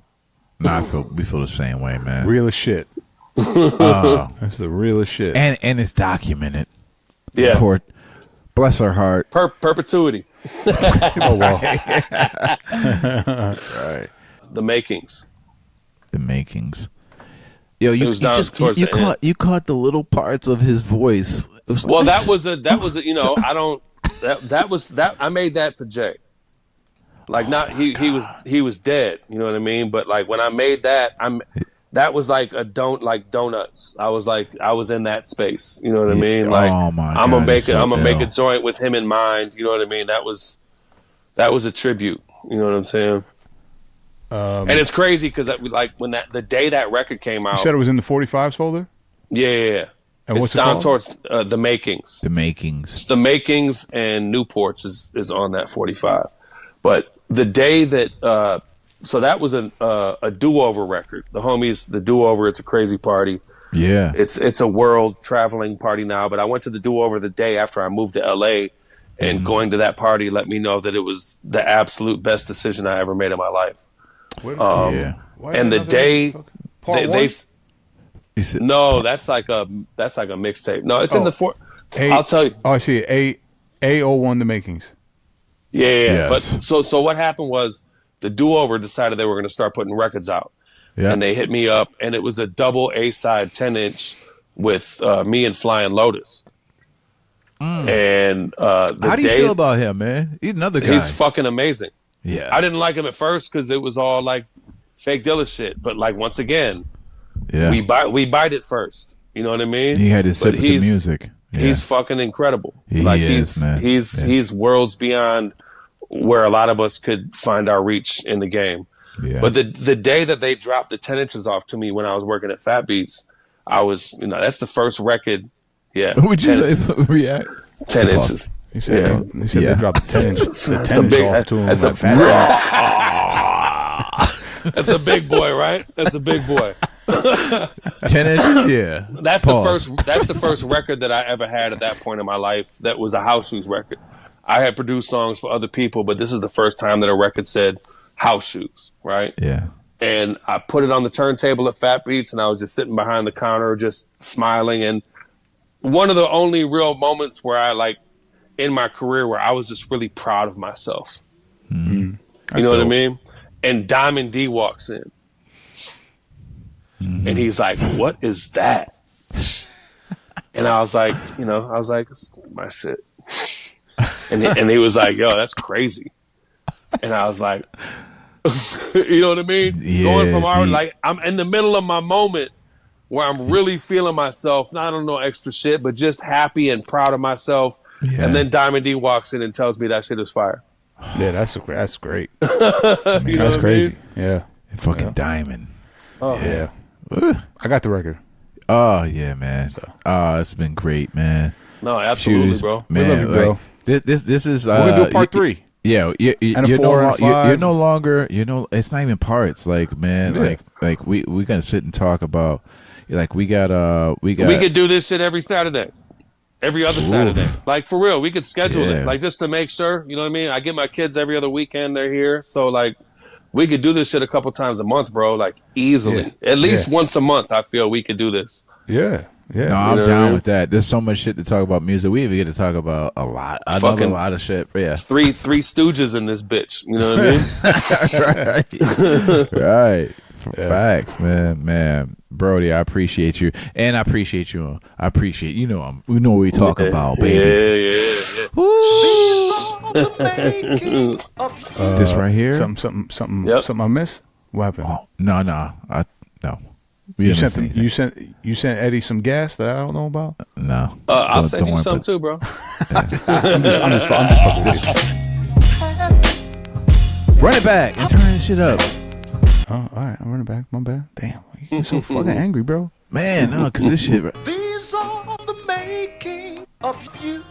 Nah, we feel the same way, man. Real as shit. That's the realest shit. And it's documented. Yeah. Bless her heart. Perpetuity. Oh, well. Right. The makings. Yo, you caught the little parts of his voice. Well, that was I made that for Jay. Like, not he was dead, you know what I mean? But like when I made that, that was like like donuts. I was in that space, you know what I mean? Like, oh my God, I'm gonna make a joint with him in mind, you know what I mean? That was a tribute, you know what I'm saying? And it's crazy because when the day that record came out, you said it was in the 45s folder. Yeah. And it's down towards the makings. The makings. It's the makings and Newports is on that 45. But the day that so that was a do-over record. The homies, the do-over, it's a crazy party. Yeah. It's a world traveling party now. But I went to the do-over the day after I moved to LA, and going to that party let me know that it was the absolute best decision I ever made in my life. And the day they no, that's like a mixtape. No, it's in the I'll tell you. Oh, I see. A01 The Makings. Yeah. Yes. But so what happened was the do-over decided they were going to start putting records out. Yeah. And they hit me up, and it was a double A-side 10-inch with me and Flying Lotus. And how do you feel about him, man? He's another guy. He's fucking amazing. Yeah. I didn't like him at first because it was all like fake Dilla shit. But like once again, we bite it first. You know what I mean? He had to sit with the music. Yeah. He's fucking incredible. He's worlds beyond where a lot of us could find our reach in the game. Yeah. But the day that they dropped the 10 inches off to me when I was working at Fat Beats, I was, that's the first record. Yeah. Would you say react? 10 inches. He said they dropped 10 inches. That's a big off to him. That's a big boy, right? That's a big boy. 10 inches, yeah. That's the first record that I ever had at that point in my life that was a house shoes record. I had produced songs for other people, but this is the first time that a record said house shoes, right? Yeah. And I put it on the turntable at Fat Beats, and I was just sitting behind the counter, just smiling. And one of the only real moments where I in my career where I was just really proud of myself. Mm-hmm. You know what I mean? And Diamond D walks in. Mm-hmm. And he's like, "What is that?" And I was like, "It's my shit." And he was like, "Yo, that's crazy." And I was like, you know what I mean? Yeah, going from I'm in the middle of my moment where I'm really feeling myself, not on no extra shit, but just happy and proud of myself. Yeah. And then Diamond D walks in and tells me that shit is fire. Yeah, that's great. That's crazy. Yeah. Fucking Diamond. Oh. Yeah. I got the record. Oh, yeah, man. It's been great, man. No, absolutely, bro. Man, we love you, bro. This is we're gonna do part 3. Yeah, you're no longer. It's not even parts. Like, man, like we gonna sit and talk about. Like, we could do this shit every Saturday, every other Saturday. Like, for real, we could schedule it. Like, just to make sure. You know what I mean? I get my kids every other weekend. They're here, so like, we could do this shit a couple times a month, bro. Like, easily, at least once a month. I feel we could do this. Yeah. Yeah, no, I'm down with that. There's so much shit to talk about music. We even get to talk about a lot of shit. Yeah, three Stooges in this bitch. You know what I mean? right. Facts, man. Brody, I appreciate you, and I appreciate you. I appreciate we know what we talk about, baby. Yeah. This right here, something I missed. What happened? Oh, no. No. You sent Eddie some gas that I don't know about? No. I'll send you some too, bro. I'm just fucking with you. Run it back and turn this shit up. Oh, all right. I'm running back. My bad. Damn. You're so fucking angry, bro. Man, no, because this shit. These are the making of you.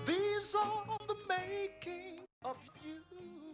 These are the making of you.